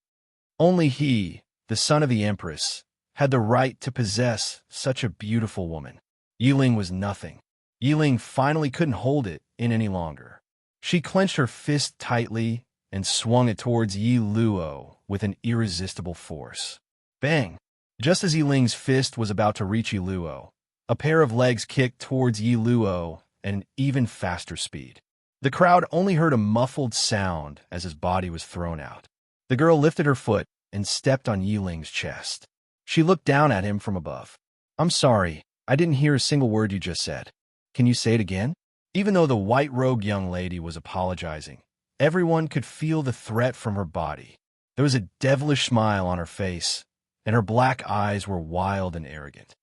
Only he, the son of the empress, had the right to possess such a beautiful woman. Yiling was nothing. Yiling finally couldn't hold it in any longer. She clenched her fist tightly and swung it towards Yi Luo with an irresistible force. Bang! Just as Yiling's fist was about to reach Yi Luo, a pair of legs kicked towards Yi Luo at an even faster speed. The crowd only heard a muffled sound as his body was thrown out. The girl lifted her foot and stepped on Yiling's chest. She looked down at him from above. I'm sorry, I didn't hear a single word you just said. Can you say it again? Even though the white-robed young lady was apologizing, everyone could feel the threat from her body. There was a devilish smile on her face, and her black eyes were wild and arrogant.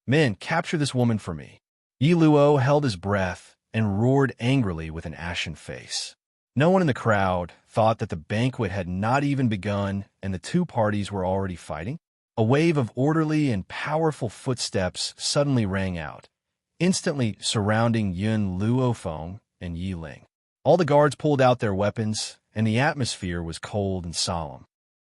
Men, capture this woman for me. Yi Luo held his breath and roared angrily with an ashen face. No one in the crowd thought that the banquet had not even begun and the two parties were already fighting. A wave of orderly and powerful footsteps suddenly rang out, instantly surrounding Yun Luofeng and Yiling. All the guards pulled out their weapons, and the atmosphere was cold and solemn.